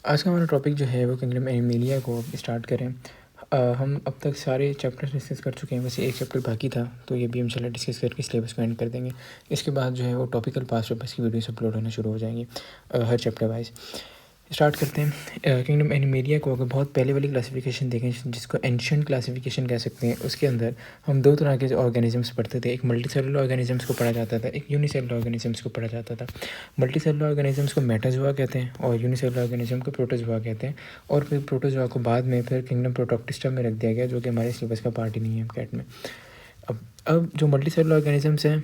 आज का हमारा टॉपिक जो है वो किंगडम एनिमेलिया को स्टार्ट करें। हम अब तक सारे चैप्टर्स डिस्कस कर चुके हैं, वैसे एक चैप्टर बाकी था तो ये भी हम इंशाल्लाह डिस्कस करके सिलेबस को एंड कर देंगे। इसके बाद जो है वो टॉपिकल पास पेपर्स की वीडियोस अपलोड होना शुरू हो जाएंगी हर चैप्टर वाइज। स्टार्ट करते हैं। किंगडम एनिमेलिया को अगर बहुत पहले वाली क्लासिफिकेशन देखें जिसको एंशिएंट क्लासिफिकेशन कह सकते हैं, उसके अंदर हम दो तरह के ऑर्गेनिजम्स पढ़ते थे। एक मल्टीसेलुलर ऑर्गेनिजम्स को पढ़ा जाता था, एक यूनिसेलुलर ऑर्गेनिजम्स को पढ़ा जाता था। मल्टीसेलुलर ऑर्गेनिजम्स को मेटाजोआ कहते हैं और यूनिसेलुलर ऑर्गेनिज्म को प्रोटोजोआ कहते हैं। और फिर प्रोटोजोआ को बाद में फिर किंगडम प्रोटोक्टिस्टा में रख दिया गया, जो कि हमारे सिलेबस का पार्ट ही नहीं है कैट में। अब जो मल्टीसेलुलर ऑर्गेनिजम्स हैं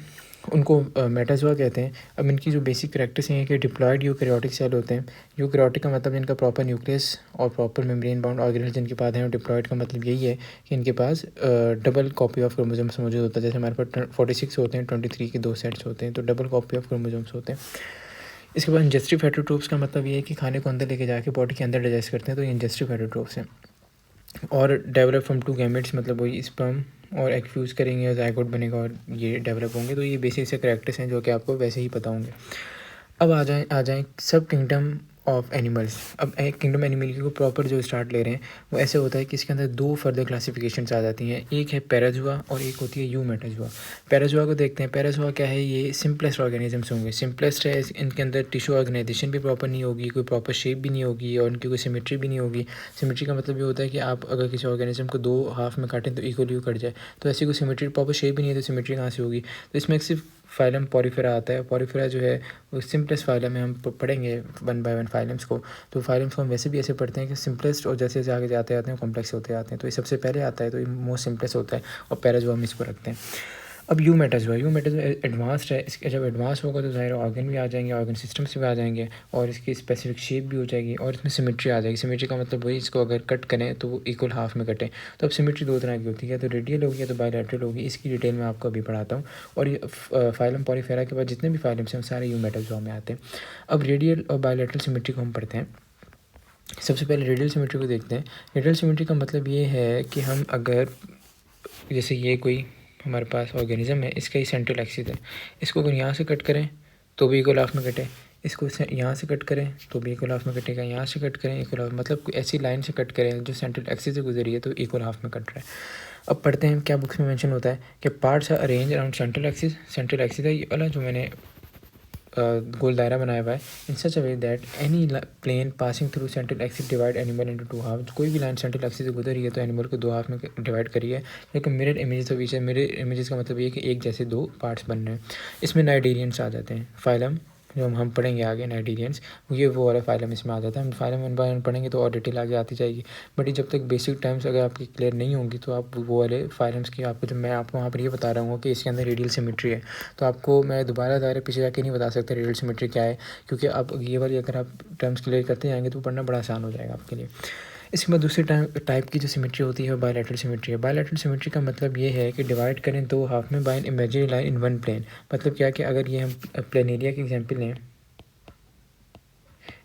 उनको मेटाजोआ कहते हैं। अब इनकी जो बेसिक कैरेक्टर्स हैं कि डिप्लॉयड यूकैरियोटिक सेल होते हैं। यूकैरियोटिक का मतलब इनका प्रॉपर न्यूक्लियस और प्रॉपर मेम्ब्रेन बाउंड ऑर्गेनल जिनके पास हैं, और डिप्लॉयड का मतलब यही है कि इनके पास डबल कॉपी ऑफ क्रोमोसोम्स मौजूद होता है। जैसे हमारे पास 46 होते हैं, 23 के दो सेट्स होते हैं, तो डबल कॉपी ऑफ क्रोमोसोम्स होते हैं। इसके बाद इंजेस्टिव हेटरोट्रोप्स का मतलब ये है कि खाने को अंदर लेके जाके बॉडी के अंदर डाइजेस्ट करते हैं, तो ये इंजेस्टिव हेटरोट्रोप्स हैं। और डेवलप फ्रॉम टू गैमेट्स, मतलब वही स्पर्म और एग फ्यूज़ करेंगे और जाइगोट बनेगा और ये डेवलप होंगे। तो ये बेसिक से कैरेक्टर्स हैं जो कि आपको वैसे ही पता होंगे। अब आ जाएँ सब किंगडम ऑफ एनिमल्स। अब किंगडम एनिमल को प्रॉपर जो स्टार्ट ले रहे हैं वो ऐसे होता है कि इसके अंदर दो फर्दर क्लासिफिकेशंस आ जाती हैं। एक है पैराजुआ और एक होती है यूमेटाजुआ। पैराजुआ को देखते हैं। पैराजुआ क्या है? ये सिंपलेस्ट ऑर्गेनिजम्स होंगे। सिंपलेस्ट है, इनके अंदर टिश्यू ऑर्गेनाइजेशन भी प्रॉपर नहीं होगी, कोई प्रॉपर शेप भी नहीं होगी और इनकी कोई सिमेट्री भी नहीं होगी। सिमेट्री का मतलब ये होता है कि आप अगर किसी ऑर्गेनिज्म को दो हाफ में काटें तो इक्वली कट जाए, तो ऐसी कोई सिमेट्री प्रॉपर शेप भी नहीं है, तो सिमेट्री कहाँ से होगी? तो इसमें सिर्फ फाइलम पॉरीफेरा आता है। पॉरीफेरा जो है वो सिंपलेस्ट फाइलम है। हम पढ़ेंगे वन बाय वन फाइलम्स को। तो फाइलम्स को हम वैसे भी ऐसे पढ़ते हैं कि सिंपलेस्ट, और जैसे जैसे आगे जाते आते हैं कॉम्प्लेक्स होते आते हैं। तो ये सबसे पहले आता है, तो ये मोस्ट सिंपलेस्ट होता है और पैराजुआ हम इसको रखते हैं। अब यूमेटाजुआ एडवांस्ड है। इसके जब एडवांस होगा तो ज़ाहिर ऑर्गन भी आ जाएंगे, ऑर्गन सिस्टम्स भी आ जाएंगे और इसकी स्पेसिफिक शेप भी हो जाएगी और इसमें सिमेट्री आ जाएगी। सिमेट्री का मतलब वही, इसको अगर कट करें तो वो इक्वल हाफ में कटें। तो अब सिमेट्री दो तरह की होती है, तो रेडियल होगी या तो बायलैटरल होगी। इसकी डिटेल मैं आपको अभी पढ़ाता हूँ। और ये फाइलम पॉलीफेरा के बाद जितने भी फाइलम्स हैं सारे यूमेटाजुआ में आते हैं। अब रेडियल और बायलैटरल सिमेट्री को हम पढ़ते हैं। सबसे पहले रेडियल सिमेट्री को देखते हैं। रेडियल सिमेट्री का मतलब ये है कि हम अगर जैसे ये कोई हमारे पास ऑर्गेनिज्म है, इसका ही सेंट्रल एक्सिस है, इसको अगर यहाँ से कट करें तो भी इक्वल हाफ में कटे, इसको यहाँ से कट करें तो भी इक्वल हाफ में कटेगा, यहाँ से कट करें इक्वल हाफ, मतलब ऐसी लाइन से कट करें जो सेंट्रल एक्सिस से गुजरी है तो इक्वल हाफ में कट रहा है। अब पढ़ते हैं क्या बुक्स में मेंशन होता है कि parts are arrange around central axis. Central axis है ये वाला जो मैंने गोल दायरा बनाया हुआ है। In such a way that any plane passing through central axis divide animal into two half. कोई भी लाइन सेंट्रल एक्सिस से गुजर रही है तो एनिमल को दो हाफ में डिवाइड करी है। लेकिन mirror images of each, mirror images का मतलब ये है कि एक जैसे दो पार्ट्स बन रहे हैं। इसमें नाइडेरियंस आ जाते हैं। फाइलम जो हम पढ़ेंगे आगे, नाइडेरियंस, ये वो वाला फाइलम इसमें आ जाता है। हम फाइलम वन बाय वन पढ़ेंगे तो और डिटेल आगे आती जाएगी। बट ये जब तक बेसिक टर्म्स अगर आपकी क्लियर नहीं होंगी तो आप वो वाले फाइलम्स की, आपको जो मैं आपको वहाँ पर ये बता रहा हूँ कि इसके अंदर रेडियल सिमेट्री है, तो आपको मैं दोबारा दायरे पीछे जाके नहीं बता सकता रेडियल सिमेट्री क्या है, क्योंकि अब ये वाली अगर आप टर्म्स क्लियर करते जाएंगे तो पढ़ना बड़ा आसान हो जाएगा आपके लिए। इसके बाद दूसरी टाइप की जो सिमेट्री होती है बायलैटरल सिमेट्री है। बायलैटरल सिमेट्री का मतलब ये है कि डिवाइड करें दो हाफ में by an imaginary line in one plane. मतलब क्या कि अगर ये हम प्लेन एरिया की एग्जांपल लें,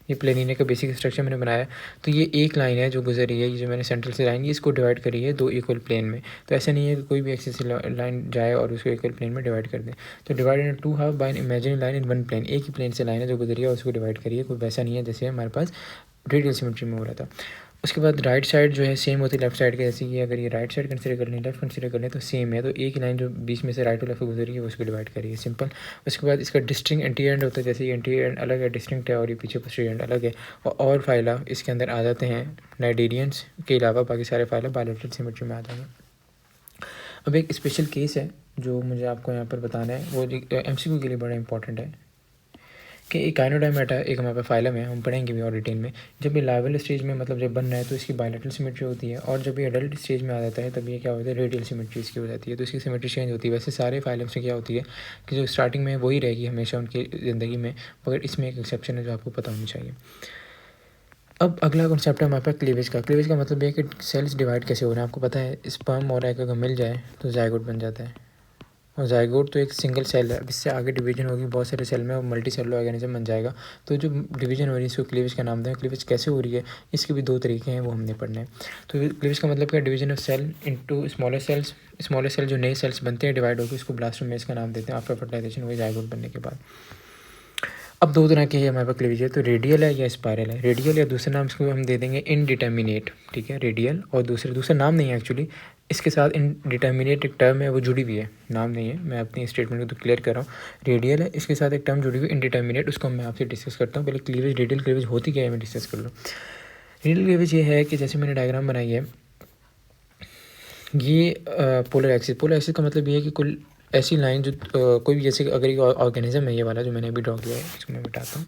ये प्लेन एरिया का बेसिक स्ट्रक्चर मैंने बनाया, तो ये एक लाइन है जो गुजर रही है, ये जो मैंने सेंट्रल से लाइन, ये इसको डिवाइड करी है दो इक्वल प्लेन में। तो ऐसा नहीं है कि कोई भी एक्सिस लाइन जाए और उसको इक्वल प्लेन में डिवाइड कर दें। तो divide into half by an imaginary line in one plane, एक ही प्लेन से लाइन है जो गुजरी है और उसको डिवाइड करिए। कोई वैसा नहीं है जैसे हमारे पास रेडियल सिमेट्री में हो रहा था। उसके बाद राइट साइड जो है सेम होती है लेफ्ट साइड के, जैसे कि अगर ये राइट साइड कंसिडर कर लें, लेफ्ट कंसिडर कर लें तो सेम है। तो एक ही लाइन जो बीच में से राइट और लेफ्ट को गुजरी है उसको डिवाइड करिए, सिंपल। उसके बाद इसका डिस्टिंक्ट एंटीरियर एंड होता है, जैसे ये एंटीरियर एंड अलग है, डिस्टिंक्ट है, और ये पीछे पोस्टीरियर एंड अलग है। और फाइला इसके अंदर आ जाते हैं नाइडेरियंस के अलावा बाकी सारे फाइला बायलैटरल सिमेट्री में आ जाएंगे। अब एक स्पेशल केस है जो मुझे आपको यहाँ पर बताना है, वो MCQ के लिए बड़ा इंपॉर्टेंट है कि एक काइनोडायमेटा एक हमारे पास फाइलम है, हम पढ़ेंगे भी और डिटेल में। जब ये लाइवल स्टेज में मतलब जब बन रहा है तो इसकी बायलैटरल सिमेट्री होती है, और जब ये एडल्ट स्टेज में आ जाता है तब ये क्या होता है, रेडियल सिमेट्री इसकी हो जाती है। तो इसकी सिमेट्री चेंज होती है। वैसे सारे फाइलम से क्या होती है कि जो स्टार्टिंग में वही रहेगी हमेशा उनकी ज़िंदगी में, मगर इसमें एक एक्सेप्शन है जो आपको पता होनी चाहिए। अब अगला कॉन्सेप्ट है हमारे पास क्लीवेज का। क्लीवेज का मतलब ये है कि सेल्स डिवाइड कैसे हो रहे हैं। आपको पता है स्पर्म और एग अगर मिल जाए तो जाइगोट बन जाता है, और जाइगोट तो एक सिंगल सेल है। अब इससे आगे डिवीजन होगी बहुत सारे सेल में और मल्टी सेलुलर ऑर्गेनिज्म बन जाएगा। तो जो डिवीजन हो रही है इसको क्लीवेज का नाम दें। क्लीवेज कैसे हो रही है इसके भी दो तरीके हैं, वो हमने पढ़ने हैं। तो क्लीवेज का मतलब क्या, division of cell into smaller cells. Smaller cell जो नए सेल्स बनते हैं डिवाइड होकर इसको ब्लास्टोमेस का नाम देते हैं आफ्टर फर्टिलाइजेशन, वही जाइगोट बनने के बाद। अब दो तरह के हमारे पास क्लीवेज है, तो रेडियल है या स्पायरल है। रेडियल या दूसरा नाम इसको हम दे देंगे इनडिटर्मिनेट, ठीक है, रेडियल। और दूसरा नाम नहीं है एक्चुअली, इसके साथ इनडिटर्मिनेट एक टर्म है वो जुड़ी हुई है, नाम नहीं है। मैं अपनी स्टेटमेंट को तो क्लियर कर रहा हूँ। रेडियल है, इसके साथ एक टर्म जुड़ी हुई इनडिटर्मिनेट, उसको मैं आपसे डिस्कस करता हूँ। पहले क्लीवेज, रेडियल क्लीवेज होती क्या है मैं डिस्कस कर लूँ। रेडियल क्लीवेज ये है कि जैसे मैंने डायग्राम बनाई है, ये पोलर एक्सिस का मतलब ये है कि कुल ऐसी लाइन जो कोई भी, जैसे अगर ये ऑर्गेनिज्म है, ये वाला जो मैंने अभी ड्रॉ किया है, इसको मैं मिटाता हूँ।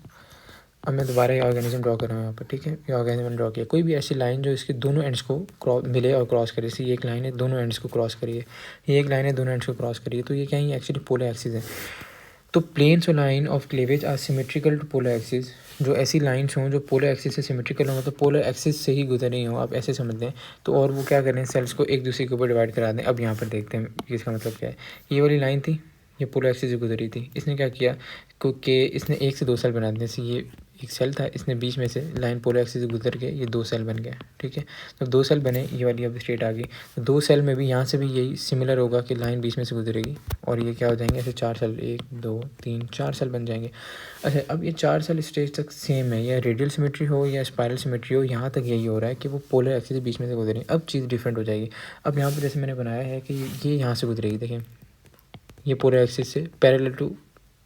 अब मैं दोबारा ये ऑर्गेनिज्म ड्रॉ कर रहा हूँ यहाँ पर, ठीक है। ये ऑर्गेनिज्म मैंने ड्रॉ किया, कोई भी ऐसी लाइन जो इसके दोनों एंड्स को क्रॉस मिले और क्रॉस करे। ये एक लाइन है, दोनों एंड्स को क्रॉस करिए, ये एक लाइन है, दोनों एंड्स को क्रॉस करिए, तो ये क्या है, एक्चुअली पोलर एक्सिस है। तो प्लेन्स और line of cleavage are symmetrical to polar axis. जो ऐसी लाइन्स हों जो पोलर एक्सिस से सिमेट्रिकल हो, मतलब पोलर एक्सिस से ही गुजर रही हो, आप ऐसे समझ लें। तो और वो क्या करें, सेल्स को एक दूसरे के ऊपर डिवाइड करा दें। अब यहाँ पर देखते हैं कि इसका मतलब क्या है। ये वाली लाइन थी, ये पोलर एक्सिस से गुजरी थी, इसने क्या किया कि इसने एक से दो सेल बना दिए। जैसे ये एक सेल था, इसने बीच में से लाइन पोलर एक्सिस से गुजर के ये दो सेल बन गया, ठीक है। तो दो सेल बने, ये वाली अब स्ट्रेट आ गई। तो दो सेल में भी यहाँ से भी यही सिमिलर होगा कि लाइन बीच में से गुजरेगी, और ये क्या हो जाएंगे ऐसे चार सेल, 1 2 3 4 सेल बन जाएंगे। अच्छा, अब ये चार सेल स्टेज तक सेम है, या रेडियल सिमेट्री हो या स्पायरल सिमेट्री हो, यहाँ तक यही हो रहा है कि वो पोलर एक्सिस बीच में से गुजरेंगे। अब चीज़ डिफरेंट हो जाएगी। अब यहाँ पर जैसे मैंने बनाया है कि ये यहाँ से गुजरेगी, देखें ये पोलर एक्सिस से parallel to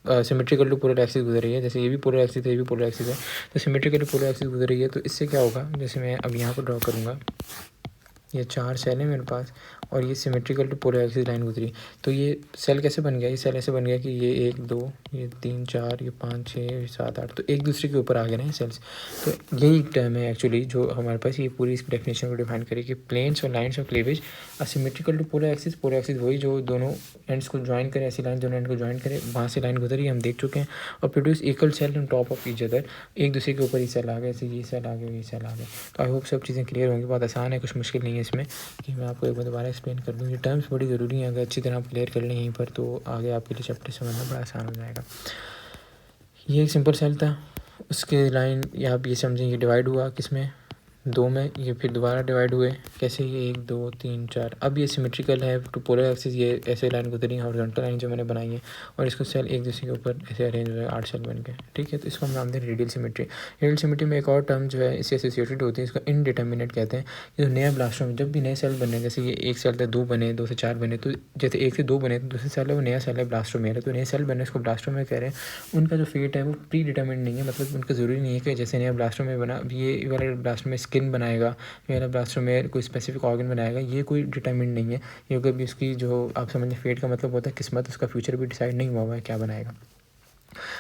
symmetrical to polar axis गुजर रही है। जैसे ये भी पोलर एक्सिस है, ये भी पोलर एक्सिस है, तो सिमेट्रिकल टू पोलर एक्सिस गुजर रही है। तो इससे क्या होगा, जैसे मैं अब यहाँ पर ड्रॉ करूँगा, ये चार सेल है मेरे पास, और ये symmetrical to polar axis line गुजरी। तो ये सेल कैसे बन गया, ये सेल ऐसे बन गया कि ये 1 2 ये 3 4 ये 5 6 7 8, तो एक दूसरे के ऊपर आ गए ना ये सेल्स। तो यही टर्म है एक्चुअली जो हमारे पास ये पूरी इसकी डेफिनेशन को डिफाइन करेगी कि प्लेन्स और lines of cleavage symmetrical to polar axis वही जो दोनों एंड्स को ज्वाइन करे, ऐसी लाइन दोनों एंड को ज्वाइन करे, वहाँ से लाइन गुजरी हम देख चुके हैं। और produce equal cell on top of each other, एक दूसरे के ऊपर ये सेल आ गए, ऐसे ये सेल आ गए, ये सेल आ गए। तो आई होप सब चीज़ें क्लियर होंगी। बहुत आसान है, कुछ मुश्किल नहीं है इसमें कि मैं आपको एक बार दोबारा एक्सप्लेन कर दूँ। ये टर्म्स बड़ी ज़रूरी हैं, अगर अच्छी तरह आप क्लियर कर लें यहीं पर, तो आगे आपके लिए चैप्टर समझना बड़ा आसान हो जाएगा। ये एक सिंपल सेल था, उसके लाइन या आप ये समझें ये डिवाइड हुआ किस में, दो में, ये फिर दोबारा डिवाइड हुए, कैसे, ये 1 2 3 4। अब ये सिमेट्रिकल है टू पोलर एक्सिस, ये ऐसे लाइन गुजरी है, हॉरिजॉन्टल लाइन जो मैंने बनाई है, और इसको सेल एक दूसरे के ऊपर ऐसे अरेंज हो गए, 8 सेल बन गए, ठीक है। तो इसको हम नाम दें रेडियल सिमेट्री। रेडियल सिमेट्री में एक और टर्म जो है इससे एसोसिएटेड होती है, इसको इनडिटर्मिनेट कहते हैं। जो नया ब्लास्टोम, जब भी नए सेल बने, जैसे ये एक सेल था, 2 बने, 2 से 4 बने, तो जैसे 1 से 2 बने तो दूसरे सेल है वो नया सेल है, ब्लास्टोमेर है। तो नए सेल बने, इसको ब्लास्टोमेर कह रहे हैं। उनका जो फेट है वो प्री डिटर्मिनेट नहीं है, मतलब उनका ज़रूरी नहीं है कि जैसे नया ब्लास्टोमेर बना, अब ये वाला ब्लास्टोमेर स्किन बनाएगा, मेरा ब्लास्टोमेर कोई स्पेसिफिक ऑर्गन बनाएगा, ये कोई डिटर्मिन नहीं है। ये कभी उसकी जो आप समझें फेट का मतलब होता है किस्मत, उसका फ्यूचर भी डिसाइड नहीं हुआ है क्या बनाएगा।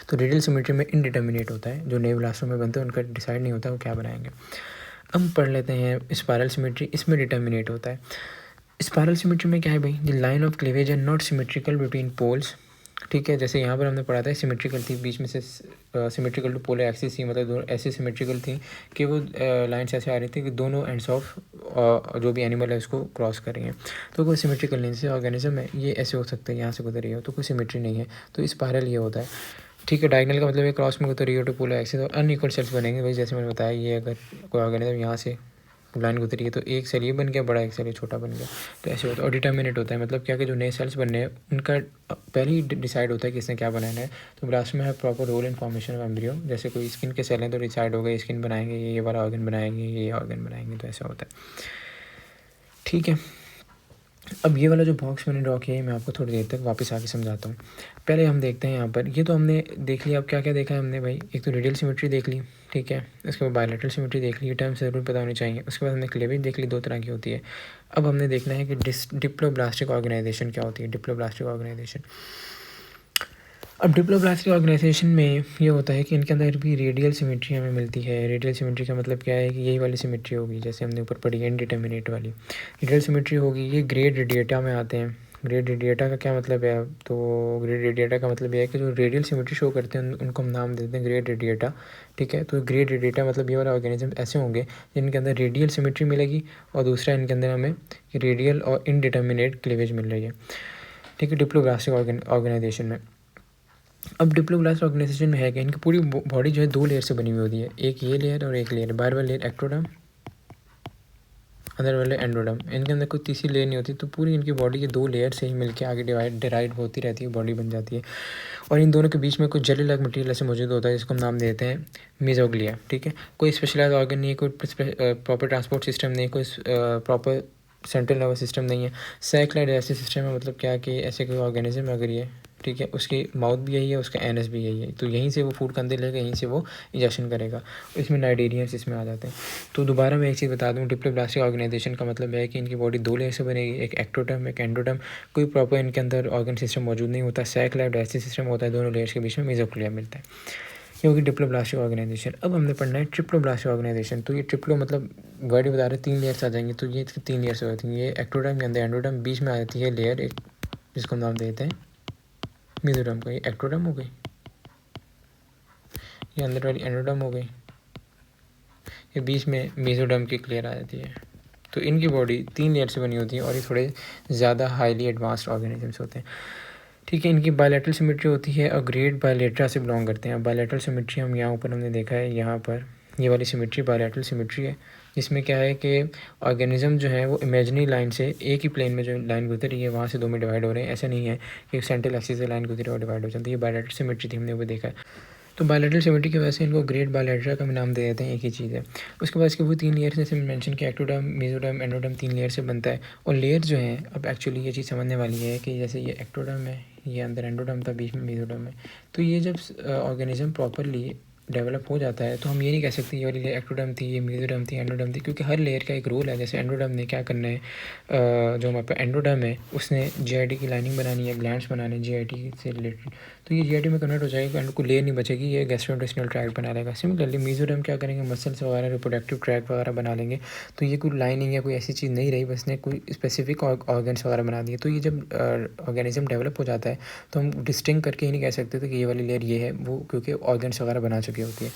तो रेडियल सिमेट्री में इनडिटर्मिनेट होता है, जो नए ब्लास्टोमेर बनते हैं उनका डिसाइड नहीं होता वो क्या बनाएंगे। अब पढ़ लेते हैं स्पायरल सिमेट्री, इसमें डिटर्मिनेट होता है। स्पायरल सिमेट्री में क्या है भाई, the line of cleavage are not symmetrical between poles, ठीक है। जैसे यहाँ पर हमने पढ़ा था सिमेट्रिकल थी, बीच में से सिमेट्रिकल टू पोलर एक्सिस थी, मतलब दोनों ऐसे सिमेट्रिकल थी कि वो लाइन्स ऐसे आ रही थी कि दोनों एंड्स ऑफ जो भी एनिमल है उसको क्रॉस कर रही हैं। तो कोई सिमेट्रिकल नहीं, जैसे ऑर्गेनिज्म है ये ऐसे हो सकता है, यहाँ से गुजर रही हो, तो कोई सिमेट्री नहीं है। तो स्पायरल ये होता है, ठीक है। डायगनल का मतलब ये क्रॉस में गुजर रही हो तो पोलर एक्सिस, और अनइक्वल सेल्स बनेंगे भाई। जैसे मैंने बताया, ये अगर कोई ऑर्गेनिज्म यहाँ से लाइन गुजरी है तो एक सेल ये बन गया बड़ा, एक सेल ये छोटा बन गया, तो ऐसे होता है। और डिटर्मिनेट होता है, मतलब क्या कि जो नए सेल्स बनने हैं उनका पहले ही डिसाइड होता है कि इसने क्या बनाना है। तो ब्लास्ट में है proper role in formation of embryo, जैसे कोई स्किन के सेल हैं तो डिसाइड हो गए स्किन बनाएंगे, ये वाला ऑर्गन बनाएंगे, ये ऑर्गन बनाएंगे, तो ऐसा होता है, ठीक है। अब ये वाला जो बॉक्स मैंने ड्रॉ किया है मैं आपको थोड़ी देर तक वापस आके समझाता हूँ। पहले हम देखते हैं यहाँ पर, ये तो हमने देख लिया। अब क्या क्या देखा है हमने भाई, एक तो रेडियल सिमेट्री देख ली, ठीक है। उसके बाद बायलैटरल सिमेट्री देख ली, ये टर्म ज़रूर पता होनी चाहिए। उसके बाद हमने क्लीवेज देख ली, 2 तरह की होती है। अब हमने देखना है कि डिप्लोब्लास्टिक ऑर्गेनाइजेशन क्या होती है, डिप्लोब्लास्टिक ऑर्गेनाइजेशन। अब डिप्लोब्लास्टिक ऑर्गेनाइजेशन में ये होता है कि इनके अंदर भी रेडियल सिमेट्री हमें मिलती है। रेडियल सिमेट्री का मतलब क्या है कि यही वाली सिमेट्री होगी जैसे हमने ऊपर पढ़ी है इनडिटर्मिनेट वाली। रेडियल सिमेट्री होगी, ये ग्रेड रेडिएटा में आते हैं। ग्रेड रेडिएटा का क्या मतलब है, तो ग्रेड रेडिएटा का मतलब ये है कि जो रेडियल सिमेट्री शो करते हैं उनको हम नाम देते हैं ग्रेड रेडिएटा, ठीक है। तो ग्रेड रेडिएटा मतलब ये वाला ऑर्गेनिज्म ऐसे होंगे जिनके अंदर रेडियल सिमेट्री मिलेगी, और दूसरा इनके अंदर हमें रेडियल और इनडिटर्मिनेट क्लीवेज मिल रही है, ठीक है, डिप्लोब्लास्टिक ऑर्गेनाइजेशन में। अब डिप्लोब्लास्ट ऑर्गेनाइजेशन में है कि इनकी पूरी बॉडी जो है 2 लेयर से बनी हुई होती है, एक ये लेयर और एक लेयर, बार बार लेयर एक्टोडर्म, अंदर वाले एंडोडर्म, इनके अंदर कोई तीसरी लेयर नहीं होती, तो पूरी इनकी बॉडी के 2 लेयर से ही मिलके आगे डिराइड होती रहती है, बॉडी बन जाती है। और इन दोनों के बीच में कुछ जेली लाइक मटेरियल ऐसे मौजूद होता है जिसको हम नाम देते हैं मेसोग्लिया। ठीक है, कोई स्पेशलाइज ऑर्गन नहीं है, कोई प्रॉपर ट्रांसपोर्ट सिस्टम नहीं है, कोई प्रॉपर सेंट्रल नर्वस सिस्टम नहीं है। सैकलाइड ऐसे सिस्टम है, मतलब क्या कि ऐसे कोई ऑर्गेनिज्म अगर ये, ठीक है, उसकी माउथ भी यही है, उसका एनस भी यही है, तो यहीं से वो फूड कंधे लेगा, यहीं से वो इंजेक्शन करेगा। इसमें नाइडेरियंस इसमें आ जाते हैं। तो दोबारा मैं एक चीज़ बता दूं, डिप्लोब्लास्टिक ऑर्गेनाइजेशन का मतलब है कि इनकी बॉडी 2 लेयर से बनेगी, एक एक्टोडर्म एक एंडोडर्म। कोई प्रॉपर इनके अंदर ऑर्गन सिस्टम मौजूद नहीं होता। सैकलाइड ऐसे सिस्टम होता है, दोनों लेयर्स के बीच में मेसोग्लिया मिलता है। ये होगी डिप्लोब्लास्टिक ऑर्गेनाइजेशन। अब हमने पढ़ना है ट्रिप्लोब्लास्टिक ऑर्गेनाइजेशन। तो ये ट्रिप्लो मतलब वर्ड ही बता रहे 3 लेयर्स आ जाएंगे, तो ये 3 लेयर्स हो जाती हैं। ये एक्टोडर्म के अंदर एंडोडर्म, बीच में आ जाती है लेयर एक जिसको नाम देते हैं मेसोडर्म का। ये एक्टोडर्म हो गई, ये अंदर वाली एंडोडर्म हो गई, ये बीच में मेसोडर्म की लेयर आ जाती है। तो इनकी बॉडी 3 लेयर से बनी होती है और ये थोड़े ज़्यादा हाईली एडवांस्ड ऑर्गेनिजम्स होते हैं। ठीक है, इनकी बायलैटरल सिमेट्री होती है और ग्रेड बायलेट्रा से बिलोंग करते हैं। बायलैटरल सिमेट्री हम यहाँ ऊपर हमने देखा है, यहाँ पर ये वाली सिमेट्री बायलैटरल सिमेट्री है, जिसमें क्या है कि ऑर्गेनिज्म जो है वो इमेजिनरी लाइन से एक ही प्लेन में जो लाइन गुजर रही है वहाँ से 2 में डिवाइड हो रहे हैं। ऐसा नहीं है कि सेंट्रल एक्सिस से लाइन गुजरी और डिवाइड हो जाती है। ये बायलैटरल सिमेट्री थी, हमने वो देखा है। तो बायलैटरल सिमेट्री की वजह से इनको ग्रेट बायलैटरा का नाम दे देते हैं, एक ही चीज़ है। उसके बाद इसके वो 3 लेयर जैसे मेंशन किया, एक्टोडर्म मेसोडर्म एंडोडर्म 3 लेयर से बनता है। और लेयर जो है, अब एक्चुअली ये चीज़ समझने वाली है कि जैसे ये एक्टोडर्म है, ये अंदर एंडोडर्म था, बीच में मेसोडर्म है। तो ये जब ऑर्गेनिज्म प्रॉपरली डेवलप हो जाता है तो हम ये नहीं कह सकते ये वाली लेयर एक्टोडर्म थी, ये मेसोडर्म थी, एंडोडर्म थी, क्योंकि हर लेयर का एक रोल है। जैसे एंडोडर्म ने क्या करना है, जो हमारे पास एंडोडर्म है उसने जीआईटी की लाइनिंग बनानी है, ग्लैंड्स बनाने जीआईटी से रिलेटेड, तो ये जीआईटी में कन्वर्ट हो जाएगी, एंड को लेयर नहीं बचेगी, ये गैस्ट्रोइंटेस्टिनल ट्रैक्ट बना लेगा। सिमिलरली मेसोडर्म क्या करेंगे, मसल्स वगैरह रिप्रोडक्टिव ट्रैक्ट वगैरह बना लेंगे। तो ये कोई लाइनिंग या कोई ऐसी चीज़ नहीं रही, बस ने कोई स्पेसिफिक ऑर्गन्स वगैरह बना दिए। तो ये जब ऑर्गेनिज्म डेवलप हो जाता है तो हम डिस्टिंग करके ही नहीं कह सकते थे कि ये वाली लेयर ये है वो, क्योंकि ऑर्गन्स वगैरह बना चुकी होती है।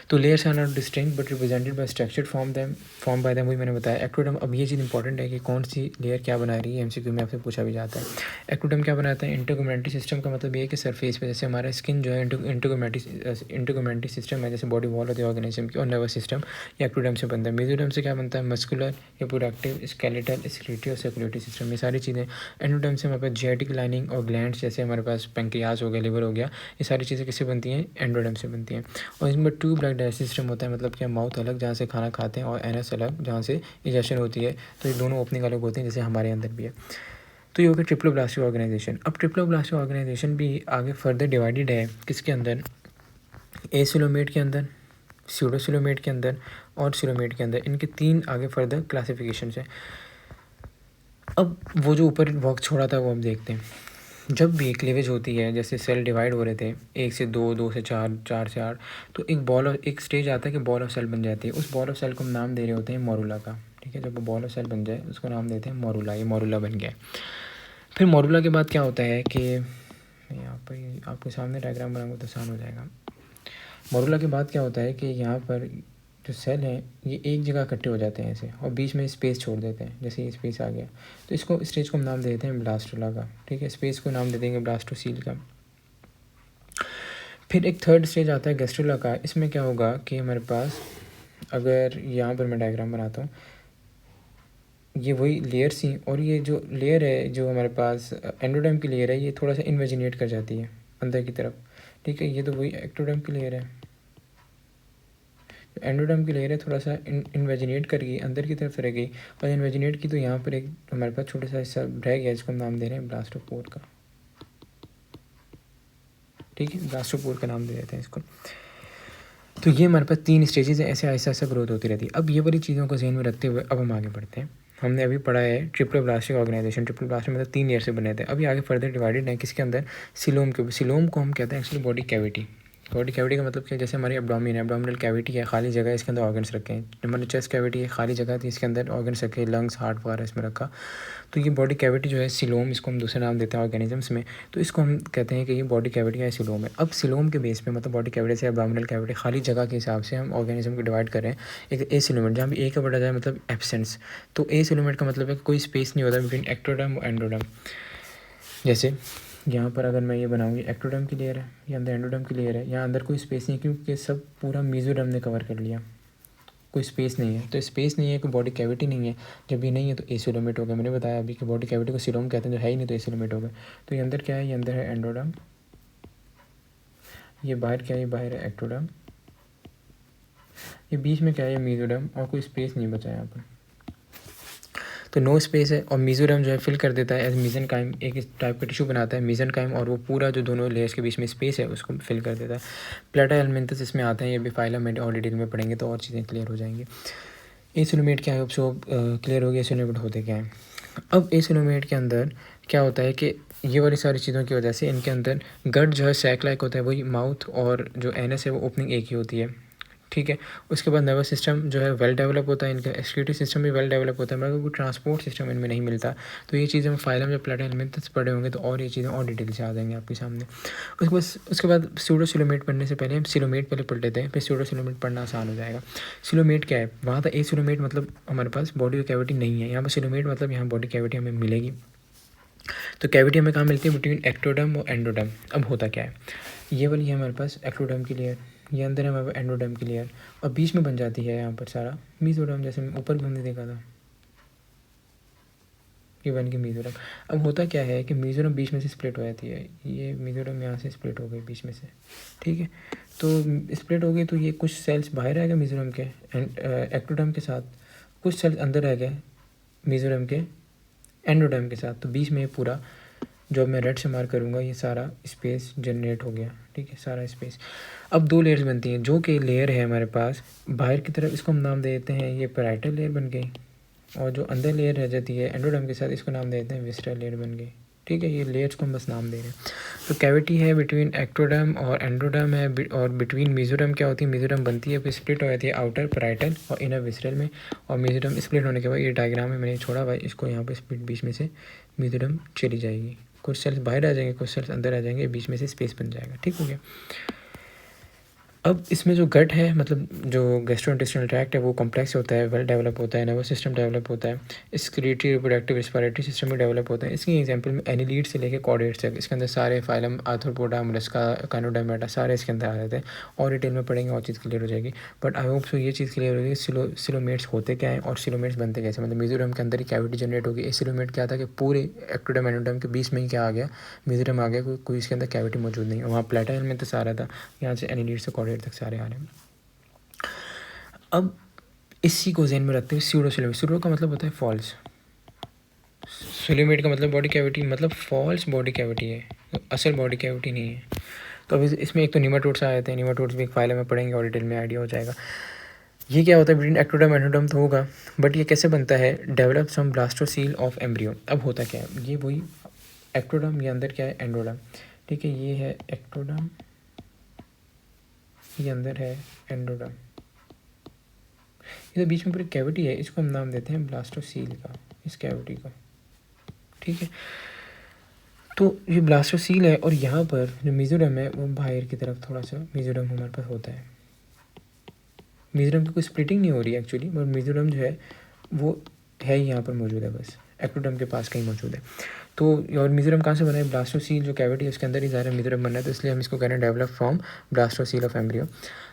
तो layers are not distinct but represented by structured form by them, वही मैंने बताया। एक्टोडर्म, अब ये चीज़ इंपॉर्टेंट है कि कौन सी लेयर क्या बना रही है, एमसीक्यू में आपसे पूछा भी जाता है। एक्टोडर्म क्या बनाता है, इंटरकम्युनिटी सिस्टम का मतलब ये है कि सरफेस पे जैसे हमारा स्किन जो है इंटरकम्युनिटी सिस्टम है, जैसे बॉडी वॉल होती है ऑर्गेनिज्म की, और नर्वस सिस्टम ये एक्टोडर्म से बनता है। मेसोडर्म से क्या बनता है, मस्कुलर, रिप्रोडक्टिव, स्केलेटल, एक्सक्रीटरी और सर्कुलेटरी सिस्टम, ये सारी चीज़ें। एंडोडर्म से हमारे पास जीआईटी की लाइनिंग और ग्लैंड्स, जैसे हमारे पास पेंक्रियाज हो गया, लिवर हो गया, ये सारी चीज़ें किससे बनती हैं, एंडोडर्म से बनती हैं। और इसमें ट्यूब लाइक डाइजेस्टिव सिस्टम होता है, मतलब क्या माउथ अलग जहाँ से खाना खाते हैं और एनस अलग जहाँ से इजेक्शन होती है, तो ये दोनों ओपनिंग अलग होते हैं, जैसे हमारे अंदर भी है। तो ये हो गया ट्रिप्लोब्लास्टिक ऑर्गेनाइजेशन। अब ट्रिप्लोब्लास्टिक ऑर्गेनाइजेशन भी आगे फर्दर डिवाइडेड है किसके अंदर, एसिलोमेट के अंदर, स्यूडोसिलोमेट के अंदर और सिलोमेट के अंदर। इनके 3 आगे फर्दर क्लासिफिकेशन है। अब वो जो ऊपर वॉक छोड़ा था वो हम देखते हैं। जब भी क्लीवेज होती है, जैसे सेल डिवाइड हो रहे थे 1 से 2, 2 से 4, 4 से 8, तो एक स्टेज आता है कि बॉल ऑफ सेल बन जाती है। उस बॉल ऑफ सेल को हम नाम दे रहे होते हैं मोरूला का। ठीक है, जब वो बॉल ऑफ सेल बन जाए उसको नाम देते हैं मोरूला, ये मोरूला बन गया। फिर मोरूला के बाद क्या होता है कि यहाँ पर आपके सामने डायग्राम बनाऊंगा तो आसान हो जाएगा। मोरूला के बाद क्या होता है कि यहाँ पर जो सेल हैं ये एक जगह इकट्ठे हो जाते हैं ऐसे, और बीच में स्पेस छोड़ देते हैं, जैसे ये स्पेस आ गया तो इसको स्टेज को हम नाम देते हैं ब्लास्टोला का। ठीक है, स्पेस को नाम दे देंगे ब्लास्टोसील का। फिर एक थर्ड स्टेज आता है गैस्ट्रोला का। इसमें क्या होगा कि हमारे पास, अगर यहाँ पर मैं डायग्राम बनाता हूँ, ये वही लेयर सी, और ये जो लेयर है जो हमारे पास एंडोडर्म की लेयर है, ये थोड़ा सा इन्वेजिनेट कर जाती है अंदर की तरफ। ठीक है, ये तो वही एक्टोडर्म की लेयर है, एंडोडर्म की लेयर है थोड़ा सा इन्वेजिनेट कर गई, अंदर की तरफ रह गई, और इन्वेजिनेट की तो यहाँ पर एक हमारे पास छोटा सा हिस्सा रह गया, जिसको हम नाम दे रहे हैं ब्लास्टोपोर का। ठीक है, ब्लास्टोपोर का नाम दे देते हैं इसको। तो ये हमारे पास 3 स्टेजेस हैं, ऐसे ऐसा ऐसा ग्रोथ होती रहती है। अब ये वाली चीज़ों को ध्यान में रखते हुए अब हम आगे बढ़ते हैं। हमने अभी पढ़ा है ट्रिप्लोब्लास्टिक ऑर्गेनाइजेशन, ट्रिप्लोब्लास्टिक मतलब 3 लेयर से बने थे। अभी आगे फर्दर डिवाइडेड है किसके अंदर, सिलोम के। सिलोम को हम कहते हैं actually body cavity. Body cavity का मतलब क्या, जैसे हमारी एब्डोमिन है, एब्डोमिनल कैविटी है, खाली जगह है, इसके अंदर ऑर्गन्स रखे हैं। हमारी चेस्ट कैविटी है, खाली जगह थी, इसके अंदर ऑर्गन्स रखे, लंग्स, हार्ट वगैरह इसमें रखा। तो ये बॉडी कैविटी जो है सिलोम, इसको हम दूसरे नाम देते हैं ऑर्गेनिजम्स में, तो इसको हम कहते हैं कि ये बॉडी कैविटी है सिलोम है। अब सिलोम के बेस पे, मतलब बॉडी कैविटी से एब्डोमिनल कैविटी, खाली जगह के हिसाब से हम ऑर्गेनिज्म को डिवाइड करें। एक ए सिलोमेट, जहाँ भी ए का बड़ा जाए मतलब एब्सेंस, तो ए सिलोमेट का मतलब है कि कोई स्पेस नहीं होता बिटवीन एक्टोडर्म और एंडोडर्म। जैसे यहाँ पर अगर मैं ये बनाऊँगी, एक्टोडर्म की लेयर है, ये अंदर एंडोडर्म की लेयर है, यहाँ अंदर कोई स्पेस नहीं क्योंकि सब पूरा मेसोडर्म ने कवर कर लिया। कोई स्पेस नहीं है। तो स्पेस नहीं है, कोई बॉडी कैविटी नहीं है। जब ये नहीं है तो एसिलोमेट हो गया। मैंने बताया अभी कि बॉडी कैविटी को सिलोम कहते हैं, जो है ही नहीं तो एसिलोमेट हो गया। तो ये अंदर क्या है, ये अंदर है एंडोडर्म, ये बाहर क्या है, ये बाहर है एक्टोडर्म, ये बीच में क्या है, ये मेसोडर्म, और कोई स्पेस नहीं बचा यहाँ पर। तो नो स्पेस है, और मेसोडर्म जो है फिल कर देता है एज मेसेनकाइम, एक इस टाइप का टिश्यू बनाता है मेसेनकाइम, और वो पूरा जो दोनों लेयर्स के बीच में स्पेस है उसको फिल कर देता है। प्लेटाहेल्मिन्थस इसमें आते हैं, ये भी फाइलम में और डिटेल में पढ़ेंगे तो और चीज़ें क्लियर हो जाएंगी। एसिलोमेट क्या है, सो क्लियर हो गया एसिलोमेट होते क्या है। अब एसिलोमेट के अंदर क्या होता है कि ये वाली सारी चीज़ों की वजह से इनके अंदर गट जो है सैक लाइक होता है, वही माउथ और जो एनस है वो ओपनिंग एक ही होती है, ठीक है। उसके बाद नर्वस सिस्टम जो है वेल डेवलप होता है, इनका एक्सक्रीटरी सिस्टम भी वेल डेवलप होता है, मगर कोई ट्रांसपोर्ट सिस्टम इनमें नहीं मिलता। तो ये चीज़ें हम फाइलम जब प्लेटाहेल्मिन्थस पढ़े होंगे तो और ये चीज़ें और डिटेल से आ जाएंगे आपके सामने। उसके बाद स्यूडोसिलोमेट पढ़ने से पहले हम सिलोमेट पहले पढ़ लेते हैं, फिर स्यूडोसिलोमेट पढ़ना आसान हो जाएगा। सिलोमेट क्या है, वहाँ था एसिलोमेट मतलब हमारे पास बॉडी कैविटी नहीं है, यहाँ पर सिलोमेट मतलब यहाँ बॉडी कैविटी हमें मिलेगी। तो कैविटी हमें कहाँ मिलती है, बिटवीन एक्टोडर्म और एंडोडर्म। अब होता क्या है, ये वाली है हमारे पास एक्टोडर्म की लेयर, ये अंदर है हमारे पास एंडोडर्म की लेयर, और बीच में बन जाती है यहाँ पर सारा मेसोडर्म, जैसे ऊपर भी हमने देखा था ये बन के मेसोडर्म। अब होता क्या है कि मेसोडर्म बीच में से स्प्लिट हो जाती है, ये मेसोडर्म यहाँ से स्प्लिट हो गई बीच में से, ठीक है। तो स्प्लिट हो गई तो ये कुछ सेल्स बाहर रह गए मेसोडर्म के एक्टोडर्म के साथ, कुछ सेल्स अंदर रह गए मेसोडर्म के एंडोडर्म के साथ। तो बीच में पूरा जो मैं रेड से मार्क करूँगा ये सारा स्पेस जनरेट हो गया, ठीक है, सारा स्पेस। अब दो लेयर्स बनती हैं, जो कि लेयर है हमारे पास बाहर की तरफ, इसको हम नाम दे देते हैं ये पैराइटल लेयर बन गई, और जो अंदर लेयर रह जाती है एंडोडर्म के साथ, इसको नाम दे देते हैं विस्टरल लेयर बन गई, ठीक है। ये लेयर्स को हम बस नाम दे रहे हैं। तो कैविटी है बिटवीन एक्टोडर्म और एंडोडर्म है, और बिटवीन मेसोडर्म क्या होती है, मेसोडर्म बनती है फिर स्प्लिट हो जाती है आउटर पैराइटल और इनर विस्टरल में, और मेसोडर्म स्प्लिट होने के बाद ये डायग्राम में मैंने छोड़ा हुआ है, इसको यहाँ पर स्प्लिट बीच में से मेसोडर्म चली जाएगी, कुछ सेल्स बाहर आ जाएंगे, कुछ सेल्स अंदर आ जाएंगे, बीच में से स्पेस बन जाएगा, ठीक हो गया। अब इसमें जो गट है मतलब जो गैस्ट्रोइंटेस्टाइनल ट्रैक्ट है वो कॉम्प्लेक्स होता है, वेल डेवलप होता है, नर्वस सिस्टम डेवलप होता है, एक्सक्रीटरी रिप्रोडक्टिव रेस्पिरेटरी सिस्टम भी डेवलप होता है। इसकी एग्जांपल में एनिलीड से लेकर कॉर्डेट्स तक, इसके अंदर सारे फाइलम आर्थ्रोपोडा, मोलस्का, काइनोडर्मेटा सारे इसके अंदर आ जाते हैं, और डिटेल में पढ़ेंगे और चीज़ क्लियर हो जाएगी। बट आई होप सो ये चीज़ क्लियर हो जाएगी सिलोमेट्स होते क्या हैं और सिलोमेट्स बनते कैसे, मतलब मेसोडर्म के अंदर ही कैविटी जनरेट होगी। एसिलोमेट क्या था कि पूरे एक्टोडर्म एंडोडर्म के बीच में ही क्या आ गया, मेसोडर्म आ गया, कोई इसके अंदर कैविटी मौजूद नहीं है, वहाँ प्लेटाहेल्मिन्थस तो सारा था, यहाँ से एनिलीड से कॉर्डेट तक सारे आ रहे हैं। अब इसी को ज़हन में रखते हुए स्यूडोसिलोमेट, स्यूडो का मतलब होता है फॉल्स, सिलोमेट का मतलब बॉडी कैविटी, मतलब फॉल्स बॉडी कैविटी है, तो असल बॉडी कैविटी नहीं है। तो अभी इसमें एक तो निमाटोड्स आ जाते हैं, निमाटोड्स भी एक फाइल में पढ़ेंगे और डिटेल में आइडिया हो जाएगा। ये क्या होता है, बिटवीन एक्टोडर्म एंडोडर्म तो होगा, बट ये कैसे बनता है, develop some blastocoel of embryo. अब होता क्या है, ये वही एक्टोडर्म, ये अंदर क्या है एंडोडर्म, ठीक है, ये है एक्टोडर्म, ये अंदर है एंडोडर्म, ये तो बीच में पूरी कैविटी है, इसको हम नाम देते हैं ब्लास्टोसील का, इस कैविटी को, ठीक है। तो ये ब्लास्टोसील है, और यहाँ पर जो मेसोडर्म है वो बाहर की तरफ थोड़ा सा मेसोडर्म हमारे पास होता है। मेसोडर्म की कोई स्प्लिटिंग नहीं हो रही है एक्चुअली, बट मेसोडर्म जो है वो है यहाँ पर मौजूद है, बस एक्टोडर्म के पास कहीं मौजूद है। तो और मेसोडर्म कहाँ से बना है, ब्लास्टोसील जो कैविटी है उसके अंदर ही ज़्यादा मेसोडर्म बना है, तो इसलिए हम इसको कह रहे हैं develop from blastocoel of embryo.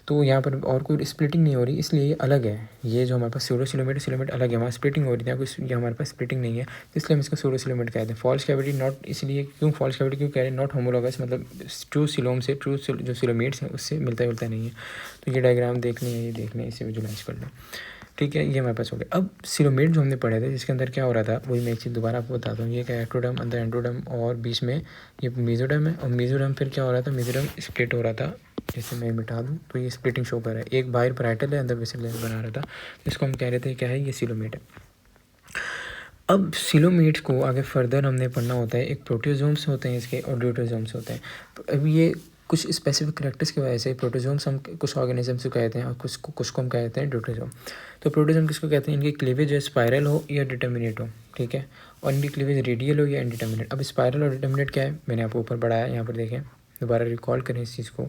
तो यहाँ पर और कोई स्प्लिटिंग नहीं हो रही, इसलिए ये अलग है, ये जो हमारे पास स्यूडोसिलोमेट अलग है, वहाँ स्प्लिटिंग हो रही है, कुछ ये हमारे पास स्प्लिटिंग नहीं है, तो इसलिए हम इसको स्यूडोसिलोमेट कहते हैं। फॉल्स कैविटी नॉट, इसलिए क्यों फॉल्स कैविटी क्यों कह रहे हैं, नॉट होमोलॉगस, मतलब ट्रू सिलोम से, ट्रू जो सिलोमेट्स हैं उससे मिलता जुलता नहीं है। तो ये डायग्राम देख लें, ये देख लें, इसे विजुलाइज कर लें, ठीक है, ये हमारे पास हो गया। अब सिलोमेट जो हमने पढ़े थे जिसके अंदर क्या हो रहा था, वही मैं एक चीज़ दोबारा आपको बताता हूँ। ये क्या एक्टोडर्म, अंदर एंडोडर्म, और बीच में ये मेसोडर्म है, और मेसोडर्म फिर क्या हो रहा था, मेसोडर्म स्प्लिट हो रहा था, जैसे मैं मिटा दूँ तो ये स्प्लिटिंग शो कर रहा है, एक बाहर पैराइटल है, अंदर बेसल लेयर बना रहा था, इसको हम कह रहे थे क्या है, ये सिलोमेट है। अब सिलोमेट्स को आगे फर्दर हमने पढ़ना होता है, एक प्रोटोजोम्स होते हैं इसके और ड्यूटोजोम्स होते हैं। तो अब ये कुछ स्पेसिफिक करैक्टर्स की वजह से प्रोटोजोम्स हम कुछ ऑर्गेनिजम्स को कहते हैं और कुछ को हम कहते हैं ड्यूटोजोम। तो प्रोटोजोम किसको कहते हैं, इनकी क्लीवेज जो स्पायरल हो या डिटर्मिनेट हो, ठीक है, और इनकी क्लीवेज रेडियल हो या इनडिटर्मिनेट। अब स्पायरल और डिटर्मिनेट क्या है, मैंने आपको ऊपर बढ़ाया, यहाँ पर देखें, दोबारा रिकॉल करें इस चीज़ को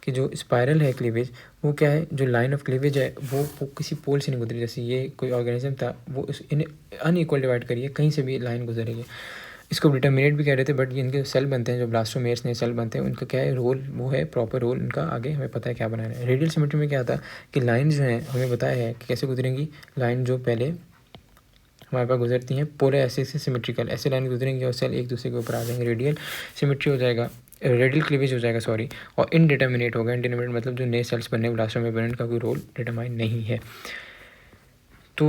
कि जो स्पायरल है क्लीवेज वो क्या है, जो लाइन ऑफ क्लीवेज है वो किसी पोल से नहीं गुजरी, जैसे ये कोई ऑर्गेनिज्म था वो इन अनइक्वल डिवाइड करिए, कहीं से भी लाइन गुजरेगी। इसको डिटर्मिनेट भी कह रहे थे, बट ये इनके सेल बनते हैं जो ब्लास्टोमेयर्स ने सेल बनते हैं, उनका क्या है रोल, वो है प्रॉपर रोल उनका, आगे हमें पता है क्या बनाना है। रेडियल सिमेट्री में क्या था कि लाइन जो है हमें बताया है कि कैसे गुजरेंगी। लाइन जो पहले हमारे पास गुजरती हैं पोलर एक्सिस से सिमेट्रिकल, ऐसे लाइन गुजरेंगी और सेल एक दूसरे के ऊपर आ जाएंगे। रेडियल सिमेट्री हो जाएगा, रेडियल क्लीवेज हो जाएगा सॉरी, और इनडिटर्मिनेट होगा। इनडिटर्मिनेट मतलब जो नए सेल्स बनने ब्लास्टोम में बनने का कोई रोल डिटरमाइन नहीं है। तो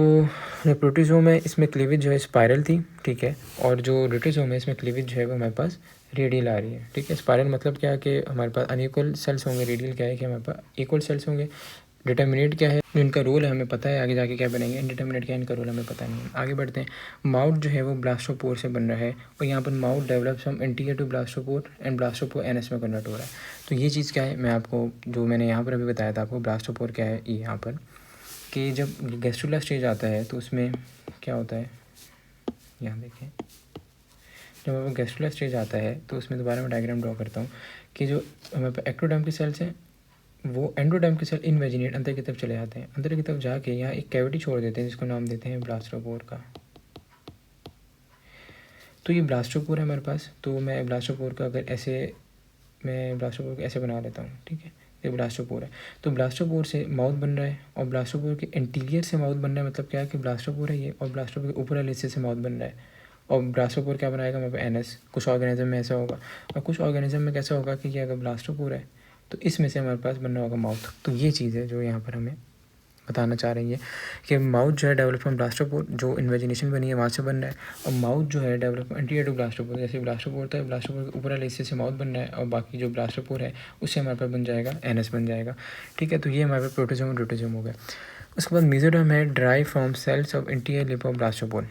जो प्रोटीजोम है इसमें क्लीवेज जो है स्पायरल थी, ठीक है, और जो रिटिजोम है इसमें क्लीवेज जो है वो हमारे पास रेडियल आ रही है, ठीक है। स्पायरल मतलब क्या है कि हमारे पास अनइक्वल सेल्स होंगे, रेडियल क्या है कि हमारे पास इक्वल सेल्स होंगे। डिटर्मिनेट क्या है, इनका रोल है हमें पता है, आगे जाके क्या बनेंगे। इनडिटर्मिनेट क्या है, इनका रोल हमें पता नहीं है। आगे बढ़ते हैं। माउथ जो है वो ब्लास्टोपोर से बन रहा है, और यहाँ पर mouth develops from anterior to blastopore and blastopore anus में कन्वर्ट हो रहा है। तो ये चीज़ क्या है, मैं आपको जो मैंने यहाँ पर अभी बताया था आपको, ब्लास्टोपोर क्या है ये यहाँ पर, कि जब गैस्ट्रुला स्टेज आता है तो उसमें क्या होता है, यहाँ देखें, जब वो गैस्ट्रुला स्टेज आता है तो उसमें दोबारा मैं डायग्राम ड्रॉ करता हूँ कि जो हमारे पास एक्टोडर्म के सेल्स हैं वो एंडोडर्म के सेल इनवेजिनेट अंदर की तरफ चले जाते हैं। अंदर की तरफ जाके यहाँ एक कैविटी छोड़ देते हैं जिसको नाम देते हैं ब्लास्टोपोर का। तो ये ब्लास्टोपोर है हमारे पास। तो मैं ब्लास्टोपोर का अगर ऐसे, मैं ब्लास्टोपोर को ऐसे बना लेता हूँ, ठीक है, ये ब्लास्टोपोर है। तो ब्लास्टोपोर से माउथ बन रहा है, और ब्लास्टोपोर के इंटीरियर से माउथ बन रहा है, मतलब क्या है कि ब्लास्टोपोर है ये, और ब्लास्टोपोर के ऊपर वाले हिस्से से माउथ बन रहा है। और ब्लास्टोपोर क्या बनाएगा हमारे पास एनएस। कुछ ऑर्गेनिज्म में ऐसा होगा, और कुछ ऑर्गेनिज्म में कैसा होगा कि ये अगर ब्लास्टोपोर है तो इसमें से हमारे पास बनना होगा माउथ। तो ये चीज़ है जो यहाँ पर हमें बताना चाह रही है कि माउथ जो है डेवलप फ्रॉम ब्लास्टोपोर, जो इन्वेजिनेशन बनी है वहाँ से बन रहा है, और माउथ जो है डेवलप एंटीरियर टू ब्लास्टोपोर, जैसे ब्लास्टोपोर था, ब्लास्टोपोर के ऊपर वाले हिस्से से माउथ बन रहा है, और बाकी जो ब्लास्टोपोर है उससे हमारे पास बन जाएगा एनएस बन जाएगा, ठीक है। तो ये हमारे पास प्रोटोजोम और रोटोजोम हो गया। उसके बाद मेसोडर्म है, derive from cells of interior lip of blastopore.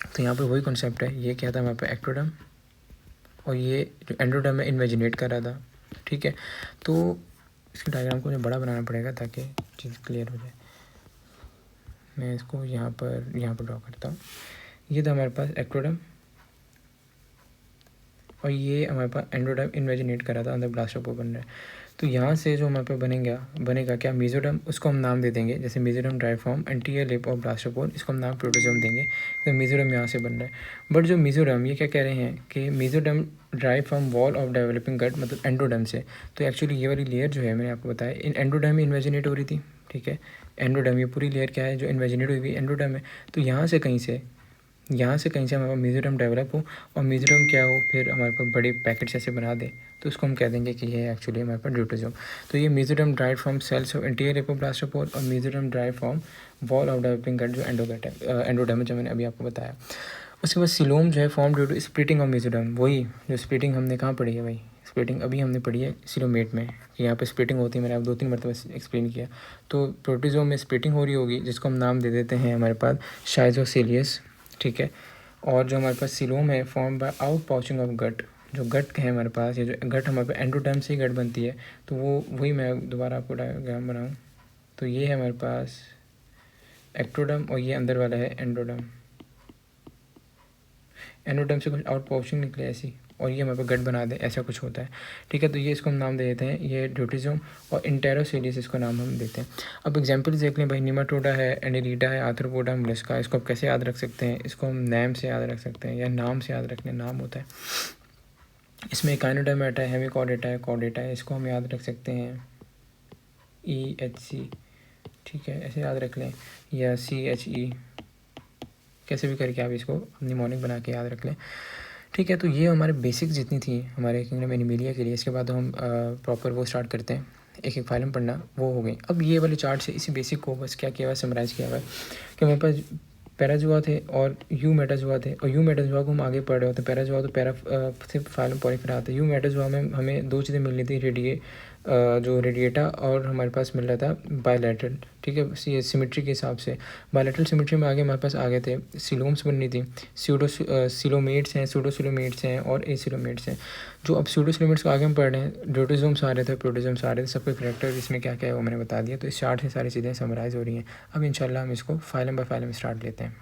तो यहाँ पर वही कॉन्सेप्ट है, ये क्या था हमारे पास एक्टोडर्म, और ये जो एंडोडर्म है इन्वेजिनेट कर रहा था, ठीक है। तो इसके डायग्राम को मुझे बड़ा बनाना पड़ेगा ताकि चीज़ क्लियर हो जाए। मैं इसको यहाँ पर ड्रॉ करता हूँ। ये था हमारे पास एक्टोडर्म, और ये हमारे पास एंडोडर्म इन्वेजिनेट करा था, अंदर ब्लास्टोपोर बन रहा है। तो यहाँ से जो हमारे पास बनेगा क्या, मेसोडर्म, उसको हम नाम दे देंगे, जैसे mesoderm derived from anterior lip of blastopore, इसको हम नाम प्रोटोजोम देंगे। तो मेसोडर्म यहाँ से बन रहा है। बट जो मेसोडर्म, ये क्या कह रहे हैं कि mesoderm derived from wall of developing gut, मतलब एंडोडर्म से। तो एक्चुअली ये वाली लेयर जो है मैंने आपको बताया इन एंडोडर्म में इन्वेजिनेट हो रही थी, ठीक है। एंडोडर्म, ये पूरी लेयर क्या है जो इन्वेजिनेट हुई हुई एंडोडर्म है। तो यहाँ से कहीं से हमारे पास मेसोडर्म डेवलप हो, और मेसोडर्म क्या हो फिर हमारे पास बड़े पैकेट्स ऐसे बना दे, तो उसको हम कह देंगे कि ये एक्चुअली हमारे पास ड्यूटोजोम। तो ये mesoderm derived from cells of interior एपोब्लास्टोपोर, और mesoderm derived from wall of developing gut जो एंडोगट है, एंडोडर्म जो मैंने अभी आपको बताया। उसके बाद सिलोम जो है form due to splitting of mesoderm, वही जो स्प्लिटिंग हमने कहाँ पढ़ी है भाई, स्प्लिटिंग अभी हमने पढ़ी है सिलोमेट में, यहाँ पे स्प्लिटिंग होती है, मैंने आप 2-3 मरतबा एक्सप्लेन किया। तो प्रोटीजोम में स्प्लिटिंग हो रही होगी जिसको हम नाम दे देते हैं हमारे पास शाइजोसिलियस, ठीक है। और जो हमारे पास सिलोम है form by out pouching of gut, जो गट है हमारे पास, ये जो गट हमारे पास एंडोडर्म से ही गट बनती है, तो वो वही मैं दोबारा आपको डायग्राम बनाऊँ। तो ये है हमारे पास एक्टोडर्म, और ये अंदर वाला है एंडोडर्म। एंडोडर्म से कुछ आउट पाउचिंग निकले ऐसी, और ये हमारे पास गट बना दे, ऐसा कुछ होता है, ठीक है। तो ये इसको हम नाम दे देते हैं, ये ड्यूटिज्म, और इंटेरोसिलियस इसको नाम हम देते हैं। अब एग्जांपल्स देख लें भाई, निमाटोडा है, एंडेलिडा है, आर्थ्रोपोडा मोलस्का, इसको आप कैसे याद रख सकते हैं, इसको हम नेम से याद रख सकते हैं, या नाम से याद रखने, नाम होता है। इसमें एकाइनोडर्मेटा है, हेमिकॉर्डेटा है, कॉर्डेटा है, इसको हम याद रख सकते हैं EHC, ठीक है, ऐसे याद रख लें, या CHE, कैसे भी करके आप इसको निमोनिक बना के याद रख लें, ठीक है। तो ये हमारे बेसिक्स जितनी थी हमारे किंगडम एनिमेलिया के लिए। इसके बाद हम प्रॉपर वो स्टार्ट करते हैं, एक एक फाइलम पढ़ना, वो हो गई। अब ये वाले चार्ट से इसी बेसिक को बस क्या किया हुआ, समराइज़ किया हुआ है कि मेरे पास पैराजुआ थे और यू मेटाजुआ थे, और यू मेटाजुआ को हम आगे पढ़ रहे होते हैं। पैराजुआ तो सिर्फ फाइलम पॉलीफेरा आते हैं। यू मेटाजुआ में हमें 2 चीज़ें मिल रही थी, जो रेडिएटा, और हमारे पास मिल रहा था बायलैटरल, ठीक है, सिमेट्री के हिसाब से। बायलैटरल सिमेट्री में आगे हमारे पास आ गए थे, सिलोम्स बननी थी, सिलोमेट्स हैं, सूडोसिलोमेट्स हैं, और एसिलोमेट्स हैं। जो अब सूडोसिलोमेट्स को आगे हम पढ़ रहे हैं, ड्यूटोजोम्स आ रहे थे, प्रोटोजोम्स आ रहे थे, सबके करेक्टर इसमें क्या क्या है वो मैंने बता दिया। तो इस चार्ट से सारी चीज़ें समराइज़ हो रही हैं। अब इंशाल्लाह हम इसको फाइलम बाय फाइलम स्टार्ट लेते हैं।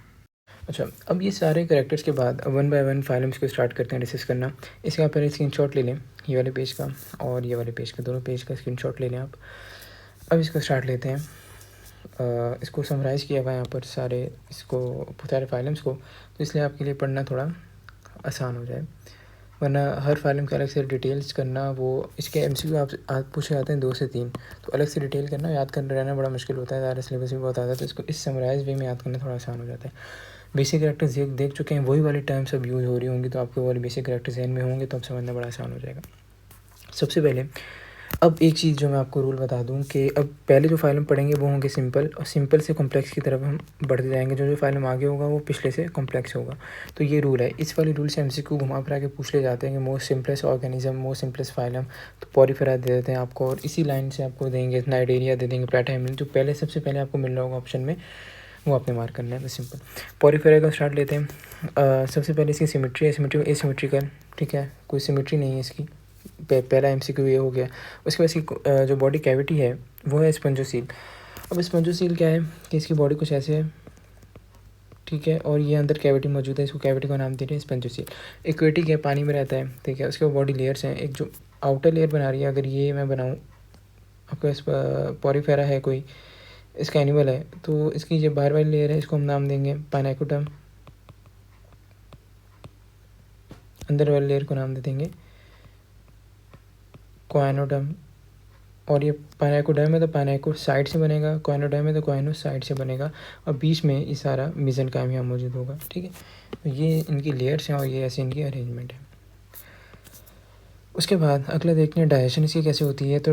अच्छा, अब ये सारे करेक्टर्स के बाद 1 बाय 1 फाइलम्स को स्टार्ट करते हैं डिस्कस करना। इसका पहले स्क्रीनशॉट ले लें, ये वाले पेज का और ये वाले पेज का, दोनों पेज का स्क्रीनशॉट ले लें आप। अब इसको स्टार्ट लेते हैं। इसको समराइज़ किया हुआ है यहाँ पर सारे, इसको सारे फाइलम्स को, तो इसलिए आपके लिए पढ़ना थोड़ा आसान हो जाए, वरना हर फाइलम का अलग से डिटेल्स करना, वो इसके एमसीक्यू आप पूछे जाते हैं 2 से 3, तो अलग से डिटेल करना, याद कर रहना बड़ा मुश्किल होता है, ज़्यादा सिलेबस भी बहुत आता है, तो इसको इस समराइज वे में याद करना थोड़ा आसान हो जाता है। बेसिक कैरेक्टर्स देख चुके हैं, वही वाली टर्म्स अब यूज़ हो रही होंगी, तो आपको वाले बेसिक कैरेक्टर्स ध्यान में होंगे तो अब समझना बड़ा आसान हो जाएगा। सबसे पहले अब एक चीज़ जो मैं आपको रूल बता दूं कि अब पहले जो फाइल हम पढ़ेंगे वो होंगे सिंपल, और सिंपल से कॉम्प्लेक्स की तरफ हम बढ़ते जाएंगे, जो फाइल हम आगे होगा वो पिछले से कॉम्प्लेक्स होगा। तो ये रूल है, इस वाले रूल से एमसीक्यू घुमा फिरा के पूछ ले जाते हैं कि most simplest organism, most simplest phylum, तो पॉरीफेरा दे देते हैं आपको, और इसी लाइन से आपको देंगे नाइडेरिया दे देंगे, प्लैटाहेमिन, जो पहले सबसे पहले आपको मिल रहा होगा ऑप्शन में, वो आपने मार्क करना है। बस सिंपल। पॉरीफेरा का स्टार्ट लेते हैं। सबसे पहले इसकी सिमेट्री है, सिमेट्री एसिमेट्रिकल, ठीक है, कोई सिमेट्री नहीं है इसकी, पहला एमसीक्यू ये हो गया। उसके बाद इसकी जो बॉडी कैविटी है वो है स्पंजोसील। अब स्पंजोसील क्या है कि इसकी बॉडी कुछ ऐसे है, ठीक है, और ये अंदर कैविटी मौजूद है, इसको कैविटी का नाम दे रहे हैं स्पंजोसील। एक्वेटिक है, पानी में रहता है, ठीक है। उसके बाद बॉडी लेयर्स हैं, एक जो आउटर लेयर बना रही है, अगर ये मैं बनाऊँ आपको, इस पॉरीफेरा है कोई, इसका एनिमल है, तो इसकी जो बाहर वाली लेयर है इसको हम नाम देंगे पाइनेकुटम, अंदर वाली लेयर को नाम दे देंगे कोएनोडम, और ये पाइनेकोडर्म है तो पाइनेको साइड से बनेगा, कोएनोडर्म है तो कोएनो साइड से बनेगा, और बीच में ये सारा मेसेंकाइम यहाँ मौजूद होगा, ठीक है। तो ये इनकी लेयर्स हैं और ये ऐसे इनकी अरेंजमेंट है। उसके बाद अगला देखते हैं डाइजेशन इसकी कैसे होती है। तो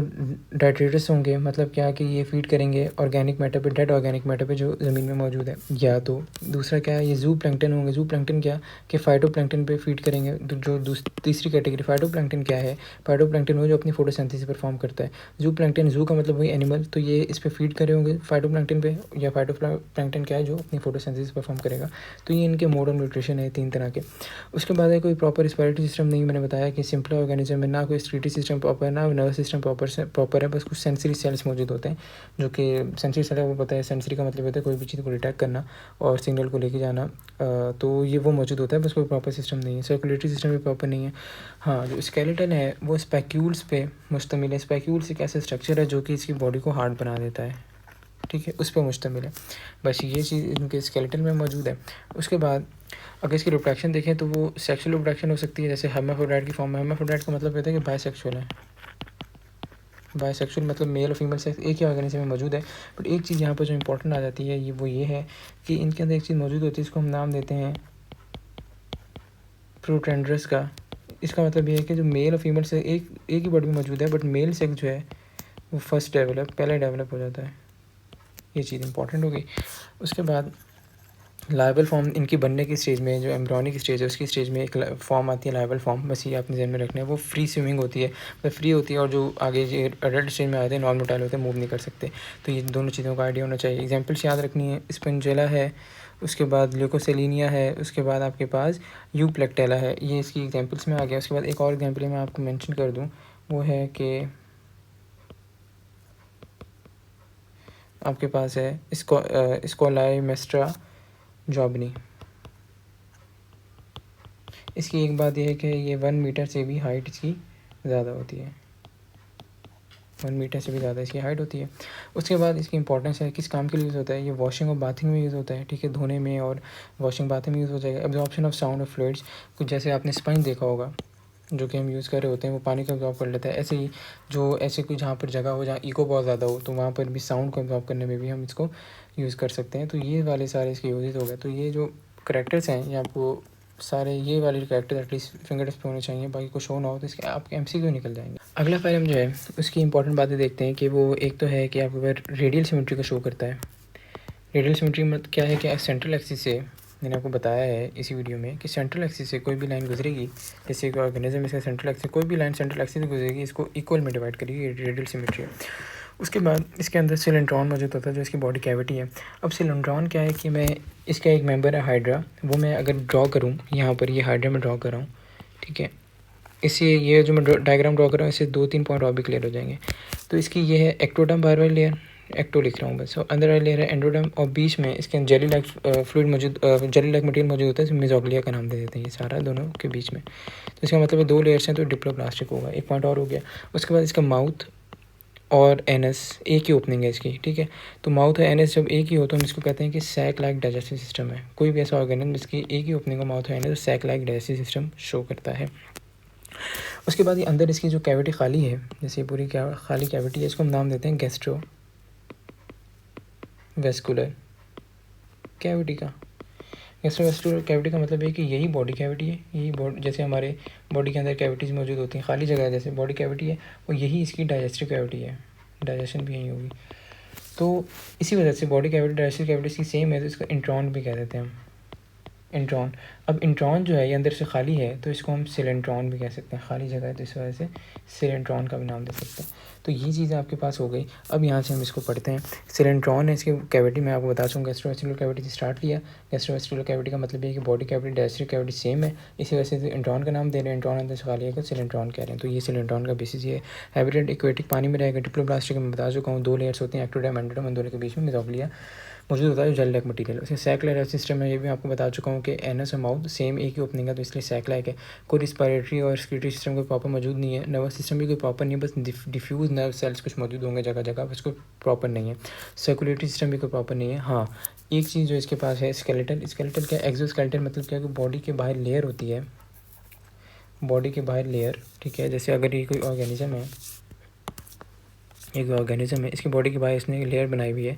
डाइट्रेटस होंगे, मतलब क्या कि ये फीड करेंगे ऑर्गेनिक मैटर पे, डेड ऑर्गेनिक मैटर पे जो ज़मीन में मौजूद है, या तो दूसरा क्या है, ये जू प्लैंकटन होंगे। जू प्लैंकटन क्या कि फाइटोप्लैंकटन पे फीड करेंगे। जो तीसरी कैटेगरी फाइटोप्लैंकटन क्या है, फाइटोप्लैंकटन वो जो अपनी फोटोसिंथेसिस परफॉर्म करता है। जू प्लैंकटन, जू का मतलब वही एनिमल, तो ये इस पर फीड करे होंगे फाइटोप्लैंकटन पे, या फाइटोप्लैंकटन क्या है जो अपनी फोटोसिंथेसिस परफॉर्म करेगा। तो ये इनके मोड ऑफ न्यूट्रिशन है 3 तरह के। उसके बाद है कोई प्रॉपर रिस्पायरेटरी सिस्टम नहीं, मैंने बताया कि सिंपल ऑर्गेनिज्म में ना कोई स्क्रीटरी सिस्टम प्रॉपर है, ना नर्वस सिस्टम प्रॉपर है, बस कुछ सेंसरी सेल्स मौजूद होते हैं, जो कि सेंसरी सेल है वो पता है, सेंसरी का मतलब होता है कोई भी चीज़ को डिटेक्ट करना और सिग्नल को लेके जाना, तो ये वो मौजूद होता है, बस कोई प्रॉपर सिस्टम नहीं है। सर्कुलेटरी सिस्टम भी प्रॉपर नहीं है। हाँ, जो स्केलेटन है वो स्पैक्यूल्स पे मुश्तमिल है। स्पैक्यूल्स एक ऐसा स्ट्रक्चर है जो कि इसकी बॉडी को हार्ड बना देता है, ठीक है, उस पर मुश्तमिल है। बस ये चीज़ इनके स्केलेटन में मौजूद है। उसके बाद अगर इसकी रिप्रोडक्शन देखें तो वो सेक्सुअल रिप्रोडक्शन हो सकती है, जैसे हर्माफ्रोडाइट की फॉर्म में। हर्माफ्रोडाइट का मतलब होता है कि बायसेक्सुअल है। बायसेक्सुअल मतलब मेल और फीमेल सेक्स एक ही ऑर्गेनिज्म में मौजूद है। बट एक चीज़ यहाँ पर जो इंपॉर्टेंट आ जाती है वो ये है कि इनके अंदर एक चीज़ मौजूद होती है, इसको हम नाम देते हैं प्रोटेंड्रस का। इसका मतलब ये है कि जो मेल और फीमेल से एक ही बॉडी में मौजूद है, बट मेल सेक्स जो है वो फर्स्ट पहले डेवलप हो जाता है। ये चीज़ इंपॉर्टेंट होगी। उसके बाद लाइबल फॉर्म इनकी बनने की स्टेज में, जो एम्ब्रियोनिक स्टेज है उसकी स्टेज में एक फॉर्म आती है लाइबल फॉर्म, बस ये आपने ध्यान में रखना है। वो फ्री स्विमिंग होती है, मतलब फ्री होती है, और जो आगे जो एडल्ट स्टेज में आते हैं नॉन मोटाइल होते हैं, मूव नहीं कर सकते। तो ये दोनों चीज़ों का आइडिया होना चाहिए। एग्जाम्पल्स याद रखनी है, स्पंजेला है, उसके बाद ल्यूकोसेलिनिया है, उसके बाद आपके पास यूप्लेक्टेला है, ये इसकी एग्जाम्पल्स में आ गया। उसके बाद एक और एग्जाम्पल मैं आपको मैंशन कर दूँ, वो है कि आपके पास है स्कोलाई मेस्ट्रा जॉबनी। इसकी एक बात यह है कि ये 1 मीटर से भी हाइट इसकी ज़्यादा होती है, 1 मीटर से भी ज़्यादा इसकी हाइट होती है। उसके बाद इसकी इंपॉर्टेंस है, किस काम के लिए यूज़ होता है, ये वॉशिंग और बाथिंग में यूज़ होता है, ठीक है, धोने में और वॉशिंग बाथिंग में यूज़ हो जाएगा। Absorption of sound of fluids, कुछ जैसे आपने स्पंज देखा होगा जो कि हम यूज़ कर रहे होते हैं, वो पानी को एब्जॉर्ब कर लेता है। ऐसे ही जो ऐसे कोई जहाँ पर जगह हो जहाँ इको बहुत ज़्यादा हो, तो वहाँ पर भी साउंड को एब्जॉर्ब करने में भी हम इसको यूज़ कर सकते हैं। तो ये वाले सारे इसके यूजेस हो गए। तो ये जो करैक्टर्स हैं ये आपको सारे ये वाले कैरेक्टर एटलीस्ट फिंगर टिप्स पे होने चाहिए, बाकी कुछ शो ना हो तो इसके आपके एमसीक्यू निकल जाएंगे। अगला फाइल जो है उसकी इंपॉर्टेंट बातें देखते हैं कि वो एक तो है कि आपके पास रेडियल सिमेट्री को शो करता है। रेडियल सिमेट्री मतलब क्या है कि सेंट्रल एक्सिस से, मैंने आपको बताया है इसी वीडियो में कि सेंट्रल एक्सिस से कोई भी लाइन गुजरेगी, जैसे कोई ऑर्गेनिज्म इसका सेंट्रल एक्सिस, कोई भी लाइन सेंट्रल एक्सिस से गुजरेगी, इसको इक्वल में डिवाइड करेगी, रेडियल सिमेट्री है। उसके बाद इसके अंदर सिलेंड्रॉन मौजूद होता है जो इसकी बॉडी कैविटी है। अब सिलेंड्रॉन क्या है कि मैं इसका एक मेंबर है हाइड्रा, वो मैं अगर ड्रॉ करूँ यहाँ पर, ये हाइड्रा में ड्रॉ कर रहा हूँ, ठीक है, इससे ये जो मैं डायग्राम ड्रॉ कर रहा हूँ इससे 2-3 पॉइंट और भी क्लियर हो जाएंगे। तो इसकी ये है एक्टोडर्म बाहर वाली लेयर, एक्टो लिख रहा हूँ बस, और अंदर वाली लेयर है एंडोडर्म, और बीच में इसके जेली लाइक फ्लूइड मौजूद, जेली लाइक मटेरियल मौजूद होता है, मेसोग्लिया का नाम दे देते हैं ये सारा दोनों के बीच में। तो इसका मतलब 2 लेयर्स हैं तो डिप्लोप्लास्टिक होगा। एक पॉइंट और हो गया। उसके बाद इसका माउथ और एनस एक ही ओपनिंग है इसकी, ठीक है। तो माउथ और एनस जब एक ही हो तो हम इसको कहते हैं कि सैक लाइक डाइजेस्टिव सिस्टम है। कोई भी ऐसा ऑर्गेनिज्म जिसकी एक ही ओपनिंग हो माउथ और एनस, तो sac like digestive system show करता है। उसके बाद ये अंदर इसकी जो कैविटी खाली है, जैसे पूरी क्या खाली कैविटी है, इसको हम नाम देते हैं गैस्ट्रो वेस्कुलर कैविटी का। गैस्ट्रोवेस्कुलर कैविटी का मतलब है कि यही बॉडी कैविटी है, यही बॉडी, जैसे हमारे बॉडी के अंदर कैविटीज़ मौजूद होती हैं, खाली जगह है जैसे बॉडी कैविटी है, और यही इसकी डाइजेस्टिव कैविटी है, डाइजेशन भी यही होगी। तो इसी वजह से बॉडी कैविटी डाइजेस्टिव कैविटी इसकी सेम है, तो इसका इंट्रॉन भी कह देते हैं हम, इंट्रॉन। अब इंट्रॉन जो है ये अंदर से खाली है, तो इसको हम सिलेंट्रॉन भी कह सकते हैं, खाली जगह है तो इस वजह से सिलेंट्रॉन का भी नाम दे सकते हैं। तो ये चीज़ें आपके पास हो गई। अब यहाँ से हम इसको पढ़ते हैं। सिलेंट्रॉन है इसकी कैविटी, मैं आपको बता चूँगा गैस्ट्रोवेस्कुलर कैविटी से स्टार्ट किया। गैस्ट्रोवेस्कुलर कैविटी का मतलब है कि body cavity digestive cavity same है, इसी वजह से इंट्रॉन का नाम दे रहे हैं, इंट्रॉन अंदर से खाली है तो सिलेंट्रॉन कह रहे हैं। तो ये सिलेंट्रॉन का बेसिस ये हैबिटेट एक्वेटिक पानी में रहेगा। डिप्लोप्लास्टिक में बता चुका हूँ, 2 लेयर्स होती हैं, एक्टोडर्म एंडोडर्म, इन दोनों के बीच में मेसोग्लिया मौजूद होता है जो जेल लाइक मटीरियल। उसे सैक लाइक सिस्टम है, ये भी आपको बता चुका हूँ कि एनस और माउथ सेम एक ही ओपनिंग है, तो इसलिए सैक लाइक है। कोई रिस्पायरेटरी और एक्सक्रीटरी सिस्टम कोई प्रॉपर मौजूद नहीं है, नर्वस सिस्टम भी कोई प्रॉपर नहीं है, बस डिफ्यूज नर्व सेल्स कुछ मौजूद होंगे जगह जगह, बस कोई प्रॉपर नहीं है। सर्कुलेटरी सिस्टम भी कोई प्रॉपर नहीं है। हाँ, एक चीज़ जो इसके पास है स्केलेटन। स्केलेटन क्या, एक्सोस्केलेटन मतलब क्या, कि बॉडी के बाहर लेयर होती है, बॉडी के बाहर लेयर, ठीक है। जैसे अगर ये कोई ऑर्गेनिज्म है, एक ऑर्गेनिज्म है, इसकी बॉडी के बाहर इसने लेयर बनाई हुई है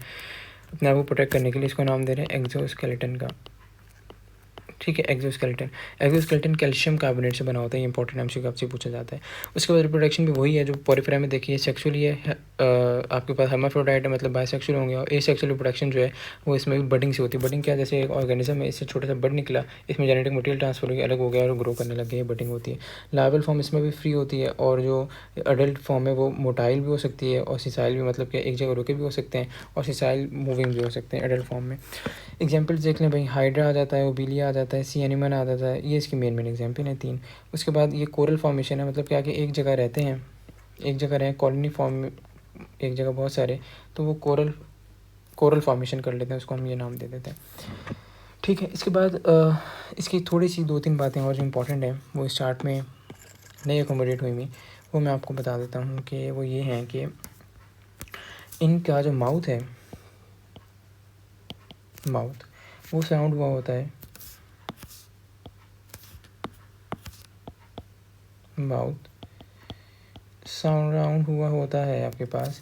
अपने आप को प्रोटेक्ट करने के लिए, इसको नाम दे रहे हैं एक्सोस्केलेटन का, ठीक है। एक्सोस्केलेटन, एक्सोस्केलेटन कैल्शियम कार्बोनेट से बना होता है, ये इंपॉर्टेंट एमसीक्यू आपसे पूछा जाता है। उसके बाद रिप्रोडक्शन भी वही है जो पोरिफेरा में देखिए, सेक्सुअली है, आपके पास हर्माफ्रोडाइट है मतलब बायसेक्सुअल होंगे, और एसेक्सुअल रिप्रोडक्शन जो है वो इसमें भी बडिंग से होती है। बडिंग क्या, जैसे एक ऑर्गेनिज्म है, इससे छोटा सा बड निकला, इसमें जेनेटिक मटेरियल ट्रांसफर हो गया, अलग हो गया और ग्रो करने लग गया, बडिंग होती है। लार्वल फॉर्म इसमें भी फ्री होती है, और जो अडल्ट फॉर्म है वो मोटाइल भी हो सकती है और सिसाइल भी, मतलब कि एक जगह रुके भी हो सकते हैं, और सिसाइल मूविंग भी हो सकते हैं एडल्ट फॉर्म में। एग्जाम्पल्स देख लें भाई, हाइड्रा आ जाता है, ओबिलिया आ जाता है, सी एनिमन आ जाता है, ये इसकी मेन एग्जाम्पल हैं 3। उसके बाद ये कोरल फॉर्मेशन है, मतलब क्या कि एक जगह रहते हैं, एक जगह रहें, कॉलोनी फॉर्म में एक जगह बहुत सारे, तो वो कोरल फॉर्मेशन कर लेते हैं, उसको हम ये नाम दे देते हैं, ठीक है। इसके बाद इसकी थोड़ी सी 2-3 बातें और जो इम्पोर्टेंट हैं वो स्टार्ट में नहीं एकोमोडेट हुई, वो मैं आपको बता देता हूँ कि वो ये हैं कि इनका जो माउथ है, माउथ वो साउंड हुआ होता है, माउथ साउंड हुआ होता है आपके पास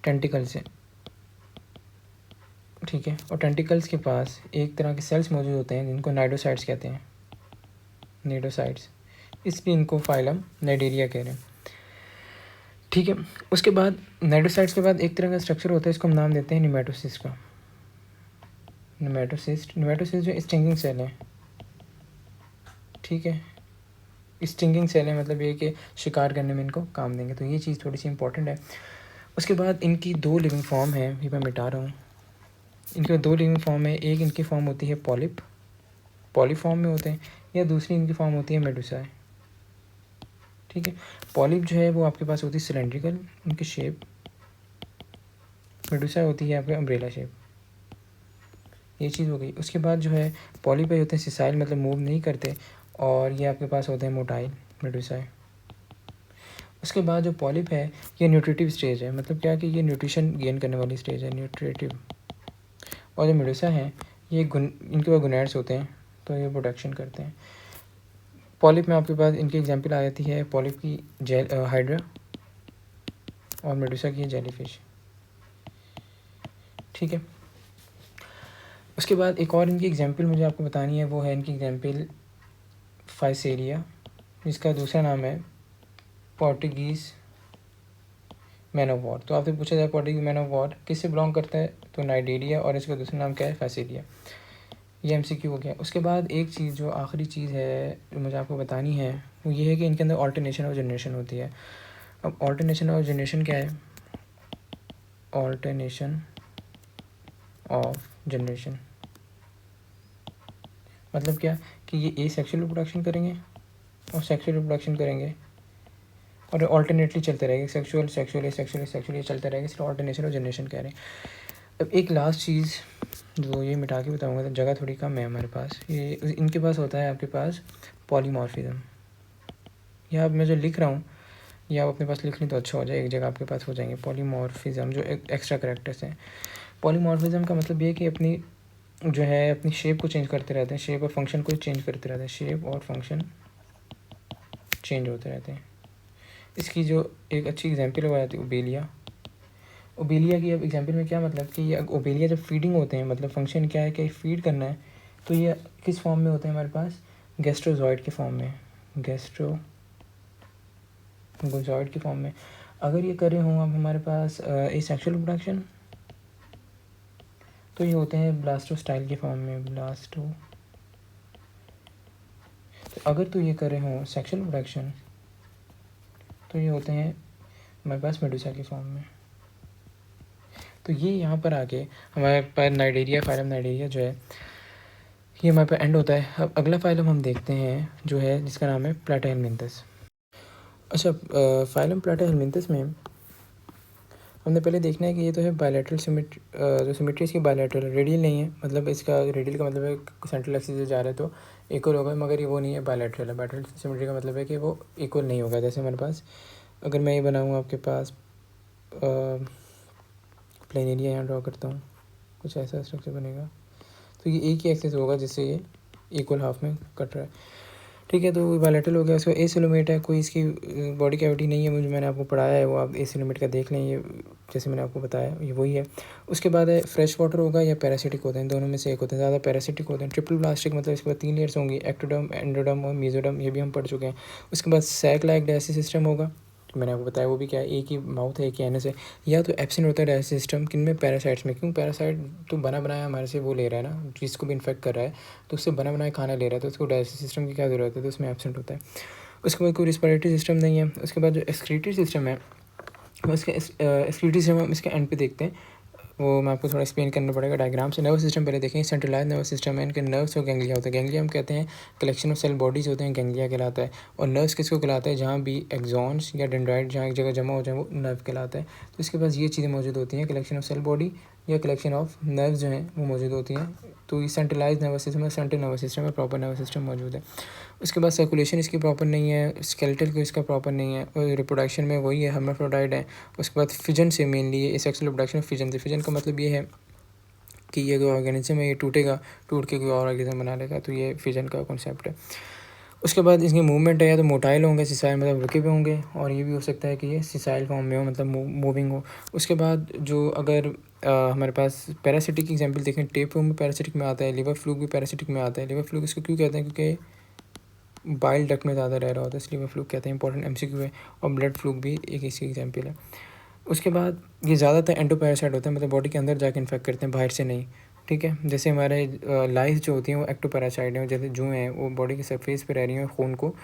टेंटिकल से, ठीक है। और टेंटिकल्स के पास एक तरह के सेल्स मौजूद होते हैं जिनको नाइडोसाइट्स कहते हैं, नाइडोसाइट्स, इसलिए इनको फाइलम नाइडेरिया कह रहे हैं, ठीक है। उसके बाद नाइडोसाइट्स के बाद एक तरह का स्ट्रक्चर होता है, इसको हम नाम देते हैं निमेटोसिस्ट का। निमेटोसिस्ट जो स्टिंगिंग सेल है, ठीक है, स्टिंगिंग सेल है, मतलब ये कि शिकार करने में इनको काम देंगे, तो ये चीज़ थोड़ी सी इंपॉर्टेंट है। उसके बाद इनकी 2 लिविंग फॉर्म है, ये मैं मिटा रहा हूँ। इनके 2 लिविंग फॉर्म है, एक इनकी फॉर्म होती है पॉलिप, पॉलीफॉर्म में होते हैं, या दूसरी इनकी फॉर्म होती है मेडुसा, ठीक है। पॉलिप जो है वो आपके पास होती है सिलेंड्रिकल उनकी शेप, मेडुसा होती है आपके अम्ब्रेला शेप, ये चीज़ हो गई। उसके बाद जो है पॉलिप होते हैं सिसाइल, मतलब मूव नहीं करते, और ये आपके पास होते हैं मोटाइल, मेडुसा। उसके बाद जो पॉलिप है ये न्यूट्रिटिव स्टेज है, मतलब क्या कि ये न्यूट्रिशन गेन करने वाली स्टेज है, न्यूट्रिटिव। और जो मेडुसा हैं ये इनके पास गोनैड्स होते हैं, तो ये प्रोडक्शन करते हैं। पॉलिप में आपके पास इनकी एग्जांपल आ जाती है, पॉलिप की जेल हाइड्रा, और मेडुसा की जेलीफिश, ठीक है। उसके बाद एक और इनकी एग्जांपल मुझे आपको बतानी है, वो है इनकी एग्जांपल फाइसेरिया, जिसका दूसरा नाम है पोर्टुगीज़ मैन ऑफ वॉर। तो आपसे पूछा जाए पोर्टुगीज मैन ऑफ वॉर किससे बिलोंग करता है, तो नाइडेरिया, और इसका दूसरा नाम क्या है, फाइसेरिया। ये एमसीक्यू हो गया। उसके बाद एक चीज़ जो आखिरी चीज़ है जो मुझे आपको बतानी है वो ये है कि इनके अंदर ऑल्टरनेशन और जनरेशन होती है। अब ऑल्टरनेशन और जनरेशन क्या है, ऑल्टरनेशन ऑफ जनरेशन मतलब क्या कि ये ए सेक्सुअल रिप्रोडक्शन करेंगे और सेक्सुअल रिप्रोडक्शन करेंगे, और ऑल्टरनेटली चलते रहेंगे, सेक्सुअल ये चलते रहेगा, इसलिए ऑल्टरनेशन और जनरेशन कह रहे हैं। अब एक लास्ट चीज़ जो ये मिटा के बताऊँगा, तो जगह थोड़ी कम है हमारे पास, ये इनके पास होता है आपके पास पॉलीमॉर्फिज्म। यहाँ अब मैं जो लिख रहा हूँ ये आप अपने पास लिख लें तो अच्छा हो जाए, एक जगह आपके पास हो जाएंगे। पॉलीमॉर्फिज्म जो एक्स्ट्रा करेक्टर्स हैं। पॉलीमॉर्फिज्म का मतलब ये है कि अपनी जो है अपनी शेप को चेंज करते रहते हैं, शेप और फंक्शन को चेंज करते रहते हैं, शेप और फंक्शन चेंज होते रहते हैं। इसकी जो एक अच्छी एग्जांपल हो जाती है ओबेलिया। ओबेलिया की अब एग्जांपल में क्या मतलब कि ये ओबेलिया जब फीडिंग होते हैं, मतलब फंक्शन क्या है कि फीड करना है, तो ये किस फॉर्म में होते हैं हमारे पास, गैस्ट्रोजॉइड के फॉर्म में, गैस्ट्रोजॉइड के फॉर्म में। अगर ये करे हों अब हमारे पास एसेक्सुअल रिप्रोडक्शन, तो ये होते हैं ब्लास्टोस्टाइल के फॉर्म में, ब्लास्टो। तो अगर तो ये करे हों सेक्सुअल रिप्रोडक्शन, तो ये होते हैं हमारे पास मेडुसा के फॉर्म में। तो ये यहाँ पर आके हमारे पास नाइडेरिया, फाइलम नाइडेरिया जो है ये हमारे पास एंड होता है। अब अगला फाइलम हम देखते हैं जो है जिसका नाम है प्लाटाहेलमिन्थस। अच्छा, फाइलम प्लाटाहेलमिन्थस में हमने पहले देखना है कि ये तो है बायलैटरल सिमेट्री, जो सिमेट्री इसकी बायलैटरल रेडियल नहीं है, मतलब इसका रेडियल का मतलब है सेंट्रल एक्सिस से जा रहा है तो इक्वल होगा, मगर ये वो नहीं है, बायलैटरल है। बायलैटरल सिमेट्री का मतलब है कि वो इक्वल नहीं होगा। जैसे हमारे पास अगर मैं ये बनाऊँ आपके पास प्लेन एरिया यहाँ ड्रॉ करता हूँ, कुछ ऐसा स्ट्रक्चर बनेगा, तो ये एक ही एक्सिस होगा जिससे ये इक्वल हाफ में कट रहा है, ठीक है। तो बायलैटरल हो गया। उसका एसिलोमेट है, कोई इसकी बॉडी कैविटी नहीं है, मुझे मैंने आपको पढ़ाया है वो, आप एसिलोमेट का देख लें, ये जैसे मैंने आपको बताया ये वही है। उसके बाद है फ्रेश वाटर होगा या पैरासिटिक होते हैं, दोनों में से एक होते हैं, ज़्यादा पैरासिटिक होते हैं। ट्रिपल प्लास्टिक मतलब इसके बाद 3 लेयर्स होंगी, एक्टोडर्म, एंडोडर्म और मेसोडर्म, ये भी हम पढ़ चुके हैं। उसके बाद सैक लाइक डायसिस सिस्टम होगा, मैंने आपको बताया वो भी क्या है, एक ही माउथ है, एक ही एनस है। या तो एब्सेंट होता है डायजेस्टिव सिस्टम, किन में, पैरासाइट्स में, क्यों पैरासाइट तो बना बनाया हमारे से वो ले रहा है ना, जिसको भी इन्फेक्ट कर रहा है तो उससे बना बनाया खाना ले रहा है, तो उसको डायजेस्टिव सिस्टम की क्या ज़रूरत है, तो उसमें एब्सेंट होता है। उसके बाद कोई रिस्पिरेटरी सिस्टम नहीं है। उसके बाद जो एक्सक्रीटरी सिस्टम है, उसके एक्सक्रीटरी सिस्टम हम इसके एंड पे देखते हैं, वो मैं आपको थोड़ा एक्सप्लेन करना पड़ेगा डायग्राम से। नर्वस सिस्टम पहले देखें, सेंट्रलाइज नर्वस सिस्टम है, इनके नर्व्स और गैंग्लिया होते हैं। गैंग्लिया हम कहते हैं कलेक्शन ऑफ सेल बॉडीज़ होते हैं, गैंग्लिया कहलाता है। और नर्व्स किसको कहलाता है, जहाँ भी एक्सॉन्स या डेंड्राइट जहाँ एक जगह जमा हो जाए वो नर्व कहलाता है। तो इसके पास ये चीज़ें मौजूद होती हैं, कलेक्शन ऑफ सेल बॉडी या कलेक्शन ऑफ नर्व्स जो हैं वो मौजूद होती हैं। तो ये सेंट्रलाइज नर्वस सिस्टम है, सेंट्रल नर्वस सिस्टम है, प्रॉपर नर्वस सिस्टम मौजूद है। उसके बाद सर्कुलेशन इसकी प्रॉपर नहीं है, स्केलेटल को इसका प्रॉपर नहीं है, और रिप्रोडक्शन में वही है, हर्माफ्रोडाइट है। उसके बाद फिजन से मेनली ये सेक्सुअल रिप्रोडक्शन फिजन से, फिजन का मतलब ये है कि ये कोई ऑर्गेनिज्म है, ये टूटेगा, टूट के कोई और ऑर्गेनिज्म बना लेगा, तो ये फिजन का कॉन्सेप्ट है। उसके बाद इसकी मूवमेंट है, या तो मोटाइल होंगे, सिसाइल मतलब रुके हुए होंगे, और ये भी हो सकता है कि ये सिसाइल फॉर्म में हो, मतलब मूविंग हो। उसके बाद जो अगर हमारे पास पैरासिटिक की एग्जांपल देखें, टेप में पैरासिटिक में आता है, लिवर फ्लूक भी पैरासिटिक में आता है। लिवर फ्लूक इसको क्यों कहते हैं, क्योंकि बाइल डक्ट में ज़्यादा रह रहा होता है, इसलिए लिवर फ्लूक कहते हैं, इंपॉर्टेंट एमसीक्यू है। और ब्लड फ्लूक भी एक इसकी एग्जाम्पल है। उसके बाद ये ज़्यादातर एंडोपैरासाइट होते हैं, मतलब बॉडी के अंदर जाके इन्फेक्ट करते हैं, बाहर से नहीं, ठीक है। जैसे हमारे लाइस जो होती हैं वो एक्टोपैरासाइट हैं, जैसे जुएँ हैं वो बॉडी के सरफेस पे रह रही हैं, खून को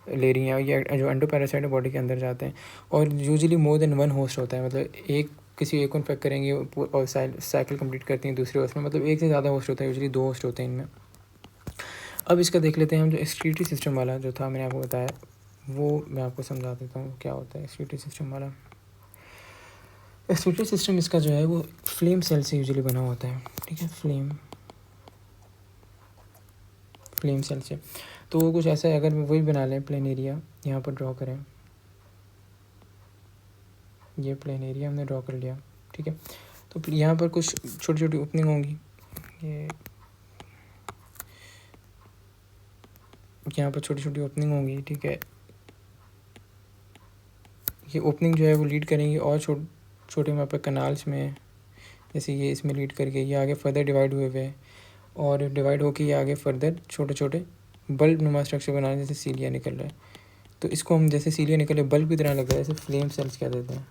ले रही हैं, ये जो एंडोपैरासाइट है बॉडी के अंदर जाते हैं। और usually more than one host होता है, मतलब एक किसी एक को इन्फेक्ट करेंगे और साइकिल कंप्लीट करती हैं दूसरे होस्ट में, मतलब एक से ज़्यादा होस्ट होता है, यूजुअली 2 होस्ट होते हैं इनमें। अब इसका देख लेते हैं हम, जो एक्सक्रीटरी सिस्टम वाला जो था मैंने आपको बताया, वो मैं आपको समझा देता हूँ क्या होता है एक्सक्रीटरी सिस्टम वाला। एक्सक्रीटरी सिस्टम इसका जो है वो फ्लेम सेल से यूजुअली बना होता है, ठीक है, फ्लेम सेल से। तो वो कुछ ऐसा है, अगर वही बना लें, प्लेन एरिया यहाँ पर ड्रॉ करें, ये प्लेन एरिया हमने ड्रॉ कर लिया, ठीक है। तो यहाँ पर कुछ छोटी छोटी ओपनिंग होंगी, ये यहाँ पर छोटी छोटी ओपनिंग होंगी, ठीक है। ये ओपनिंग जो है वो लीड करेंगी और छोटे वहाँ पर कनाल्स में, जैसे ये इसमें लीड करके ये आगे फर्दर डिवाइड हुए हुए हैं, और डिवाइड होकर ये आगे फर्दर छोटे छोटे बल्ब नुमा स्ट्रक्चर बनाने, जैसे सीलिया निकल रहा है। तो इसको हम जैसे सीलिया निकले बल्ब की तरह लग रहा है, जैसे फ्लेम सेल्स कह देते हैं,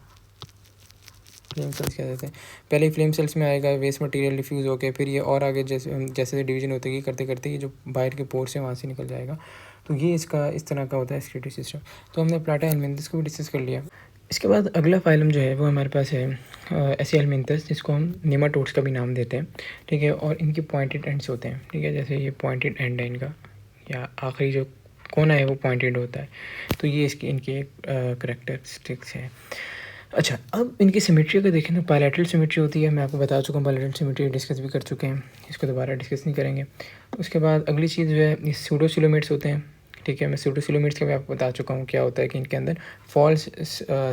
फ्लेम सेल्स कह देते हैं। पहले फ्लेम सेल्स में आएगा वेस्ट मटेरियल डिफ्यूज़ होकर, फिर ये और आगे जैसे जैसे डिवीजन होती है करते करते ये जो बाहर के पोर्ट से वहाँ से निकल जाएगा। तो ये इसका इस तरह का होता है एक्सक्रीटरी सिस्टम। तो हमने प्लाटाहेलमिन्थस को भी डिस्कस कर लिया। इसके बाद अगला फाइलम जो है वो हमारे पास है एसिहेलमिन्थस, जिसको हम नेमाटोड्स का भी नाम देते हैं, ठीक है। और इनके पॉइंटेड एंड्स होते हैं, ठीक है, जैसे ये पॉइंटेड एंड है इनका, या आखिरी जो कोना है वो पॉइंटेड होता है। तो ये इसकी इनके करैक्टरिस्टिक्स हैं। अच्छा, अब इनकी सिमेट्री अगर देखें तो बायलैटरल सिमेट्री होती है, मैं आपको बता चुका हूँ, बायलैटरल सिमेट्री डिस्कस भी कर चुके हैं, इसको दोबारा डिस्कस नहीं करेंगे। उसके बाद अगली चीज़ जो है ये सूडोसिलोमेट्स होते हैं, ठीक है, मैं सूडोसिलोमेट्स का भी आपको बता चुका हूँ क्या होता है कि इनके अंदर फॉल्स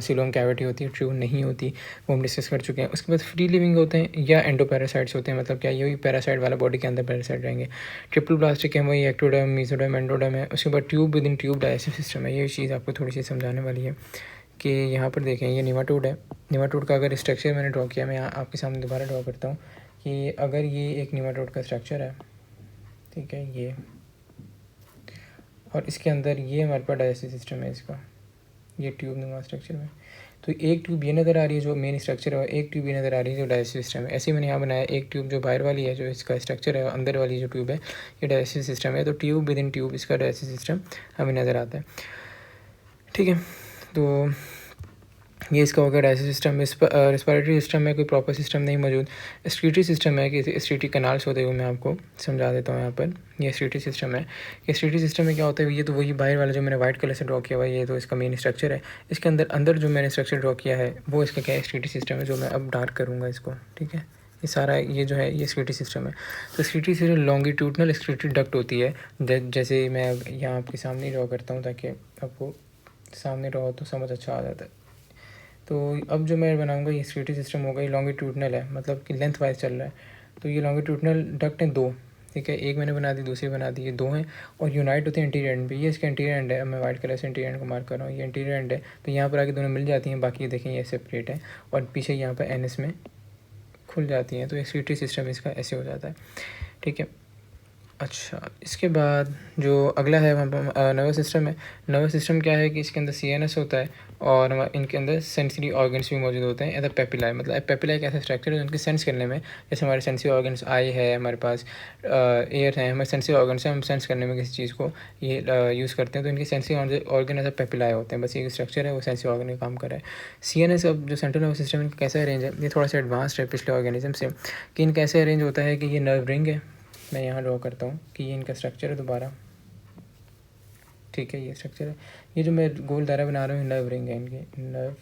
सिलोम कैविटी होती है, ट्रू नहीं होती, वो हम डिस्कस कर चुके हैं। उसके बाद फ्री लिविंग होते हैं या एंडोपैरासाइट्स होते हैं, मतलब क्या ये पैरासाइट वाला बॉडी के अंदर पैरासाइट रहेंगे। ट्रिपल प्लास्टिक है वही एक्टोडर्म, मेसोडर्म, एंडोडर्म है। उसके बाद tube with in tube digestive system है। ये चीज़ आपको थोड़ी सी समझाने वाली है कि यहाँ पर देखें ये निमाटोड है। निमाटोड का अगर स्ट्रक्चर मैंने ड्रॉ किया, मैं यहाँ आपके सामने दोबारा ड्रॉ करता हूँ कि अगर ये एक निमाटोड का स्ट्रक्चर है, ठीक है, ये, और इसके अंदर ये हमारे पास डाइजेस्टिव सिस्टम है इसका, ये ट्यूब नुमा स्ट्रक्चर में। तो एक ट्यूब ये नज़र आ रही है जो मेन स्ट्रक्चर है, और एक ट्यूब ये नज़र आ रही है जो डाइजेस्टिव सिस्टम है। ऐसे ही मैंने यहाँ बनाया, एक ट्यूब जो बाहर वाली है जो इसका स्ट्रक्चर है, अंदर वाली जो ट्यूब है ये डाइजेस्टिव सिस्टम है। तो ट्यूब विद इन ट्यूब इसका डाइजेस्टिव सिस्टम हमें नज़र आता है, ठीक है। तो ये इसका होगा डाइजेस्टिव सिस्टम। रेस्पिरेटरी सिस्टम में कोई प्रॉपर सिस्टम नहीं मौजूद। एक्सक्रीटरी सिस्टम है कि एक्सक्रीटरी कनाल्स होते हुए मैं आपको समझा देता हूँ यहाँ पर। ये एक्सक्रीटरी सिस्टम है। एक्सक्रीटरी सिस्टम में क्या होता है, ये तो वही बाहर वाला जो मैंने वाइट कलर से ड्रॉ किया हुआ है, ये तो इसका मेन स्ट्रक्चर है। इसके अंदर जो मैंने स्ट्रक्चर ड्रॉ किया है वो इसका क्या है, एक्सक्रीटरी सिस्टम है, जो मैं अब डार्क करूँगा इसको, ठीक है। ये सारा ये जो है ये एक्सक्रीटरी सिस्टम है। तो excretory system longitudinal excretory duct होती है। जैसे मैं यहाँ आपके सामने ड्रॉ करता हूँ ताकि आपको सामने ड्रॉ हो तो समझ अच्छा आ जाता है। तो अब जो मैं बनाऊंगा ये एक्सक्रीटरी सिस्टम होगा, ये लॉन्गिट्यूडनल है, मतलब कि लेंथ वाइज चल रहा है। तो ये लॉन्गिट्यूडनल डक्ट हैं दो, ठीक है, एक मैंने बना दी, दूसरी बना दी, ये दो हैं और यूनाइट होते हैं इंटीरियर एंड पे। ये इसका इंटीरियर एंड है, अब मैं वाइट कलर से इंटीरियर एंड को मार्क कर रहा हूँ, ये इंटीरियर एंड है। तो यहाँ पर आके दोनों मिल जाती हैं, बाकी देखें ये सेपरेट है और पीछे यहाँ पर एनएस में खुल जाती हैं। तो एक्सक्रीटरी सिस्टम इसका ऐसे हो जाता है, ठीक है। अच्छा, इसके बाद जो अगला है वहाँ पर नर्वस सिस्टम है। नर्वस सिस्टम क्या है कि इसके अंदर सीएनएस होता है और इनके अंदर सेंसरी ऑर्गन्स भी मौजूद होते हैं। एज पेपिलाई, मतलब पेपिलाई एक ऐसा स्ट्रक्चर है जिनके सेंस करने में, जैसे हमारे सेंसरी ऑर्गन्स आई है, हमारे पास एयर है, हमारे सेंसरी ऑर्गन्स हैं, हम सेंस करने में किसी चीज़ को ये यूज़ करते हैं। तो इनके सेंसरी ऑर्गन ऐसा पेपिलाई होते हैं, बस ये स्ट्रक्चर है वो सेंसरी ऑर्गन का काम कर रहा है। सीएनएस अब जो सेंट्रल नर्वस सिस्टम इनका कैसे अरेंज है, ये थोड़ा सा एडवांस्ड है पिछले ऑर्गेनिज्म से। कि इनका कैसे अरेंज होता है कि ये नर्व रिंग है, मैं यहाँ ड्रॉ करता हूँ कि ये इनका स्ट्रक्चर है दोबारा, ठीक है, ये स्ट्रक्चर है। ये जो मैं गोल दायरा बना रहा हूँ नर्व रिंग है, इनके नर्व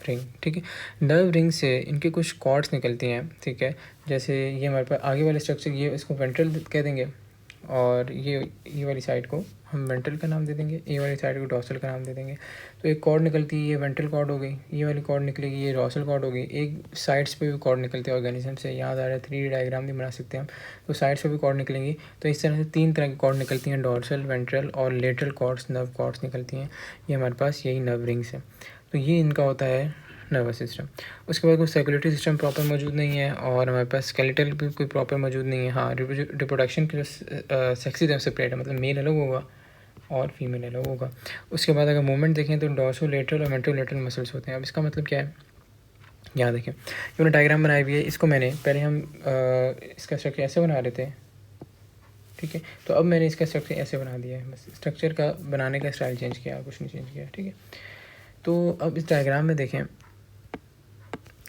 रिंग, ठीक है। नर्व रिंग से इनके कुछ कॉर्ड्स निकलती हैं, ठीक है। जैसे ये हमारे पास आगे वाले स्ट्रक्चर, ये इसको वेंट्रल कह देंगे और ये वाली साइड को हम वेंट्रल का नाम दे देंगे, ये वाली साइड को डॉर्सल का नाम दे देंगे। तो एक कॉर्ड निकलती है, ये वेंट्रल कॉर्ड हो गई, ये वाली कॉर्ड निकलेगी, ये डॉर्सल कॉर्ड हो गई। एक साइड्स पे भी कॉर्ड निकलते हैं ऑर्गेनिज्म से, यहाँ आ रहा है 3D डायग्राम भी बना सकते हैं हम। तो साइड्स पे भी कॉर्ड निकलेंगी। तो इस तरह से 3 तरह की कॉर्ड निकलती हैं, डॉर्सल, वेंट्रल और लेटरल कॉर्ड्स, नर्व कॉर्ड्स निकलती हैं। ये हमारे पास यही नर्व रिंग्स है। तो ये इनका होता है नर्वस सिस्टम। उसके बाद कोई सर्कुलेटरी सिस्टम प्रॉपर मौजूद नहीं है और हमारे पास स्केलेटल भी कोई प्रॉपर मौजूद नहीं है। हाँ, रिप्रोडक्शन के जो सेक्सी सेपरेट है, मतलब मेल अलग होगा और फीमेल अलग होगा। उसके बाद अगर मूवमेंट देखें तो डॉर्सोलेटरल और वेंट्रोलेटरल मसल्स होते हैं। अब इसका मतलब क्या है, यहाँ देखें ये डायग्राम बनाई हुई है, इसको मैंने पहले हम इसका स्ट्रक्चर ऐसे बना रहे थे, ठीक है। तो अब मैंने इसका स्ट्रक्चर ऐसे बना दिया है, बस स्ट्रक्चर का बनाने का स्टाइल चेंज किया, कुछ नहीं चेंज किया, ठीक है। तो अब इस डायग्राम में देखें,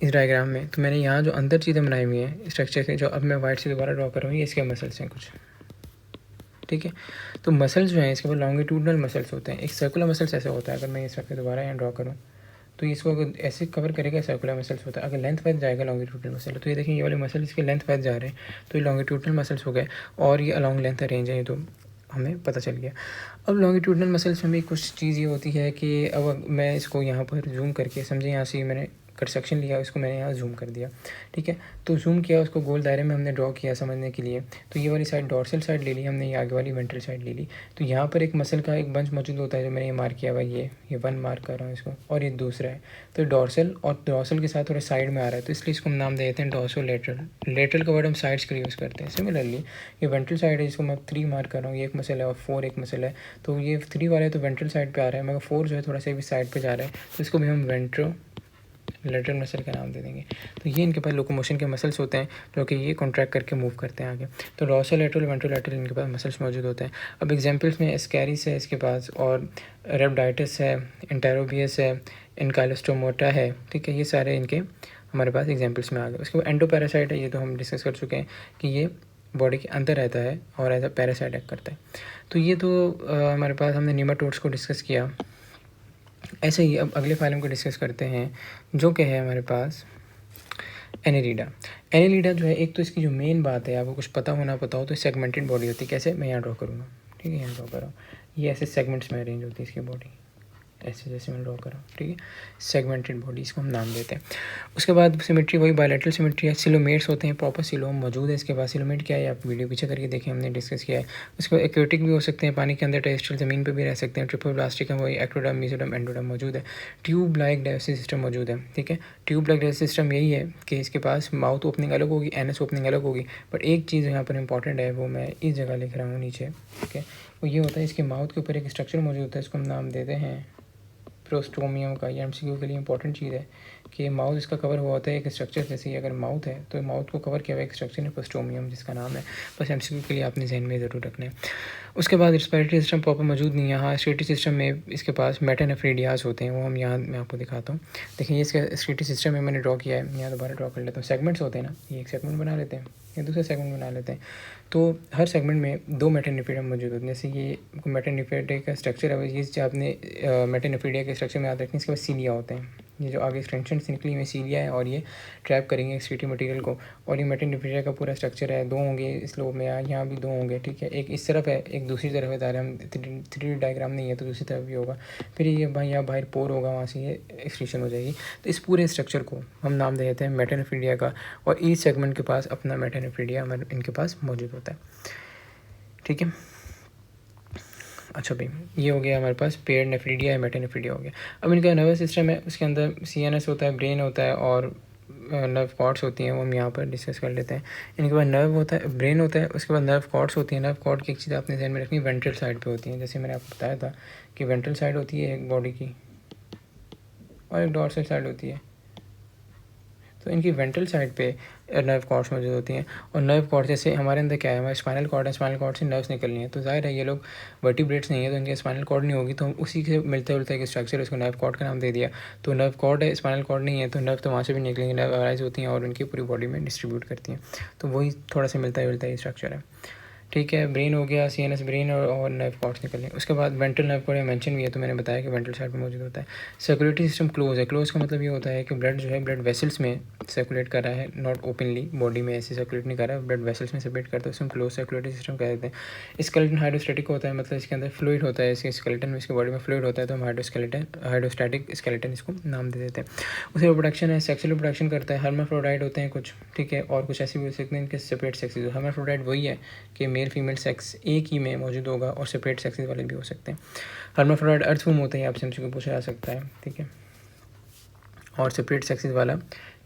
इस डायग्राम में तो मैंने यहाँ जो अंदर चीज़ें बनाई हुई हैं स्ट्रक्चर से, जो अब मैं वाइट से दोबारा ड्रॉ कर रहा हूँ, ये इसके मसल्स हैं कुछ, ठीक है। तो मसल्स जो हैं इसके बाद लॉन्गिट्यूडनल मसल्स होते हैं। एक सर्कुलर मसल्स ऐसे होता है, अगर मैं ये स्ट्रक्चर दोबारा यहाँ ड्रॉ करूँ तो इसको अगर ऐसे कवर करेगा सर्कुलर मसल्स होता है। अगर लेंथ वाइज जाएगा लॉन्गिट्यूडनल मसल, तो ये देखिए ये वाले मसल इसके लेंथ वाइज जा रहे हैं, तो ये लॉन्गिट्यूडनल मसल्स हो गए और ये अलॉन्ग लेंथ अरेंज है, ये तो हमें पता चल गया। अब लॉन्गिट्यूडनल मसल्स में भी कुछ चीज़ ये होती है कि अब मैं इसको यहाँ पर जूम करके समझे, यहाँ से मैंने कट सेक्शन लिया, इसको मैंने यहाँ जूम कर दिया, ठीक है। तो जूम किया, उसको गोल दायरे में हमने ड्रॉ किया समझने के लिए। तो ये वाली साइड डॉर्सल साइड ले ली हमने, ये आगे वाली वेंट्रल साइड ले ली। तो यहाँ पर एक मसल का एक बंच मौजूद होता है जो मैंने ये मार्क किया हुआ, ये 1 मार्क कर रहा हूँ इसको, और ये दूसरा है। तो डॉर्सल और डॉर्सल के साथ थोड़ा साइड में आ रहा है, तो इसलिए इसको हम नाम दे देते हैं डॉर्सोलेटरल। लेटरल का वर्ड हम साइड्स के लिए यूज़ करते हैं। सिमिलरली ये वेंट्रल साइड है, जिसको मैं 3 मार्क कर रहा हूँ, ये एक मसल है और 4 एक मसल है। तो ये 3 वाला है तो वेंट्रल साइड पे आ रहा है, मगर 4 जो है थोड़ा सा भी साइड पे जा रहा है, तो इसको भी हम लेटरल मसल का नाम दे देंगे। तो ये इनके पास लोकोमोशन के मसल्स होते हैं जो कि ये कॉन्ट्रैक्ट करके मूव करते हैं आगे। तो डॉर्सोलेटरल, वेंट्रोलेटरल इनके पास मसल्स मौजूद होते हैं। अब एग्जांपल्स में एस्कैरिस है इसके पास, और रेप्टाइटिस है, इंटेरोबियस है, इनकाइलोस्टोमोटा है, ठीक है। ये सारे इनके हमारे पास एग्जाम्पल्स में आ गए। उसके बाद एंडोपैरासाइट है, ये तो हम डिस्कस कर चुके हैं कि ये बॉडी के अंदर रहता है और एज अ पैरासाइट एक्ट करता है। तो ये तो हमारे पास हमने नीमाटोड्स को डिस्कस किया। ऐसे ही अब अगले फाइलम को डिस्कस करते हैं जो कि है हमारे पास एनेलिडा। एनेलिडा जो है, एक तो इसकी जो मेन बात है, आपको कुछ पता हो तो सेगमेंटेड बॉडी होती है। कैसे, मैं यहाँ ड्रॉ करूँगा, ठीक है, यहाँ ड्रॉ करो। ये ऐसे सेगमेंट्स में अरेंज होती है इसकी बॉडी, ऐसे जैसे मैं ड्रॉ कर रहा हूँ, ठीक है। सेगमेंटेड बॉडी इसको हम नाम देते हैं। उसके बाद सिमेट्री वही बायलैटरल सिमेट्री है। सिलोमेट्स होते हैं, प्रॉपर सिलोम मौजूद है इसके पास। सिलोमेट क्या है आप वीडियो पीछे करके देखें, हमने डिस्कस किया है। उसके बाद एक्वेटिक भी हो सकते हैं, पानी के अंदर, टेरेस्ट्रियल ज़मीन पे भी रह सकते हैं। ट्रिपोब्लास्टिक है वही, एक्टोडर्म, मेसोडर्म, एंडोडर्म मौजूद है। ट्यूब लाइक डायजेस्टिव सिस्टम मौजूद है, ठीक है। ट्यूब लाइक डायजेस्टिव सिस्टम यही है कि इसके पास माउथ ओपनिंग अलग होगी, एनएस ओपनिंग अलग होगी। बट एक चीज़ यहाँ पर इंपॉर्टेंट है, वो मैं इस जगह लिख रहा हूँ नीचे, ठीक है। वो ये होता है इसके माउथ के ऊपर एक स्ट्रक्चर मौजूद होता है, इसको हम नाम देते हैं प्रोस्टोमियम का। ये एमसीक्यू के लिए इंपॉर्टेंट चीज़ है कि माउथ इसका कवर हुआ होता है एक स्ट्रक्चर, जैसे अगर माउथ है तो माउथ को कवर किया हुआ एक स्ट्रक्चर है प्रोस्टोमियम जिसका नाम है। बस एमसीक्यू के लिए आपने जहन में ज़रूर रखना है। उसके बाद रिस्पिरेटरी सिस्टम प्रॉपर मौजूद नहीं है। हाँ, रेस्पिरेटरी सिस्टम में इसके पास मेटानेफ्रेडियाज होते हैं, वो हम यहाँ मैं आपको दिखाता हूँ। देखिए ये इसका रेस्पिरेटरी सिस्टम में मैंने ड्रॉ किया है, यहाँ दोबारा ड्रॉ कर लेता हूँ। सेगमेंट्स होते हैं ना, ये एक सेगमेंट बना लेते हैं, ये दूसरा सेगमेंट बना लेते हैं। तो हर सेगमेंट में 2 मेटानेफ्रेडिया मौजूद होते हैं। जैसे ये मेटानेफ्रेडिया का स्ट्रक्चर है, ये जो आपने मेटानेफ्रेडिया के स्ट्रक्चर में याद रखें, इसके बाद सीलिया होते हैं। ये जो आगे एक्सटेंशन से निकली हुई सीलिया है और ये ट्रैप करेंगे एक्सक्रीटरी मटेरियल को। और ये मेटानेफ्रेडिया का पूरा स्ट्रक्चर है, 2 होंगे इस लोब में, यहाँ भी 2 होंगे, ठीक है। एक इस तरफ है, एक दूसरी तरफ है। हम 3D डायग्राम नहीं है तो दूसरी तरफ भी होगा। फिर ये भाई यहाँ बाहर पोर होगा, वहाँ से ये एक्सक्रीशन हो जाएगी। तो इस पूरे स्ट्रक्चर को हम नाम दे देते हैं मेटानेफ्रेडिया का। और ईच सेगमेंट के पास अपना मेटानेफ्रेडिया इनके पास मौजूद होता है, ठीक है। अच्छा भाई, ये हो गया हमारे पास पेयर नेफ्रीडिया या मेटानेफ्रीडिया हो गया। अब इनका नर्वस सिस्टम है, उसके अंदर सीएनएस होता है, ब्रेन होता है और नर्व कॉर्ड्स होती हैं, वो हम यहाँ पर डिस्कस कर लेते हैं। इनके बाद नर्व होता है, ब्रेन होता है, उसके बाद नर्व कॉर्ड्स होती हैं। नर्व कॉर्ड की एक चीज़ आपने ध्यान में रखनी, वेंट्रल साइड पे होती हैं। जैसे मैंने आपको बताया था कि वेंट्रल साइड होती है एक बॉडी की और एक डॉर्सल साइड होती है। तो इनकी वेंट्रल साइड पे नर्व कॉर्ड्स मौजूद होती हैं। और नर्व कॉर्ड जैसे हमारे अंदर क्या है, हमारे स्पाइनल कॉर्ड है, स्पाइनल कॉर्ड से नर्व्स निकलनी है। तो जाहिर है ये लोग वर्टिब्रेट्स नहीं है, तो इनके स्पाइनल कॉर्ड नहीं होगी, तो हम उसी से मिलते जुलते एक स्ट्रक्चर उसको नर्व कॉर्ड का नाम दे दिया। तो नर्व कॉर्ड है, स्पाइनल कॉर्ड नहीं है, तो नर्व तो वहाँ से भी निकलेंगे, नर्व अराइज होती हैं और उनकी पूरी बॉडी में डिस्ट्रीब्यूट करती हैं। तो वही थोड़ा सा मिलता जुलता ही स्ट्रक्चर है, ठीक है। ब्रेन हो गया, सीएनएस ब्रेन और नर्व कॉर्ड्स निकल लें। उसके बाद वेंट्रल नर्व कॉर्ड मेंशन भी है, तो मैंने बताया कि वेंट्रल साइड में मौजूद होता है। सर्कुलेटरी सिस्टम क्लोज है। क्लोज का मतलब ये होता है कि ब्लड जो है ब्लड वेसल्स में सर्कुलेट कर रहा है, नॉट ओपनली बॉडी में ऐसे सर्कुलेट नहीं कर रहा है, ब्लड वेसल्स में सर्कुलेट करता है, उसमें क्लोज सर्कुलेटरी सिस्टम कह देते हैं। स्केलेटन हाइड्रोस्टैटिक होता है, मतलब इसके अंदर फ्लूइड होता है, इसके स्केलेटन में, इसके बॉडी में फ्लूइड होता है, तो हम हाइड्रोस्टैटिक स्केलेटन इसको नाम दे देते हैं। उसके रिप्रोडक्शन है, सेक्सुअल रिप्रोडक्शन करता है। हर्माफ्रोडाइट होते हैं कुछ, ठीक है, और कुछ ऐसे भी हो सकते हैं इनके सेपरेट सेक्सेस। हर्माफ्रोडाइट वही है कि मेल फीमेल सेक्स एक ही में मौजूद होगा, और सेपरेट सेक्सेस वाले भी हो सकते हैं। हर्माफ्रोडाइट अर्थवूम होते हैं, आपसे हमसे पूछा जा सकता है, ठीक है, और सेपरेट सेक्सेस वाला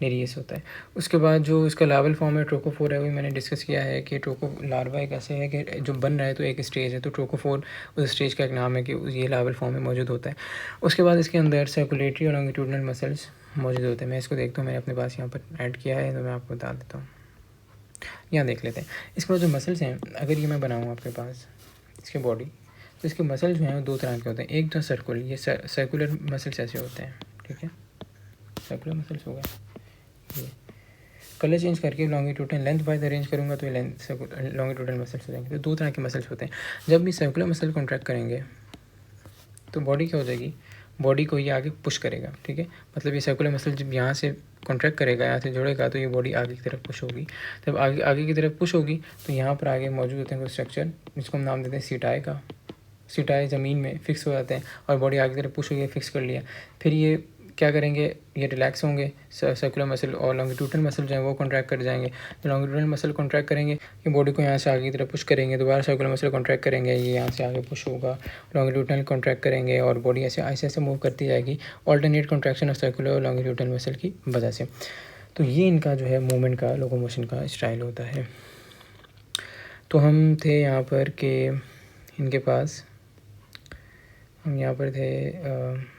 नेरियस होता है। उसके बाद जो इसका लार्वल फॉर्म है ट्रोकोफोर है, वही मैंने डिस्कस किया है कि ट्रोको लार्वा एक ऐसे है कि जो बन रहा है, तो एक स्टेज है, तो ट्रोकोफोर उस स्टेज का एक नाम है कि ये लार्वल फॉर्म में मौजूद होता है। उसके बाद इसके अंदर सर्कुलेटरी और लॉन्गिट्यूडनल मसल्स मौजूद होते हैं। मैं इसको देखता हूँ, मैंने अपने पास यहाँ पर ऐड किया है, तो मैं आपको बता देता हूँ, यहाँ देख लेते हैं। इसके बाद जो मसल्स हैं, अगर ये मैं बनाऊँ आपके पास इसके बॉडी, तो इसके मसल्स जो हैं वो 2 तरह के होते हैं। एक तो सर्कुलर, ये सर्कुलर मसल्स ऐसे होते हैं, ठीक है, सर्कुलर मसल्स हो गए। ये कलर चेंज करके लॉन्गिट्यूडनल लेंथ वाइज अरेंज करूँगा तो ये लेंथ लॉन्गिट्यूडनल मसल्स हो जाएंगे। तो 2 तरह के मसल्स होते हैं। जब भी सर्कुलर मसल कॉन्ट्रैक्ट करेंगे तो बॉडी क्या हो जाएगी, बॉडी को ये आगे पुश करेगा, ठीक है। मतलब ये सर्कुलर मसल जब यहाँ से कॉन्ट्रैक्ट करेगा, यहाँ से जुड़ेगा, तो ये बॉडी आगे की तरफ पुश होगी। जब आगे की तरफ पुश होगी तो यहाँ पर आगे मौजूद होते हैं कुछ स्ट्रक्चर, जिसको हम नाम देते हैं सीटाई का। सीटाई ज़मीन में फिक्स हो जाते हैं और बॉडी आगे की तरफ पुश हो गई, फिक्स कर लिया। फिर ये क्या करेंगे, ये रिलैक्स होंगे, सर्कुलर मसल, और लॉन्गिट्यूडनल मसल जो है वो कॉन्ट्रैक्ट कर जाएंगे। तो लॉन्गिट्यूडनल मसल कॉन्ट्रैक्ट करेंगे, ये बॉडी को यहाँ से आगे की तरफ पुश करेंगे, दोबारा सर्कुलर मसल कॉन्ट्रैक्ट करेंगे, ये यहाँ से आगे पुश होगा, लॉन्गिट्यूडनल कॉन्ट्रैक्ट करेंगे और बॉडी ऐसे ऐसे ऐसे मूव करती जाएगी, ऑल्टरनेट कॉन्ट्रैक्शन ऑफ सर्कुलर और लॉन्गिट्यूडनल मसल की वजह से। तो ये इनका जो है मूवमेंट का, लोकोमोशन का स्टाइल होता है। तो हम थे यहाँ पर कि इनके पास, हम यहाँ पर थे,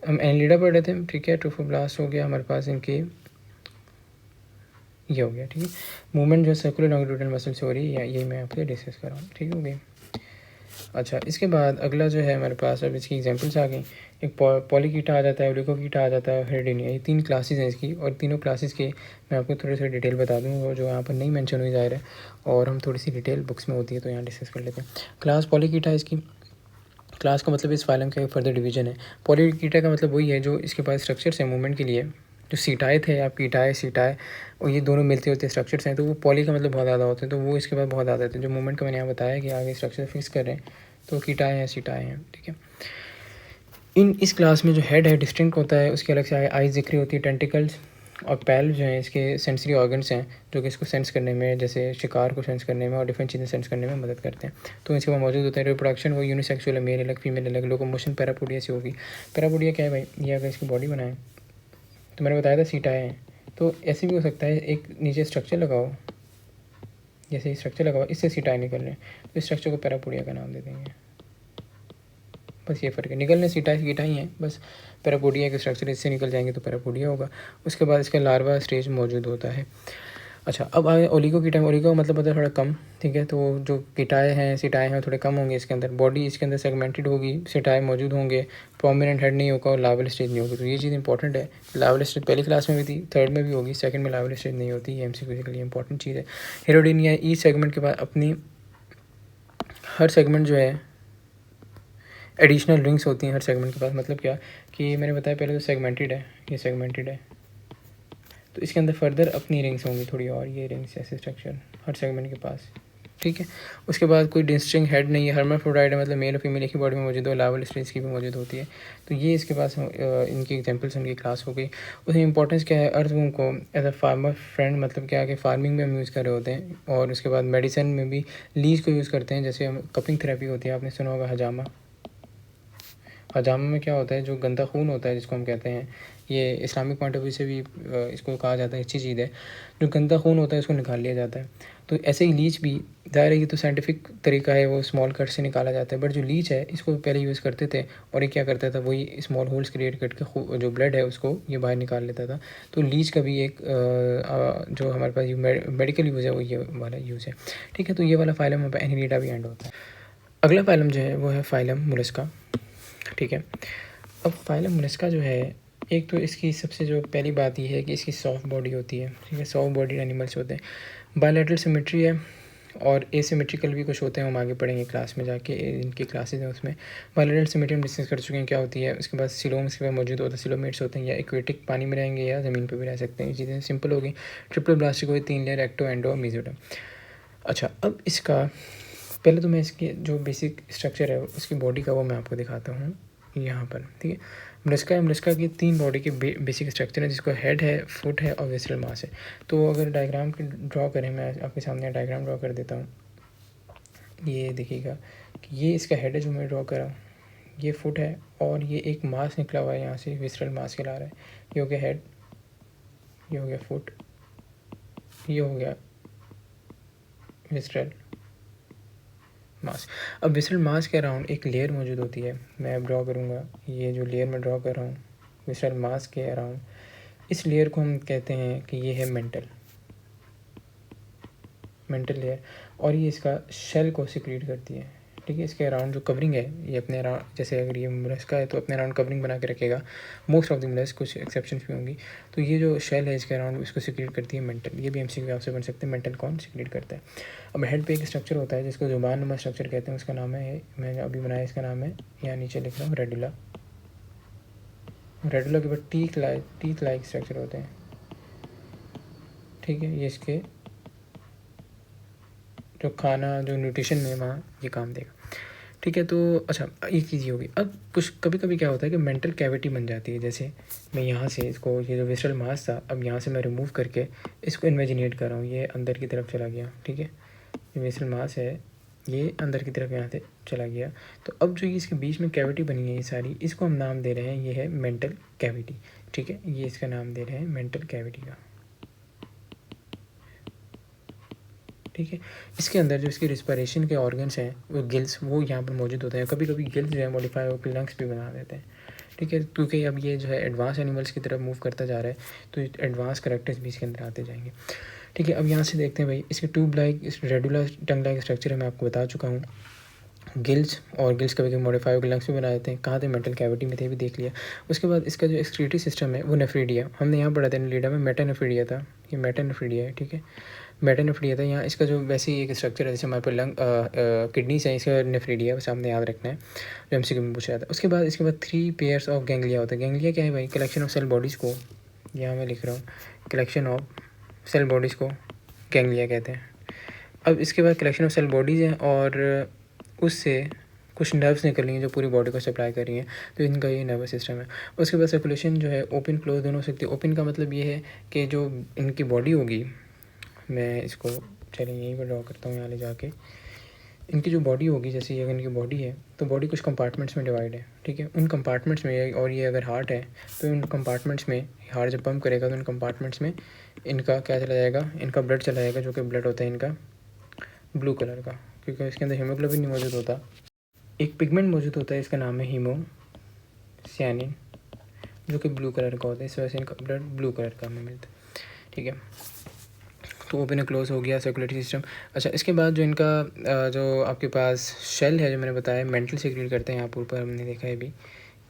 हम एनलिडा पढ़ रहे थे, ठीक है। ट्रोफोब्लास्ट हो गया हमारे पास, इनकी ये हो गया, ठीक है। मूवमेंट जो सर्कुलर लॉन्गिट्यूडनल मसल से हो रही है, यही मैं आपसे डिस्कस कर रहा हूँ, ठीक हो गई। अच्छा, इसके बाद अगला जो है हमारे पास, अब इसकी एग्जांपल्स आ गई। एक पॉलीकीटा आ जाता है, ओलिगोकीटा आ जाता है, हेरेडिनिया। ये 3 क्लासेस हैं इसकी, और तीनों क्लासेस के मैं आपको थोड़ी सी डिटेल बता दूँगा, जो यहाँ पर नहीं मेंशन हुई जा रहा है, और हम थोड़ी सी डिटेल बुक्स में होती है तो यहाँ डिस्कस कर लेते हैं। क्लास पॉलीकीटा इसकी, क्लास का मतलब इस फाइलम का एक फर्दर डिवीजन है। पॉलीकीटा का मतलब वही है जो इसके पास स्ट्रक्चर्स है मूवमेंट के लिए, जो सीटाए थे या कीटाए सीटाए, और ये दोनों मिलते होते स्ट्रक्चर्स हैं, तो वो पॉली का मतलब बहुत ज़्यादा होते हैं, तो वो इसके बाद बहुत ज़्यादा होते हैं। जो मूवमेंट का मैंने यहाँ बताया कि आगे स्ट्रक्चर फिक्स कर रहे हैं, तो कीटाए हैं सीटाए हैं, ठीक है। इस क्लास में जो हेड है डिस्टिंक्ट होता है, उसके अलग से आई जिक्री होती है, टेंटिकल्स और पैल जो हैं इसके सेंसरी ऑर्गन्स हैं, जो कि इसको सेंस करने में, जैसे शिकार को सेंस करने में और डिफरेंट चीज़ें सेंस करने में मदद करते हैं। तो इसके बाद मौजूद होते हैं। रिप्रोडक्शन वो यूनिसेक्सुअल है, मेल अलग फीमेल अलग। लोकोमोशन पैरापोडिया से होगी। पैरापोडिया क्या है भाई, ये अगर इसकी बॉडी बनाए तो मैंने बताया था सीटाए हैं, तो ऐसे भी हो सकता है एक नीचे स्ट्रक्चर लगाओ, जैसे स्ट्रक्चर लगाओ, इससे सीटाए निकल रहे हैं, तो इस स्ट्रक्चर को पैरापोडिया का नाम दे देंगे। बस ये फ़र्क है, निकलने सीटाई कीटाई हैं, बस पैरापोडिया के स्ट्रक्चर इससे निकल जाएंगे तो पैरापोडिया होगा। उसके बाद इसका लार्वा स्टेज मौजूद होता है। अच्छा, अब आगे ओलिगो कीटाई। ओलिगो मतलब होता है थोड़ा कम, ठीक है। तो जो कीटाए हैं सीटाए हैं थोड़े कम होंगे इसके अंदर, बॉडी इसके अंदर सेगमेंटेड होगी, सीटाए मौजूद होंगे, प्रोमिनेंट हेड नहीं होगा और लार्वल स्टेज नहीं होगी। तो ये चीज़ इंपॉर्टेंट है। लार्वल स्टेज पहली क्लास में भी थी, थर्ड में भी होगी, सेकंड में लार्वल स्टेज नहीं होती। ये MCQ के लिए इंपॉर्टेंट चीज़ है। हेरोडिनिया ई सेगमेंट के बाद अपनी हर सेगमेंट जो है एडिशनल रिंग्स होती हैं हर सेगमेंट के पास। मतलब क्या कि मैंने बताया पहले तो सेगमेंटेड है, ये सेगमेंटेड है, तो इसके अंदर फर्दर अपनी रिंग्स होंगी थोड़ी और, ये रिंग्स ऐसे स्ट्रक्चर हर सेगमेंट के पास, ठीक है। उसके बाद कोई डिस्टिंक्ट हेड नहीं है, हर्माफ्रोडाइट है, मतलब मेल और फीमेल एक ही बॉडी में मौजूद हो, लार्वल स्टेज की भी मौजूद होती है। तो ये इसके पास इनकी एग्जांपल्स, उनकी क्लास हो गई। उसमें इंपॉर्टेंस क्या है, अर्थवूम को एज अ फार्मर फ्रेंड, मतलब क्या है कि फार्मिंग में हम यूज़ कर रहे होते हैं, और उसके बाद मेडिसिन में भी लीज को यूज़ करते हैं। जैसे हम कपिंग थेरेपी होती है, आपने सुना होगा हजामा। हजामा में क्या होता है, जो गंदा खून होता है जिसको हम कहते हैं, ये इस्लामिक पॉइंट ऑफ व्यू से भी इसको कहा जाता है, अच्छी चीज़ है। जो गंदा खून होता है उसको निकाल लिया जाता है। तो ऐसे ही लीच भी, ज़ाहिर है ये तो साइंटिफिक तरीका है, वो स्मॉल कट से निकाला जाता है, बट जो लीच है इसको पहले यूज़ करते थे, और ये क्या करता था, वही स्मॉल होल्स क्रिएट करके जो ब्लड है उसको ये बाहर निकाल लेता था। तो लीच का भी एक जो हमारे पास मेडिकल यूज़ है वो ये वाला यूज़ है, ठीक है। तो ये वाला फाइलम एनिलिडा भी एंड होता है। अगला फाइलम जो है वो है फाइलम मोलस्का, ठीक है। अब फाइलम मोलस्का जो है, एक तो इसकी सबसे जो पहली बात ये है कि इसकी सॉफ्ट बॉडी होती है, ठीक है। सॉफ्ट बॉडी एनिमल्स होते हैं। बायलैटरल सिमेट्री है, और एसिमेट्रिकल भी कुछ होते हैं, हम आगे पढ़ेंगे क्लास में जाके, इनकी क्लासेज हैं उसमें। बायलैटरल सिमेट्री हम डिस्कस कर चुके हैं क्या होती है। उसके बाद सिलोम्स के बाद मौजूद होता है, सिलोमेट्स होते हैं, या एक्वेटिक पानी में रहेंगे या ज़मीन पर भी रह सकते हैं। ये चीज़ें सिंपल हो गई। ट्रिपल ब्लास्टिक हुई, 3 लेयर, एक्टो, एंडो, मीजोडर्म। अच्छा, अब इसका पहले तो मैं इसके जो बेसिक स्ट्रक्चर है उसकी बॉडी का वो मैं आपको दिखाता हूँ यहाँ पर, ठीक है। मोलस्का की 3 बॉडी के बेसिक स्ट्रक्चर है, जिसको हेड है, फुट है और विसरल मास है। तो अगर डायग्राम ड्रॉ करें, मैं आपके सामने डायग्राम ड्रॉ कर देता हूँ। ये देखिएगा कि ये इसका हेड है जो मैं ड्रॉ कर रहा हूँ, ये फुट है, और ये एक मास निकला हुआ है यहाँ से, विसरल मास कहला रहा है। ये हो गया हेड, ये हो गया फुट, ये हो गया विसरल मास। अब विसरल मास के अराउंड एक लेयर मौजूद होती है, मैं अब ड्रॉ करूँगा। ये जो लेयर मैं ड्रॉ कर रहा हूँ विसरल मास के अराउंड, इस लेयर को हम कहते हैं कि ये है मेंटल लेयर, और ये इसका शेल को सिक्रीट करती है, ठीक है। इसके अराउंड जो कवरिंग है, ये अपने अराउंड, जैसे अगर ये मोलस्का है तो अपने अराउंड कवरिंग बना के रखेगा। मोस्ट ऑफ द मोलस्क, कुछ एक्सेप्शंस भी होंगी। तो ये जो शेल है इसके अराउंड, इसको सिक्रीट करती है मेंटल। ये भी MCQ आपसे बन सकते हैं, मेंटल कौन सिक्रीट करता है। अब हेड पे एक स्ट्रक्चर होता है जिसको जुबान नुमा स्ट्रक्चर कहते हैं, उसका नाम है, मैंने अभी बनाया, इसका नाम है, यहाँ नीचे लिख रहा हूँ, रेडुला। रेडुला के बाद टीथ लाइक स्ट्रक्चर होते हैं, ठीक है। ये इसके जो खाना, जो न्यूट्रिशन में वहाँ ये काम देगा, ठीक है। तो अच्छा, एक चीज़ ये होगी। अब कुछ कभी कभी क्या होता है कि मेंटल कैविटी बन जाती है। जैसे मैं यहाँ से इसको, ये जो विसरल मास था, अब यहाँ से मैं रिमूव करके इसको इमेजिनेट कर रहा हूँ, ये अंदर की तरफ चला गया, ठीक है। ये विसरल मास है, ये अंदर की तरफ यहाँ से चला गया। तो अब जो ये इसके बीच में कैविटी बनी है ये सारी, इसको हम नाम दे रहे हैं, ये है मेंटल कैविटी, ठीक है। ये इसका नाम दे रहे हैं मेंटल कैविटी का, ठीक है। इसके अंदर जो इसकी रिस्पिरेशन के ऑर्गन्स हैं, वो गिल्स, वो यहाँ पर मौजूद होते हैं। कभी कभी गिल्स जो है मॉडिफाई होकर लंग्स भी बना देते हैं, ठीक है। क्योंकि अब ये जो है एडवांस एनिमल्स की तरफ मूव करता जा रहा है, तो एडवांस करैक्टर्स भी इसके अंदर आते जाएंगे, ठीक है। अब यहाँ से देखते हैं भाई, इसके tube like, radular tongue like structure है, मैं आपको बता चुका हूँ। गिल्स, और गिल्स कभी कभी मॉडिफाई होकर लंग्स भी बना देते हैं। कहाँ थे, मेंटल कैविटी में थे, भी देख लिया। उसके बाद इसका जो एक्सक्रीटरी सिस्टम है वो नेफ्रीडिया, हमने यहाँ पढ़ा था लीडा में, मेटानेफ्रीडिया था, ये मेटानेफ्रीडिया है, ठीक है। मेटानेफ्रीडिया था। यहाँ इसका जो वैसे ही एक स्ट्रक्चर है, जैसे हमारे पर लंग किडनीस हैं, इसका नेफ्रीडिया है, सामने याद रखना है, जो MCQ में पूछा जाता है। उसके बाद इसके बाद 3 पेयर्स ऑफ गैंग्लिया होता है। गैंग्लिया क्या है भाई, कलेक्शन ऑफ सेल बॉडीज़ को यहाँ मैं लिख रहा हूँ कलेक्शन ऑफ सेल बॉडीज़ को गैंग्लिया कहते हैं। अब इसके बाद कलेक्शन ऑफ सेल बॉडीज़ हैं और उससे कुछ नर्व्स निकल रही हैं जो पूरी बॉडी को सप्लाई कर रही हैं, तो इनका ये नर्वस सिस्टम है। उसके बाद सर्कुलेशन जो है ओपन क्लोज दोनों हो सकती है। ओपन का मतलब ये है कि जो इनकी बॉडी होगी, मैं इसको चलिए यहीं पर ड्रॉ करता हूँ, यहाँ ले जाके इनकी जो बॉडी होगी, जैसे ये अगर इनकी बॉडी है तो बॉडी कुछ कंपार्टमेंट्स में डिवाइड है, ठीक है। उन कंपार्टमेंट्स में, और ये अगर हार्ट है तो इन कंपार्टमेंट्स में हार्ट जब पंप करेगा तो इन कंपार्टमेंट्स में इनका क्या चला जाएगा, इनका ब्लड चला जाएगा, जो कि ब्लड होता है इनका ब्लू कलर का, क्योंकि इसके अंदर हीमोग्लोबिन नहीं मौजूद होता। एक पिगमेंट मौजूद होता है, इसका नाम है हीमोसियानिन, जो कि ब्लू कलर का होता है, इस वजह से इनका ब्लड ब्लू कलर का हमें मिलता है, ठीक है। तो ओपन क्लोज हो गया सर्कुलेटरी सिस्टम। अच्छा, इसके बाद जो इनका जो आपके पास शेल है, जो मैंने बताया मेंटल सीक्रेट करते हैं, यहाँ पर ऊपर हमने देखा है भी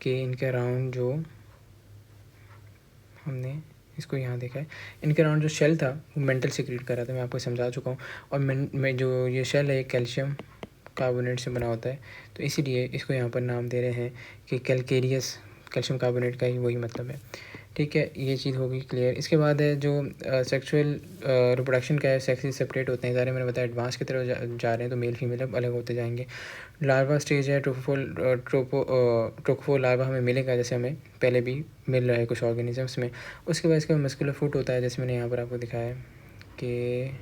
कि इनके अराउंड जो हमने इसको यहाँ देखा है, इनके अराउंड जो शेल था वो मेंटल सीक्रेट कर रहा था, मैं आपको समझा चुका हूँ। और मैं जो ये शेल है कैल्शियम कार्बोनेट से बना होता है, तो इसीलिए इसको यहाँ पर नाम दे रहे हैं कि कैलकेरियस, कैल्शियम कार्बोनेट का ही वही मतलब है, ठीक है। ये चीज़ होगी क्लियर। इसके बाद है जो सेक्सुअल रिप्रोडक्शन का है, सेक्सेस सेपरेट होते हैं सारे, मैंने बताया एडवांस की तरफ जा रहे हैं, तो मेल फीमेल अब अलग होते जाएंगे। लार्वा स्टेज है, ट्रोफोफोर लार्वा हमें मिलेगा, जैसे हमें पहले भी मिल रहा है कुछ ऑर्गेनिजम्स में। उसके बाद इसका मस्कुलर फुट होता है, जैसे मैंने यहाँ पर आपको दिखाया है कि ये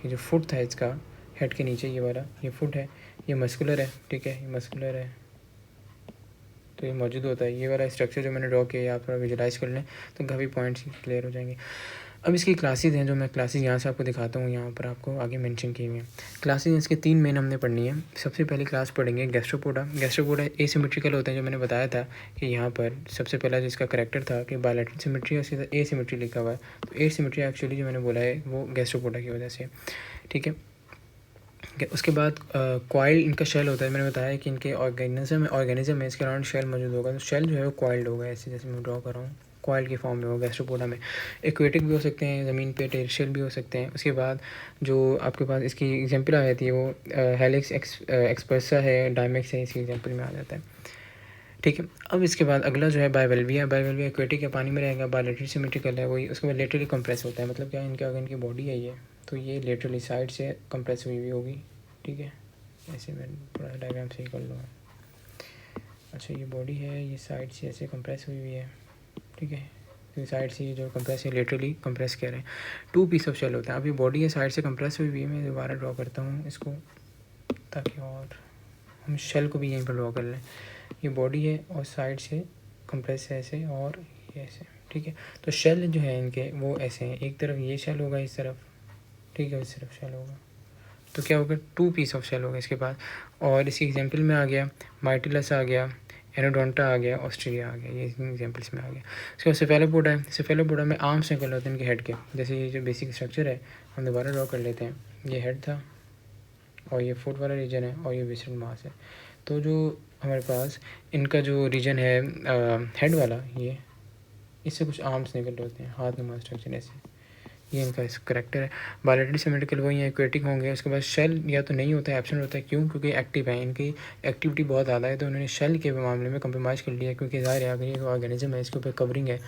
जो फुट था इसका हेड के नीचे, ये वाला ये फुट है, ये मस्कुलर है, ठीक है, ये मस्कुलर है, तो ये मौजूद होता है। ये वाला स्ट्रक्चर जो मैंने ड्रॉ किया, आप थोड़ा विजुलाइज कर लें तो काफ़ी पॉइंट्स क्लियर हो जाएंगे। अब इसकी क्लासेस हैं, जो मैं क्लासेस यहाँ से आपको दिखाता हूँ, यहाँ पर आपको आगे मेंशन की हुई हैं क्लासेस। इसके 3 मेन हमने पढ़नी है। सबसे पहली क्लास पढ़ेंगे गैस्ट्रोपोडा। गैस्ट्रोपोडा एसिमेट्रिकल होते हैं, जो मैंने बताया था कि यहाँ पर सबसे पहला जिसका करेक्टर था कि बायलैटरल सिमेट्री और सीधा एसिमेट्री लिखा हुआ है, तो एसिमेट्री एक्चुअली जो मैंने बोला है वो गैस्ट्रोपोडा की वजह से, ठीक है। उसके बाद कॉइल इनका शेल होता है, मैंने बताया कि इनके ऑर्गेनिज्म है, इसके अराउंड शेल मौजूद होगा, तो शेल जो है वो कॉइल्ड होगा, ऐसे जैसे मैं ड्रॉ कर रहा हूँ कॉइल की फॉर्म में होगा गैस्ट्रोपोडा में। एक्वेटिक भी हो सकते हैं, ज़मीन पे टेरेशियल भी हो सकते हैं। उसके बाद जो आपके पास इसकी एग्जांपल आ जाती है वो हेलिक्स एक्सपर्सा है, डायमेक्स है, इसकी एग्जांपल में आ जाता है, ठीक है। अब इसके बाद अगला जो है बायवेल्विया। बायवेल्विया एक्वेटिक है, पानी में रहेगा, बायलैटरल सिमेट्रिकल है वही। उसके बाद लेटरली कंप्रेस होता है, मतलब क्या इनके अगर इनकी बॉडी है ये, तो ये लेटरली साइड से कंप्रेस हुई होगी, ठीक है। ऐसे मैं थोड़ा डायग्राम सही कर लूँगा। अच्छा, ये बॉडी है, ये साइड से ऐसे कंप्रेस हुई है, ठीक है। तो साइड से जो कंप्रेस है लेटरली कंप्रेस कह रहे हैं। 2 पीस ऑफ शेल होता है। अब ये बॉडी है, साइड से कंप्रेस हुई है, मैं दोबारा ड्रॉ करता हूँ इसको ताकि और हम शेल को भी यहीं पर ड्रॉ कर लें। ये बॉडी है और साइड से कंप्रेस है ऐसे, और ये ऐसे, ठीक है। तो शेल जो है इनके वो ऐसे हैं, एक तरफ ये शेल होगा इस तरफ, ठीक है, इस तरफ शेल होगा, तो क्या होगा 2 पीस ऑफ शेल होगा इसके पास। और इसी एग्जांपल में आ गया माइटिलस आ गया, एनोडोंटा आ गया, ऑस्ट्रेलिया आ गया, ये एग्जांपल्स में आ गया। उसके बाद सेफेलोपोडा है। सेफेलोपोडा में आर्म्स निकल होते हैं इनके हेड के, जैसे ये जो बेसिक स्ट्रक्चर है हम दोबारा ड्रॉ कर लेते हैं। ये हेड था और ये फुट वाला रीजन है और ये विसरल मास है। तो जो हमारे पास इनका जो रीजन है हेड वाला, ये इससे कुछ आर्म्स निकल होते हैं, हाथ नुमा स्ट्रक्चर ऐसे, ये इनका करेक्टर है। बायलैटरल सिमेट्रिकल वही है, एक्वेटिक होंगे। उसके बाद शेल या तो नहीं होता है, एब्सेंट होता है, क्यों? क्योंकि एक्टिव है, इनकी एक्टिविटी बहुत ज़्यादा है, तो उन्होंने शेल के मामले में कंप्रोमाइज़ कर लिया, क्योंकि ज़ाहिर है अगर ये ऑर्गेनिज्म है इसके ऊपर कवरिंग है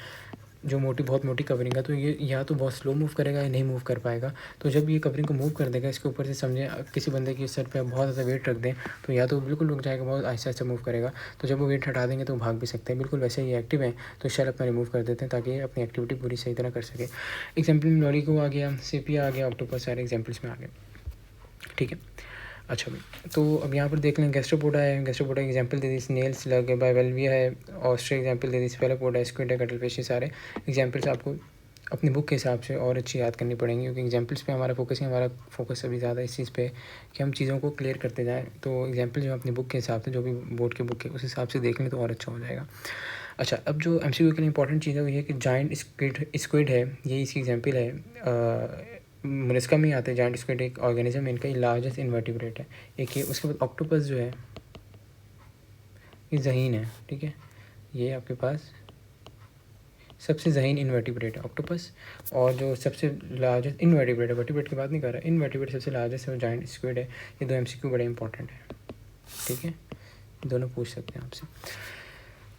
जो बहुत मोटी कवरिंग है, तो ये या तो बहुत स्लो मूव करेगा या नहीं मूव कर पाएगा। तो जब ये कवरिंग को मूव कर देगा इसके ऊपर से, समझे किसी बंदे के सर पे बहुत ज़्यादा वेट रख दें तो या तो बिल्कुल रुक जाएगा, बहुत आहिस्ता आहिस्ता मूव करेगा, तो जब वो वेट हटा देंगे तो वो भाग भी सकते हैं। बिल्कुल वैसे ये एक्टिव है, तो शेल अपना रिमूव कर देते हैं ताकि ये अपनी एक्टिविटी पूरी सही तरह कर सके। एग्जाम्पल में लॉरीको आ गया, सेपिया आ गया, ऑक्टोपस, सारे एग्जाम्पल्स में आ गए, ठीक है। अच्छा भाई, तो अब यहाँ पर देख लें गैस्ट्रोपोडा है, गैस्ट्रोपोडा एग्जांपल दे दी, स्नेल्स लग है, बायवेल्विया है, ऑस्ट्रिया एग्जांपल दे दी, सेफेलोपोडा, स्क्विड है, कटलफिश, सारे एग्जांपल्स आपको अपनी बुक के हिसाब से और अच्छी याद करनी पड़ेंगी, क्योंकि एग्जांपल्स पे हमारा फोकस है, हमारा फोकस अभी ज़्यादा इस चीज़ पे कि हम चीज़ों को क्लियर करते जाएँ। तो एग्जांपल जो अपनी बुक के हिसाब से, जो भी बोर्ड के बुक है उस हिसाब से देख लें तो और अच्छा हो जाएगा। अच्छा, अब जो MCQ के लिए इंपॉर्टेंट चीज़ है वो ये है कि जाइंट स्क्विड है, ये इसकी एग्जांपल है। मोलस्का में आते हैं जाइंट स्क्विड, एक ऑर्गेनिज्म, इनका लार्जेस्ट इन्वर्टिब्रेट है एक ये। उसके बाद ऑक्टोपस जो है ये ज़हीन है, ठीक है, ये आपके पास सबसे ज़हीन इन्वर्टिब्रेट है ऑक्टोपस। और जो सबसे लार्जेस्ट इन्वर्टिब्रेट है, वर्टिब्रेट की बात नहीं कर रहा, इन्वर्टिब्रेट सबसे लार्जेस्ट है जाइंट स्क्विड है। ये 2 MCQ बड़े इंपॉर्टेंट है, ठीक है, दोनों पूछ सकते हैं आपसे।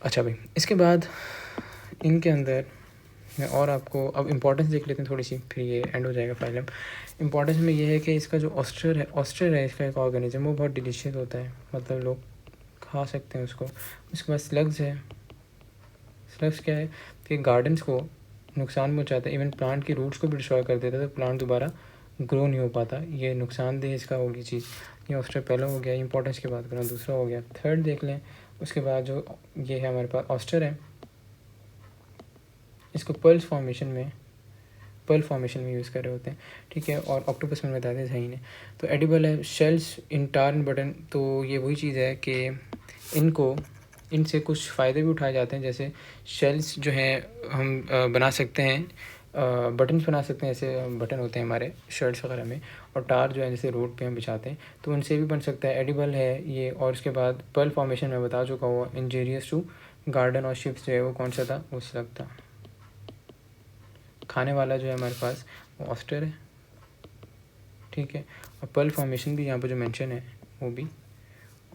अच्छा भाई, इसके बाद इनके अंदर मैं और आपको अब इम्पोर्टेंस देख लेते हैं थोड़ी सी, फिर ये एंड हो जाएगा फाइलम। इम्पोर्टेंस में ये है कि इसका जो ऑस्टर है इसका एक ऑर्गेनिज्म, वो बहुत डिलीशियस होता है, मतलब लोग खा सकते हैं उसको। उसके बाद स्लग्स है। स्लग्स क्या है कि गार्डन्स को नुकसान पहुँचाता है, इवन प्लांट की रूट्स को भी डिस्ट्रॉय कर देता है, तो प्लांट दोबारा ग्रो नहीं हो पाता। ये नुकसानदेह इसका होगी चीज़। ये ऑस्टर पहला हो गया, इंपॉर्टेंस की बात करूँ दूसरा हो गया। थर्ड देख लें, उसके बाद जो ये है हमारे पास ऑस्टर है, इसको पर्ल फॉर्मेशन में यूज़ कर रहे होते हैं, ठीक है। और ऑक्टोपस में बताते हैं सही ने। तो एडिबल है। Shells in tar and button, तो ये वही चीज़ है कि इनसे कुछ फ़ायदे भी उठाए जाते हैं, जैसे शेल्स जो हैं हम बना सकते हैं, बटन्स बना सकते हैं, ऐसे बटन होते हैं हमारे शर्ट्स वगैरह में। और टार जो है जैसे रोड पे हम बिछाते हैं, तो उनसे भी बन सकता है, एडिबल है ये। और उसके बाद पर्ल फॉर्मेशन में बता चुका हुआ, इंजीरियस टू गार्डन और शिप्स जो है वो कौन सा था, वो स्लग था। खाने वाला जो है हमारे पास वो ऑस्टर है, ठीक है। और पर्ल फॉर्मेशन भी यहाँ पर जो मेंशन है वो भी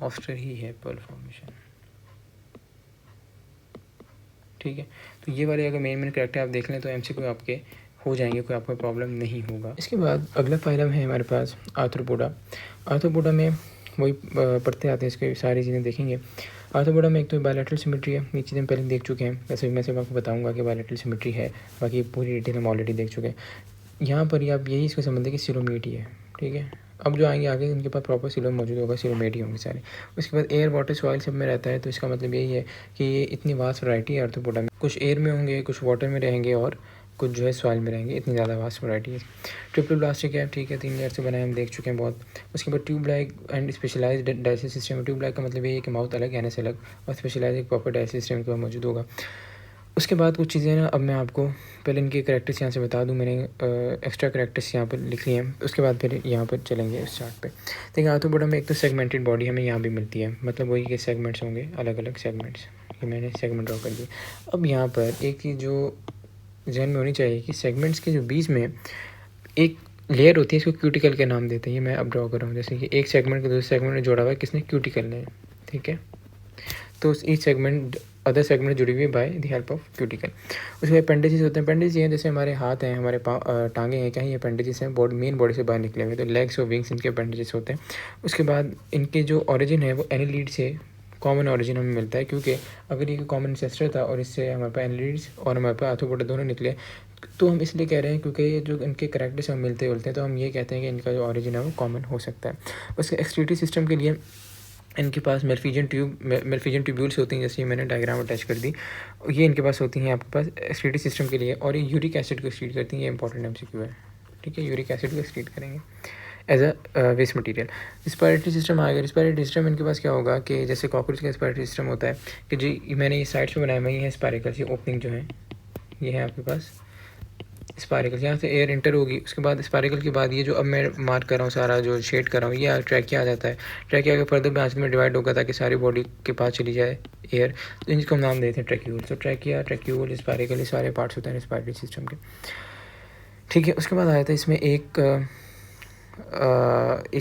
ऑस्टर ही है, पर्ल फॉर्मेशन, ठीक है। तो ये वाले अगर मेन कैरेक्टर आप देख लें तो एमसीक्यू आपके हो जाएंगे, कोई आपको प्रॉब्लम नहीं होगा। इसके बाद अगला फाइलम है हमारे पास आर्थ्रोपोडा। आर्थ्रोपोडा में वही पढ़ते आते हैं, इसके सारी चीज़ें देखेंगे। आर्थ्रोपोडा में एक तो बायलैटरल सिमेट्री है, ये चीज़ें हम पहले देख चुके हैं, वैसे मैं सिर्फ आपको बताऊंगा कि बायलैटरल सिमेट्री है, बाकी पूरी डिटेल हम ऑलरेडी देख चुके हैं। यहाँ पर ही आप यही इसको समझते हैं कि सिलोमेट ही है, ठीक है। अब जो आएंगे आगे इनके पास प्रॉपर सिलोम मौजूद होगा, सिलोमेट ही होंगे सारे। उसके बाद एयर वाटर सॉइल सब में रहता है, तो इसका मतलब यही है कि ये इतनी वास्ट वैरायटी है आर्थ्रोपोडा में, कुछ एयर में होंगे, कुछ वाटर में रहेंगे और कुछ जो है सॉइल में रहेंगे, इतनी ज़्यादा वास्ट वैरायटी है। ट्रिपल प्लास्टिक है, ठीक है, 3 लेयर से बनाए हम देख चुके हैं बहुत। उसके बाद tube like and specialized dialysis system. Tube like का मतलब ये है कि माउथ अलग एनएस अलग, और स्पेशलाइज एक प्रॉपर डायलिसिस सिस्टम के बाद मौजूद होगा। उसके बाद कुछ चीज़ें ना, अब मैं आपको पहले इनके करैक्टर्स यहाँ से बता दूँ, मैंने एक्स्ट्रा करैक्टर्स यहाँ पर लिख लिए हैं, उसके बाद फिर यहाँ पर चलेंगे इस चार्ट पे। देखिए आर्थ्रोपोडा में एक तो सेगमेंटेड बॉडी हमें यहाँ भी मिलती है, मतलब वही के सेगमेंट्स होंगे, अलग अलग सेगमेंट्स, ये मैंने सेगमेंट ड्रॉ कर दिए। अब यहाँ पर एक चीज़ जो जहन में होनी चाहिए कि सेगमेंट्स के जो बीच में एक लेयर होती है, इसको क्यूटिकल के नाम देते हैं। ये मैं अब ड्रॉ कर रहा हूँ, जैसे कि एक सेगमेंट को दूसरे सेगमेंट में जोड़ा हुआ है किसने, क्यूटिकल ने, ठीक है। तो ईच सेगमेंट अदर सेगमेंट जुड़ी हुई है by the help of cuticle. उसके बाद अपेंडिसेस होते हैं। अपेंडिस ये हैं जैसे हमारे हाथ हैं, हमारे टांगे हैं, क्या ये अपेंडिसेस हैं, मेन बॉडी से बाहर निकले हुए, तो लेग्स और विंग्स इनके अपेंडिसेस होते हैं। उसके बाद इनके जो ओरिजिन है वो एनिलीड से कॉमन ओरिजिन हमें मिलता है, क्योंकि अगर ये कॉमन इंसेस्टर था और इससे हमारे पास एनिलीड्स और हमारे पास आर्थ्रोपोडा दोनों निकले, तो हम इसलिए कह रहे हैं क्योंकि ये जो इनके करैक्टर्स हम मिलते जुलते हैं, तो हम ये कहते हैं कि इनका जो ओरिजिन है वो कॉमन हो सकता है। उसके एक्सक्रीटरी सिस्टम के लिए इनके पास मेलफिजियन ट्यूब्यूल्स होती हैं, जैसे ये मैंने डायग्राम अटैच कर दी, ये इनके पास होती हैं आपके पास एक्सक्रीटरी सिस्टम के लिए, और ये यूरिक एसिड को एक्सक्रीट करती हैं, ये इंपॉर्टेंट एमसीक्यू है, ठीक है। यूरिक एसिड को एक्सक्रीट करेंगे as a waste material. Respiratory system आ गया। रिस्पायरेटरी सिस्टम इनके पास क्या होगा कि जैसे कॉकरोच का रिस्पायरेटरी सिस्टम होता है कि जी मैंने ये साइड्स पे बनाया हुआ, ये है स्पायरिकल्स, ये ओपनिंग जो है ये है आपके पास स्पायरिकल, यहाँ से एयर इंटर होगी। उसके बाद स्पायरिकल के बाद ये जो अब मैं मार्क कर रहा हूँ, सारा जो शेड कर रहा हूँ, ये ट्रैकिया आ जाता है। ट्रैकिया के फर्दर ब्रांच में डिवाइड होगा ताकि सारी बॉडी के पास चली जाए एयर, तो इनको हम नाम देते हैं ट्रैक्यूल। तो ट्रैकिया, ट्रैक्यूल, स्पायरिकल, ये सारे पार्ट्स होते हैं रेस्पिरेटरी सिस्टम के, ठीक है। उसके बाद आया था इसमें एक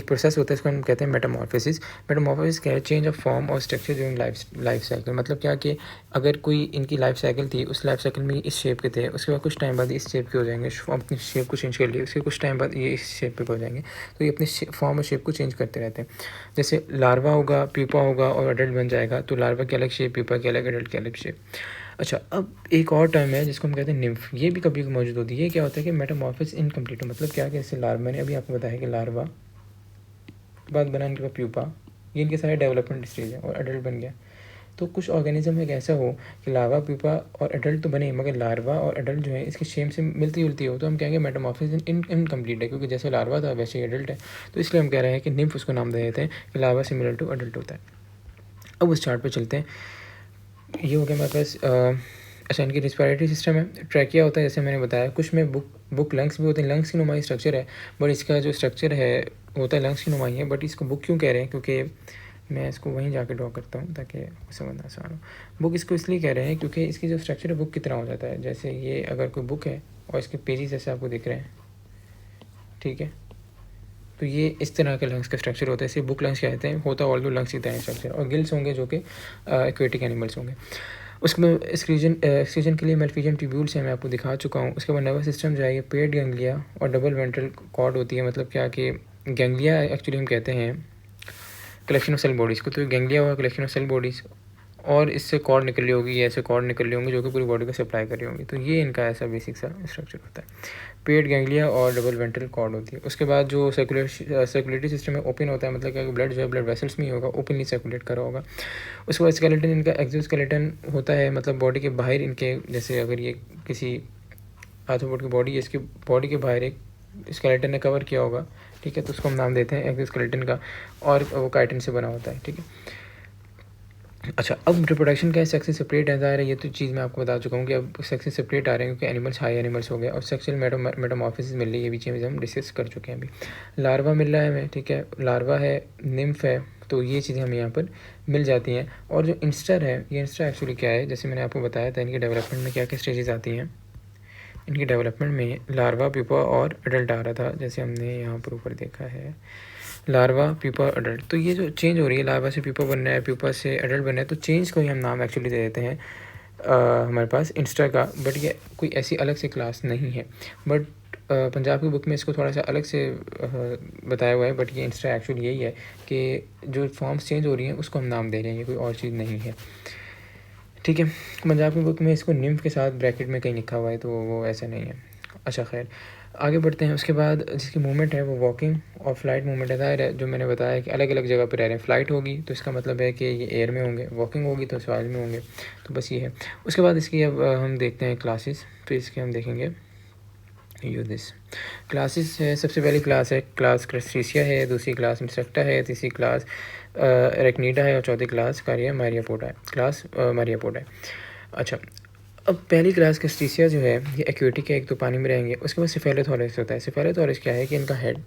प्रोसेस होता है, इसको हम कहते हैं मेटामॉर्फोसिस। मेटामॉर्फोसिस क्या है, चेंज ऑफ फॉर्म और स्ट्रक्चर ड्यूरिंग लाइफ साइकिल। मतलब क्या कि अगर कोई इनकी लाइफ साइकिल थी, उस लाइफ साइकिल में इस शेप के थे, उसके बाद कुछ टाइम बाद इस शेप के हो जाएंगे, अपनी शेप को चेंज कर लिए, उसके कुछ टाइम बाद ये इस शेप पे हो जाएंगे, तो ये अपनी फॉर्म और शेप को चेंज करते रहते हैं। जैसे लार्वा होगा, प्यूपा होगा और अडल्ट बन जाएगा, तो लार्वा की अलग शेप, प्यूपा की अलग, अडल्ट की अलग शेप। अच्छा, अब एक और टर्म है जिसको हम कहते हैं निम्फ, ये भी कभी मौजूद होती है। ये क्या होता है कि मेटामॉर्फोसिस इनकम्प्लीट, मतलब क्या कि जैसे लार्वा, मैंने अभी आपको बताया कि लार्वा बाद बना इनके पास प्यूपा, ये इनके सारे डेवलपमेंट स्टेज है, और अडल्ट बन गया। तो कुछ ऑर्गेनिज्म एक ऐसा हो कि लार्वा, प्यूपा और अडल्ट तो बने, मगर लार्वा और अडल्ट जो है इसके शेप से मिलती जुलती हो, तो हम कहेंगे मेटामॉर्फोसिस इनकम्प्लीट है, क्योंकि जैसे लार्वा था वैसे ही अडल्ट है। तो इसलिए हम कह रहे हैं कि निम्फ उसको नाम दे देते हैं कि लार्वा सिमिलर टू अडल्ट होता है। अब उस चार्ट पर चलते हैं। ये हो गया हमारे पास अच्छा, इनकी रिस्पायरेटरी सिस्टम है। ट्रैकिया होता है जैसे मैंने बताया, कुछ में बुक लंग्स भी होते हैं, लंग्स की नुमाई स्ट्रक्चर है, बट इसका जो स्ट्रक्चर है होता है लंग्स की नुमाई है, बट इसको बुक क्यों कह रहे हैं, क्योंकि मैं इसको वहीं जाके ड्रॉ करता हूँ ताकि समझना आसान हो। बुक इसको इसलिए कह रहे हैं क्योंकि इसकी जो स्ट्रक्चर है बुक की तरह हो जाता है। जैसे ये अगर कोई बुक है और इसके पेजेस जैसे आपको दिख रहे हैं, ठीक है, तो ये इस तरह के लंग्स का स्ट्रक्चर होता है, इसे बुक लंग्स कहते हैं। होता ऑल दो लंग्स की तरह स्ट्रक्चर, और गिल्स होंगे जो कि एक्वेटिक एनिमल्स होंगे। उसके बाद एक्सक्रीजन के लिए मेलफिजियन ट्यूब्यूल्स हैं, मैं आपको दिखा चुका हूँ। उसके बाद नर्वस सिस्टम जो है ये पेड गैंग्लिया और डबल वेंट्रल कॉर्ड होती है। मतलब क्या कि गैंग्लिया एक्चुअली हम कहते हैं कलेक्शन ऑफ सेल बॉडीज़ को, तो गैंग्लिया हुआ कलेक्शन ऑफ सेल बॉडीज़, और इससे कॉर्ड निकल रही होगी या ऐसे कॉर्ड निकल रही होंगी जो कि पूरी बॉडी को सप्लाई कर रही होंगी। तो ये इनका ऐसा बेसिक सा स्ट्रक्चर होता है। पेड गैंग्लिया और डबल वेंट्रल कॉर्ड होती है। उसके बाद जो सर्कुलेटरी सिस्टम है ओपन होता है, मतलब क्या ब्लड जो है ब्लड वेसल्स में ही होगा, ओपनली सर्कुलेट कर रहा होगा। उसके बाद स्केलेटन इनका एक्सोस्केलेटन होता है, मतलब बॉडी के बाहर इनके, जैसे अगर ये किसी आर्थ्रोपोड की बॉडी है, इसकी बॉडी के बाहर एक स्केलेटन ने कवर किया होगा, ठीक है, तो उसको हम नाम देते हैं एक्सोस्केलेटन का, और वो काइटिन से बना होता है, ठीक है। अच्छा, अब रिप्रोडक्शन का सेक्स से सेपरेट है, ज़ाहिर है ये तो चीज़ मैं आपको बता चुका हूँ कि अब सेक्स से सेपरेट आ रहे हैं क्योंकि एनिमल्स हाई एनिमल्स हो गए और सेक्सुअल मेटामॉर्फोसिस मिल रही है, ये भी चीज़ हम डिस्कस कर चुके हैं अभी। लार्वा मिल रहा है हमें, ठीक है, लार्वा है, निम्फ है, तो ये चीज़ें हमें यहाँ पर मिल जाती हैं। और जो इंस्टर है, ये इंस्टर एक्चुअली क्या है, जैसे मैंने आपको बताया था इनकी डेवलपमेंट में क्या क्या स्टेजेस आती हैं। इनकी डेवलपमेंट में लार्वा, प्यूपा और अडल्ट आ रहा था, जैसे हमने यहाँ पर ऊपर देखा है लार्वा, प्यूपा, अडल्ट। तो ये जो चेंज हो रही है, लार्वा से प्यूपा बनना है, प्यूपा से अडल्ट बनना है, तो चेंज को ही हम नाम एक्चुअली दे देते हैं हमारे पास इंस्टा का। बट ये कोई ऐसी अलग से क्लास नहीं है, बट पंजाब की बुक में इसको थोड़ा सा अलग से बताया हुआ है। बट ये इंस्टा एक्चुअली यही है कि जो फॉर्म्स चेंज हो रही हैं उसको हम नाम दे रहे हैं, ये कोई और चीज़ नहीं है, ठीक है। पंजाब की बुक में इसको निम्फ के साथ ब्रैकेट में कहीं लिखा हुआ है, तो वो ऐसा नहीं है। अच्छा खैर, आगे बढ़ते हैं। उसके बाद जिसकी मूवमेंट है वो वॉकिंग और फ्लाइट मूवमेंट है। ज़ाहिर है जो मैंने बताया कि अलग अलग जगह पर रह रहे हैं। फ्लाइट होगी तो इसका मतलब है कि ये एयर में होंगे, वॉकिंग होगी तो सॉइल में होंगे, तो बस ये है। उसके बाद इसकी अब हम देखते हैं क्लासेस, तो इसके हम देखेंगे दिस क्लासेस है। सबसे पहली क्लास है क्लास क्रस्टेशिया है, दूसरी क्लास इंसेक्टा है, तीसरी क्लास एरेक्निडा है और चौथी क्लास कार्या मारियापोडा है, क्लास मारियापोडा है। अच्छा, अब पहली क्लास क्रस्टेशिया जो है ये एक्वेटिक है, एक तो पानी में रहेंगे। उसके बाद सिफेलोथोरैक्स होता है। सिफेलोथोरैक्स क्या है कि इनका हेड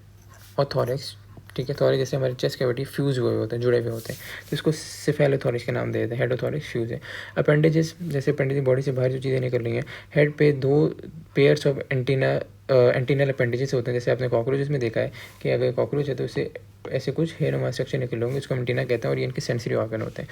और थोरैक्स, ठीक है, थोरैक्स जैसे हमारे चेस्ट कैविटी फ्यूज़ हुए होते हैं, जुड़े हुए होते हैं, तो इसको सिफेलोथोरैक्स के नाम दे देते हैं। हेडोथोरैक्स फ्यूज़ है। अपेंडेजेस, जैसे अपेंडेज बॉडी से बाहर जो चीज़ें निकल रही हैं, हेड पे 2 पेयर्स ऑफ एंटीनल अपेंडेजेस होते हैं। जैसे आपने कॉकरोचेस में देखा है कि अगर कॉकरोच है तो उससे ऐसे कुछ हेयर स्ट्रक्चर निकल होंगे, उसको एंटीना कहते हैं, और ये इनके सेंसरी ऑर्गन होते हैं,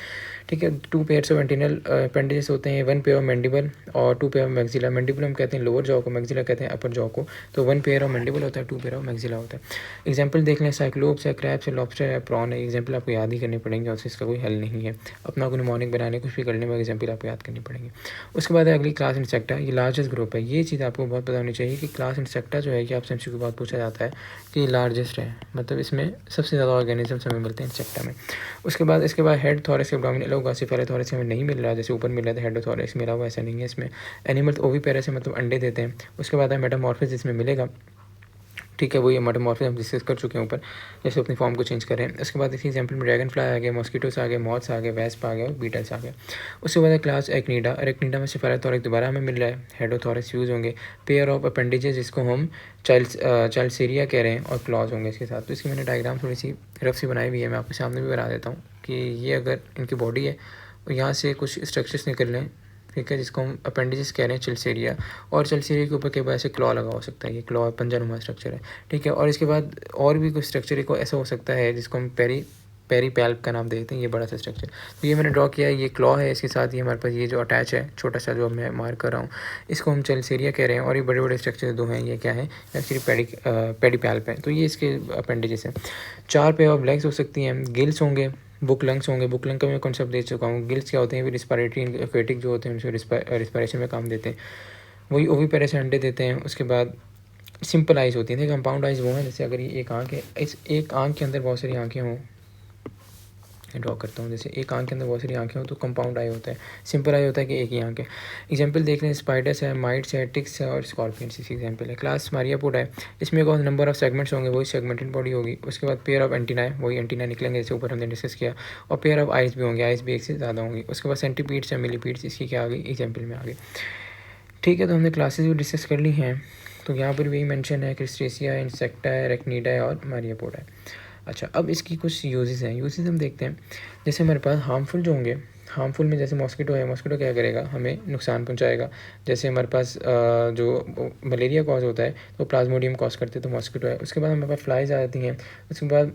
ठीक है। 2 पेयर्स ऑफ एंटीनल अपेंडेजेस होते हैं, 1 पेयर ऑफ मैंडिबल और 2 पेयर ऑफ मैक्सिला। मैंडिबल हम कहते हैं लोअर जॉ को, मैक्सिला कहते हैं अपर जॉ को, तो 1 पेयर ऑफ मैंडिबल होता है, 2 पेयर ऑफ मैक्सिला होता है। एग्जाम्पल देख लें, साइक्लोप्स है, क्रैब्स है, लॉबस्टर है, प्रॉन है। एग्जाम्पल आपको याद ही करनी पड़ेंगे और इसका कोई हल नहीं है। अपना कोई मॉर्निंग बनाने कुछ भी करने में एग्जाम्पल आपको याद करनी पड़ेंगे। उसके बाद अगली क्लास इंसेक्टा, ये लार्जेस्ट ग्रुप है। ये चीज़ आपको बहुत पता होनी चाहिए कि क्लास इंसेक्टा जो है कि आपसे MCQ के बाद पूछा जाता है कि लार्जेस्ट है, मतलब इसमें सबसे ज़्यादा ऑर्गेनिज्म हमें मिलते हैं इंसेक्टा में। उसके बाद इसके बाद हेड थोरैक्स एब्डोमिनल होगा। सिफेलोथोरैक्स हमें नहीं मिल रहा, जैसे ऊपर मिला था हेडोथोरैक्स मिला हुआ, ऐसा नहीं है इसमें। एनिमल ओविपेरस है, मतलब अंडे देते हैं। उसके बाद है मेटामॉर्फोसिस, जिसमें मिलेगा, ठीक है, वो ये मेटामॉर्फोसिस हम डिस्कस कर चुके हैं ऊपर, जैसे अपनी फॉर्म को चेंज कर रहे हैं। उसके बाद इसी एग्जाम्पल में ड्रैगन फ्लाई आ गया, मॉस्किटोस आ गए, मॉथ्स आ गए, वेस्प आ गया और बीटल्स आ गया। उसके बाद क्लास एरेक्निडा। एरेक्निडा में सिफेलोथोरैक्स दोबारा हमें मिल रहा है, हेडोथोरैक्स यूज़ होंगे, पेयर ऑफ अपेंडेजेस जिसको हम चाइल्डसेरिया कह रहे हैं, और क्लॉज होंगे इसके साथ। तो इसकी मैंने डायग्राम थोड़ी सी रफ सी बनाई हुई है, मैं आपके सामने भी बना देता हूँ कि ये अगर इनकी बॉडी है और यहाँ से कुछ स्ट्रक्चर्स निकल रहे हैं, ठीक है, जिसको हम अपेंडिजेस कह रहे हैं, चिल्सेरिया, और चिल्सेरिया के ऊपर के बाद ऐसे क्लॉ लगा हो सकता है, ये क्लॉ पंजानुमा स्ट्रक्चर है, ठीक है। और इसके बाद और भी कुछ स्ट्रक्चर को ऐसा हो सकता है जिसको हम पेरी पैल्प का नाम देते हैं, ये बड़ा सा स्ट्रक्चर। तो ये मैंने ड्रॉ किया है, ये क्लॉ है, इसके साथ ये हमारे पास ये जो अटैच है छोटा सा जो मैं मार्क कर रहा हूँ, इसको हम चिल्सेरिया कह रहे हैं। और ये बड़े बड़े स्ट्रक्चर दो हैं, ये क्या है, एक्चुअली पेडी पैल्प है, तो ये इसके अपेंडिजेस हैं। 4 पेयर ऑफ लेग्स हो सकती हैं, गिल्स होंगे, बुक लंग्स होंगे। बुक लंग का मैं कॉन्सेप्ट दे चुका हूँ। गिल्स क्या होते हैं, रिस्पायरेटरी एक्वेटिक जो होते हैं उनसे रिस्पायरेशन में काम देते हैं, वही ओविपेरस से अंडे देते हैं। उसके बाद सिंपल आइज़ होती हैं, कंपाउंड आइज़ वो हैं, जैसे अगर ये एक आँख है, इस एक आँख के अंदर बहुत सारी आँखें हों, ड्रॉ करता हूँ, जैसे एक आँख के अंदर बहुत सारी आँखें हो तो कंपाउंड आई होता है। सिंपल आई होता है कि एक ही आँख है। एग्जांपल देख लें, स्पाइडर्स है, माइट्स है, टिक्स है और स्कॉर्पियंस इसकी एग्जांपल है। क्लास मारियापोडा है, इसमें कौन नंबर ऑफ सेगमेंट्स होंगे, वही सेगमेंटेड बॉडी होगी। उसके बाद पेयर ऑफ एंटीना है, वही एंटीना निकलेंगे जैसे ऊपर हमने डिस्कस किया, और पेयर ऑफ आइज़ भी होंगे, आइज़ भी एक से ज़्यादा होंगी। उसके बाद सेंटीपीड्स है, मिलीपीड्स, इसकी क्या आ गई, एग्जाम्पल में आ गई, ठीक है। तो हमने क्लासेज भी डिस्कस कर ली हैं, तो यहाँ पर भी मेंशन है क्रिस्टेशिया, इंसेक्टा है, एरेक्निडा है और मारियापोडा है। अच्छा, अब इसकी कुछ यूजेस हैं, यूजेस हम देखते हैं। जैसे हमारे पास हार्मफुल जो होंगे, हार्मफुल में जैसे मॉस्किटो है, मॉस्किटो क्या करेगा, हमें नुकसान पहुंचाएगा। जैसे हमारे पास जो मलेरिया कॉज होता है तो प्लाज्मोडियम कॉज करते हैं, तो मॉस्किटो है। उसके बाद हमारे पास फ्लाइज आ जाती हैं। उसके बाद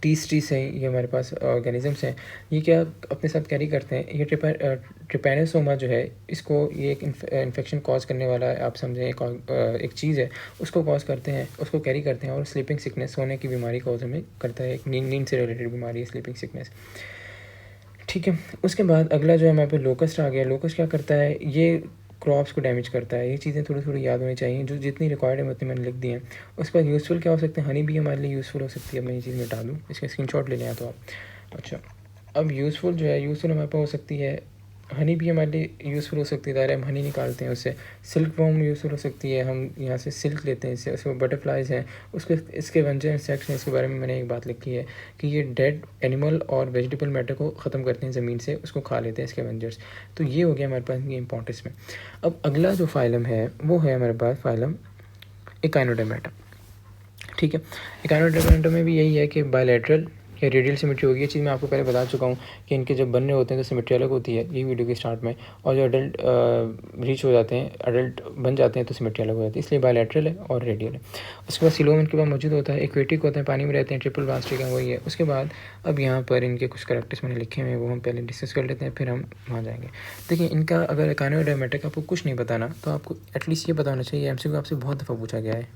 टीस हैं, ये हमारे पास ऑर्गेनिजम्स हैं। ये क्या अपने साथ कैरी करते हैं, ये ट्रिपैनोसोमा जो है, इसको ये एक इन्फेक्शन कॉज करने वाला आप समझें एक चीज़ है, उसको कॉज करते हैं, उसको कैरी करते हैं। और स्लीपिंग सिकनेस, सोने की बीमारी कॉज हमें करता है, एक नींद से रिलेटेड बीमारी है स्लीपिंग सिकनेस। ठीक है, उसके बाद अगला जो है हमारे पे लोकस्ट आ गया। लोकस्ट क्या करता है, ये क्रॉप्स को डैमेज करता है। ये चीज़ें थोड़ी थोड़ी याद होनी चाहिए, जो जितनी रिक्वायर्ड है उतनी मैंने लिख दी हैं। उसके बाद यूज़फुल क्या हो सकते हैं, हनी भी हमारे लिए यूज़फुल हो सकती है। अब मैं ये चीज़ मिटा दूँ, इसका स्क्रीनशॉट ले लें तो आप। अच्छा, अब यूज़फुल जो है, यूज़फुल हमारे पास हो सकती है, हनी भी हमारे लिए यूज़फुल हो सकती है, दायरे हम हनी निकालते हैं उससे। सिल्क वॉर्म यूज़फुल हो सकती है, हम यहाँ से सिल्क लेते हैं इससे। उसमें बटरफ्लाइज हैं, उसके इसके वेंचर इंसेक्ट्स हैं, इसके बारे में मैंने एक बात लिखी है कि ये डेड एनिमल और वेजिटेबल मैटर को ख़त्म करते हैं ज़मीन से, उसको खा लेते हैं इसके वेंचर्स। तो ये हो गया हमारे पास ये इंपॉर्टेंस में। अब अगला जो फाइलम है वो है हमारे पास फाइलम इकाइनोडर्मेटा। ठीक है, इकाइनोडर्मेटा में भी यही है कि बायलैटरल या रेडियल सिमेट्री होगी। ये चीज़ मैं आपको पहले बता चुका हूँ कि इनके जब बनने होते हैं तो सिमेट्री अलग होती है, ये वीडियो के स्टार्ट में। और जो अडल्ट रीच हो जाते हैं, अडल्ट बन जाते हैं तो सिमेट्री अलग हो जाती है, इसलिए बायलैटरल है और रेडियल है। उसके बाद सिलोम इनके पास मौजूद होता है, एक्वेटिक होते हैं, पानी में रहते हैं, ट्रिपल बास्टिक है, वही है। उसके बाद अब यहाँ पर इनके कुछ करैक्टर्स मैंने लिखे हुए हैं, वो हम पहले डिस्कस कर लेते हैं, फिर हम वहाँ जाएंगे। देखिए, इनका अगर इकाइनोडर्मेटा का आपको कुछ नहीं बताना तो आपको एटलीस्ट ये पता होना चाहिए, एमसीक्यू आपसे बहुत दफ़ा पूछा गया है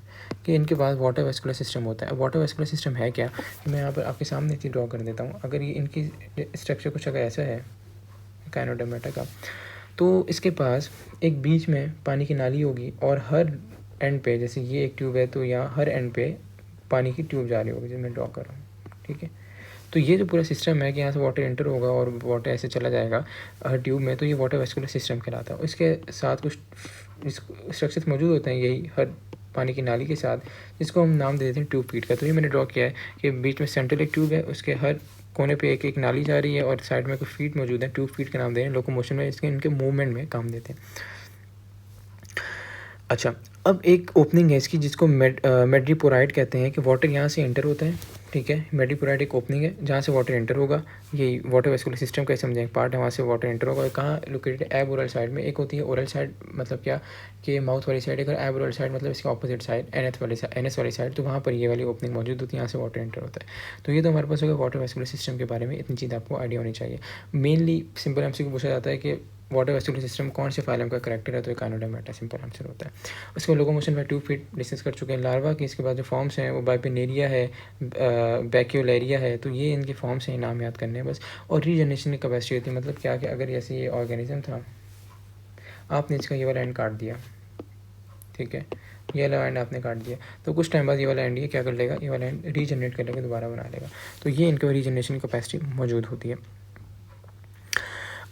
कि इनके पास वाटर वेस्कुलर सिस्टम होता है। अब वाटर वेस्कुलर सिस्टम है क्या, मैं यहाँ पर आपके सामने चीज़ ड्रॉ कर देता हूँ। अगर ये इनकी स्ट्रक्चर कुछ अगर ऐसा है इकाइनोडर्मेटा का, तो इसके पास एक बीच में पानी की नाली होगी और हर एंड पे, जैसे ये एक ट्यूब है तो यहाँ हर एंड पे पानी की ट्यूब जा रही होगी, जो मैं ड्रॉ कर रहा हूँ। ठीक है, तो ये जो पूरा सिस्टम है कि यहाँ से वाटर एंटर होगा और वाटर ऐसे चला जाएगा हर ट्यूब में, तो ये वाटर वेस्कुलर सिस्टम कहलाता है। इसके साथ कुछ स्ट्रक्चर्स मौजूद होते हैं यही हर पानी की नाली के साथ, जिसको हम नाम दे देते हैं ट्यूब फीट का। तो ये मैंने ड्रॉ किया है कि बीच में सेंट्रल एक ट्यूब है, उसके हर कोने पे एक एक नाली जा रही है और साइड में कुछ फीट मौजूद है, ट्यूब फीट का नाम दे रहे हैं। लोकोमोशन में इसके इनके मूवमेंट में काम देते हैं। अच्छा, अब एक ओपनिंग है इसकी जिसको मेड्रीपोराइड कहते हैं, कि वाटर यहाँ से एंटर होता है। ठीक है, मेड्रीपोराइड एक ओपनिंग है जहाँ से वाटर एंटर होगा, यही वाटर वेस्कुलर सिस्टम का समझें एक पार्ट है, वहाँ से वाटर एंटर होगा। कहाँ लोकेटेड, एब ओरल साइड में। एक होती है ओरल साइड, मतलब क्या कि माउथ वाली साइड, अगर एब ओरल साइड मतलब इसके ऑपोजिट साइड एनएस वाली साइड, तो वहाँ पर ये वाली ओपनिंग मौजूद होती है, यहाँ से वाटर एंटर होता है। तो ये तो हमारे पास होगा वाटर वेस्कुलर सिस्टम के बारे में, इतनी चीज़ आपको आइडिया होनी चाहिए। मेनली सिंपल एमसीक्यू पूछा जाता है कि वाटर वेस्कुलर सिस्टम कौन से फाइलम का करैक्टर है, तो इकाइनोडर्मेटा सिंपल आंसर होता है। उसके लोकोमोशन में 2 फीट डिस्कस कर चुके हैं। लार्वा की इसके बाद जो फॉर्म्स हैं वो बाइपिनेरिया है, बैक्यूलेरिया है, तो ये इनके फॉर्म्स हैं, नाम याद करने हैं बस। और रीजनरेशन की कैपेसिटी होती है, मतलब क्या कि अगर ऐसे ये ऑर्गेनिज्म था, आपने इसका ये वाला एंड काट दिया, ठीक है, ये वाला एंड आपने काट दिया, तो कुछ टाइम बाद ये वाला एंड ये क्या कर लेगा, ये वाला एंड रीजनरेट कर लेगा, दोबारा बना लेगा। तो ये इनके रीजनरेशन कैपेसिटी मौजूद होती है।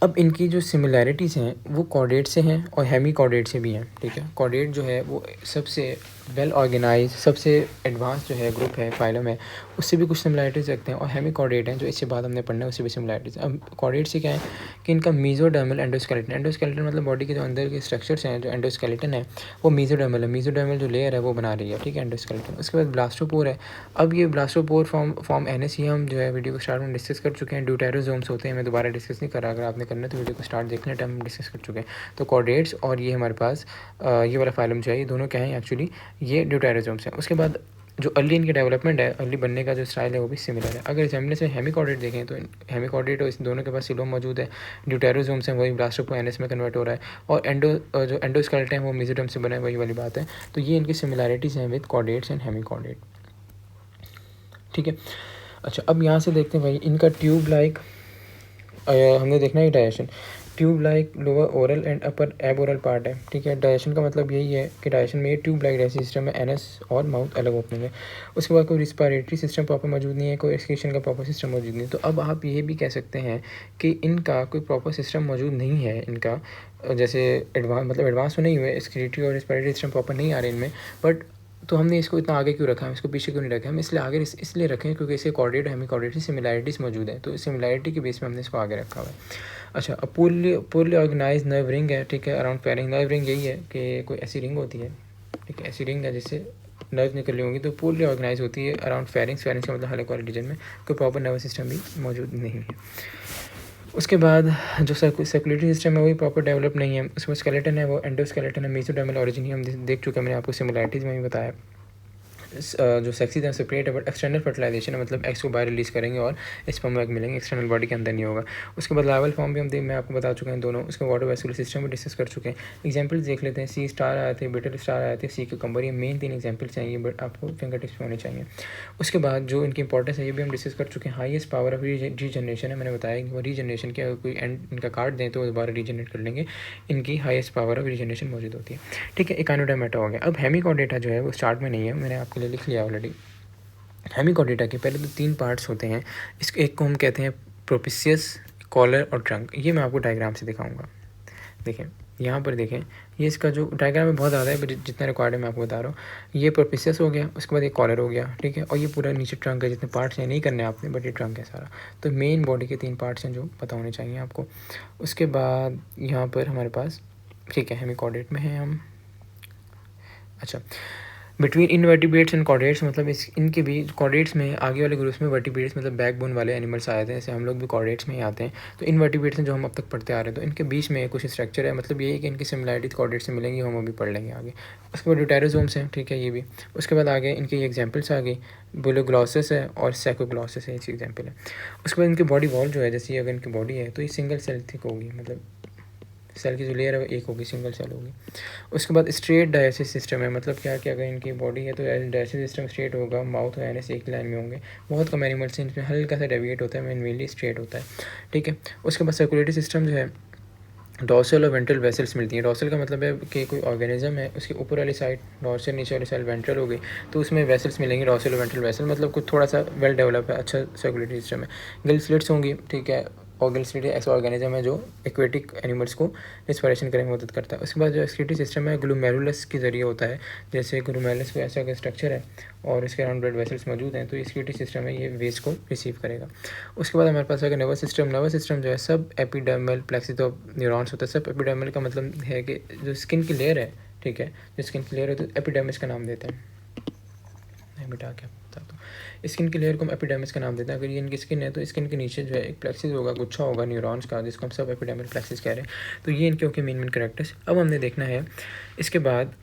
अब इनकी जो सिमिलैरिटीज़ हैं वो कॉर्डेट से हैं और हेमी कॉर्डेट से भी हैं। ठीक है, कॉर्डेट जो है वो सबसे वेल ऑर्गेनाइज, सबसे एडवांस जो है ग्रुप है, फाइलम है, उससे भी कुछ सिमिलैरिटीज़ रखते हैं। और हेमी कॉर्डेट हैं जो इससे बाद हमने पढ़ना है, उससे भी सिमिलैरिटीज़। अब कॉर्डेट से क्या है कि इनका मीजोडर्मल एंडोस्केलेटन, एंडोस्केलेटन मतलब बॉडी के जो अंदर के स्ट्रक्चर्स हैं, जो एंडोस्केलेटन है वो मीजोडर्मल है, मीजोडर्मल जो लेयर है वो बना रही है। ठीक है, एंडोस्केलेटन। उसके बाद ब्लास्टोपोर है। अब ये ब्लास्टोपोर फॉर्म एनएस, ये हम जो है वीडियो को स्टार्ट में डिस्कस कर चुके हैं। ड्यूटेरोजोम्स होते हैं, मैं दोबारा डिस्कस नहीं कर रहा, अगर आपने करना है तो वीडियो को स्टार्ट देखने टाइम डिस्कस कर चुके हैं। तो कॉर्डेट्स और ये हमारे पास ये वाला फाइलम जो है, ये दोनों क्या है एक्चुअली, ये ड्यूटेरोजोम्स हैं। उसके बाद जो अर्ली इनकी डेवलपमेंट है, अर्ली बनने का जो स्टाइल है वो भी सिमिलर है। अगर रिसेम्बलेंस में हेमिकॉर्डेट देखें तो हेमिकॉर्डेट और इस दोनों के पास सिलोम मौजूद है, ड्यूटेरोजोम्स हैं, वही ब्लास्टोपो एनएस में कन्वर्ट हो रहा है, और जो एंडोस्केलेटन है वो मेसोडर्म से बना है, वही वाली बात है। तो ये इनकी सिमिलैरिटीज़ हैं विद कॉर्डेट्स एंड हेमिकॉर्डेट। ठीक है, अच्छा, अब यहाँ से देखते हैं भाई इनका ट्यूब लाइक, हमने देखना है digestion, tube like lower oral and upper एब ओरल पार्ट है। ठीक है, डायजेशन का मतलब यही है कि डायजेशन में ये ट्यूब लाइक डाइजेशन सिस्टम है, एनएस और माउथ अलग ओपनिंग है। उसके बाद कोई रिस्पायरेटरी सिस्टम प्रॉपर मौजूद नहीं है, कोई एक्सक्रीशन का प्रॉपर सिस्टम मौजूद नहीं है। तो अब आप ये भी कह सकते हैं कि इनका कोई प्रॉपर सिस्टम मौजूद नहीं है, इनका जैसे एडवांस तो नहीं हुए, एक्सक्रीटरी और रिस्पायरेटरी सिस्टम प्रॉपर नहीं आ रहे इनमें, बट तो हमने इसको इतना आगे क्यों रखा है, इसको पीछे क्यों नहीं रखा है, हम इसलिए आगे इसलिए रखें क्योंकि इसके कॉर्डेट हेमिकॉर्डेट से सिमिलैरिटीज़ मौजूद है, तो सिमिलैरिटी के बेस पे हमने इसको आगे रखा हुआ है। अच्छा, अब पूर्ली ऑर्गेनाइज नर्व रिंग है। ठीक है, अराउंड फेरिंग, नर्व रिंग यही है कि कोई ऐसी रिंग होती है, ठीक है, ऐसी रिंग है जिससे नर्व निकल रही होंगी, तो पूर्ली ऑर्गेनाइज होती है अराउंड फेरिंग्स का मतलब हल्क वाले रीजन में कोई प्रॉपर नर्वस सिस्टम भी मौजूद नहीं है। उसके बाद जो सर्कुलेटरी सिस्टम है वही प्रॉपर डेवलप नहीं है। उसमें स्केलेटन है वो एंडोस्केलेटन है, मेसोडर्मल ऑरिजिन ही हम देख चुके हैं, मैंने आपको सिमिलैरिटीज़ में भी बताया। जो सेक्सीज हैं सेपरेट है, बट एक्सटर्नल फर्टिलाइजेशन है, मतलब एग्स को बाहर रिलीज़ करेंगे और स्पर्म एग मिलेंगे, एक्सटर्नल बॉडी के अंदर नहीं होगा। उसके बाद लार्वल फॉर्म भी मैं आपको बता चुका हूँ दोनों। उसके वाटर वेस्कुलर सिस्टम भी डिस्कस कर चुके हैं। एग्जाम्पल्स देख लेते हैं। सी स्टार आए थे, बिटर स्टार आए थे, सी क्यूकम्बर, ये मेन 3 एग्जाम्पल्स चाहिए, बट आपको फिंगर टिप्स होने चाहिए। उसके बाद जो इनकी इंपॉर्टेंस है ये भी हम डिस्कस कर चुके हैं। हाईएस्ट पावर ऑफ रीजनरेशन है, मैंने बताया कि वो रीजनरेशन के अगर कोई एंड इनका काट दें तो दोबारा रीजनरेट कर लेंगे, इनकी हाईएस्ट पावर ऑफ रीजनरेशन मौजूद होती है। ठीक है, इकानोडर्मेटा हो गया। अब हेमिकॉर्डेटा जो है वो स्टार्ट में नहीं है, मैंने आपके लिए लिख लिया ऑलरेडी। हेमिकॉर्डेटा के पहले तो 3 पार्ट्स होते हैं। इसके एक को हम कहते हैं प्रोपिसियस, कॉलर और ट्रंक। ये मैं आपको डायग्राम से दिखाऊंगा। देखें यहाँ पर, देखें ये इसका जो डायग्राम है बहुत ज़्यादा है, बट जितना रिक्वायर्ड है मैं आपको बता रहा हूँ। ये प्रोपिसियस हो गया, उसके बाद ये कॉलर हो गया, ठीक है, और ये पूरा नीचे ट्रंक है। जितने पार्ट्स हैं नहीं करने आपने, बट ये ट्रंक है सारा। तो मेन बॉडी के 3 पार्ट्स हैं जो पता होने चाहिए आपको। उसके बाद यहाँ पर हमारे पास, ठीक है, हेमिकॉर्डेट में हैं हम। अच्छा, बिटवीन इनवर्टिब्रेट्स एंड कॉर्डेट्स, मतलब इनके भी कॉर्डेट्स में आगे वाले ग्रुप्स में वर्टिब्रेट्स मतलब बैकबोन वाले एनिमल्स आए थे, जैसे हम लोग भी कॉर्डेट्स में ही आते हैं। तो इनवर्टिब्रेट्स हैं जो हम अब तक पढ़ते आ रहे हैं, तो इनके बीच में कुछ स्ट्रक्चर है, मतलब ये है कि इनकी सिमिलरिटी कॉर्डेट्स से मिलेंगी, हम अभी पढ़ लेंगे आगे। उसके बाद ड्यूटेरोजोम्स हैं, ठीक है, ये भी। उसके बाद आगे इनके ये एग्जाम्पल्स आ गई, बुलोग्लॉसिस है और सैकोग्लॉसिस है, इसकी एग्जाम्पल है। उसके बाद इनकी बॉडी वॉल जो है, जैसे अगर इनकी बॉडी है तो ये सिंगल सेल थिक होगी, मतलब सेल की जो लेयर है वो एक होगी, सिंगल सेल होगी। उसके बाद स्ट्रेट डायसिस सिस्टम है, मतलब क्या कि अगर इनकी बॉडी है तो डायसिस सिस्टम स्ट्रेट होगा, माउथ और एनएस एक लाइन में होंगे। बहुत कम एनिमल्स हैं इनमें हल्का सा डेविएट होता है, मेनली स्ट्रेट होता है, ठीक है। उसके बाद सर्कुलेटरी सिस्टम जो है, डॉर्सल और वेंट्रल वेसल्स मिलती हैं। डॉर्सल का मतलब है कि कोई ऑर्गेनिज्म है, उसकी ऊपर वाली साइड डॉर्सल, नीचे वाली साइड वेंट्रल हो गई, तो उसमें वेसल्स मिलेंगे, डॉर्सल और वेंट्रल वेसल, मतलब कुछ थोड़ा सा वेल डेवलप है, अच्छा सर्कुलेटरी सिस्टम है। गिल स्लिट्स होंगी, ठीक है, और गिल स्लिट ऐसा ऑर्गेनिज्म है जो एक्वेटिक एनिमल्स को रिस्पिरेशन करने में मदद करता है। उसके बाद जो एक्सक्रीटरी सिस्टम है ग्लूमेरुलस के जरिए होता है, जैसे ग्लूमेरुलस को ऐसा का स्ट्रक्चर है और इसके अराउंड ब्लड वेसल्स मौजूद हैं, तो एक्सक्रीटरी सिस्टम है, ये वेस्ट को रिसीव करेगा। उसके बाद हमारे पास आएगा नर्वस सिस्टम। नर्वस सिस्टम जो है सब एपिडर्मल प्लेक्सिस ऑफ न्यूरॉन्स होता है। सब एपिडर्मल का मतलब है कि जो स्किन की लेयर है, ठीक है, जो स्किन की लेयर है तो एपिडर्मिस का नाम देते हैं। मैं मिटा के बताता हूँ, स्किन की लेयर को हम एपिडर्मिस का नाम देते हैं। अगर ये इनकी स्किन है तो स्किन के नीचे जो है एक प्लेक्सिस होगा, गुच्छा होगा न्यूरॉन्स का, जिसको हम सब एपिडर्मल प्लेक्सिस कह रहे हैं। तो ये इनके ओके मेन कैरेक्टर्स। अब हमने देखना है इसके बाद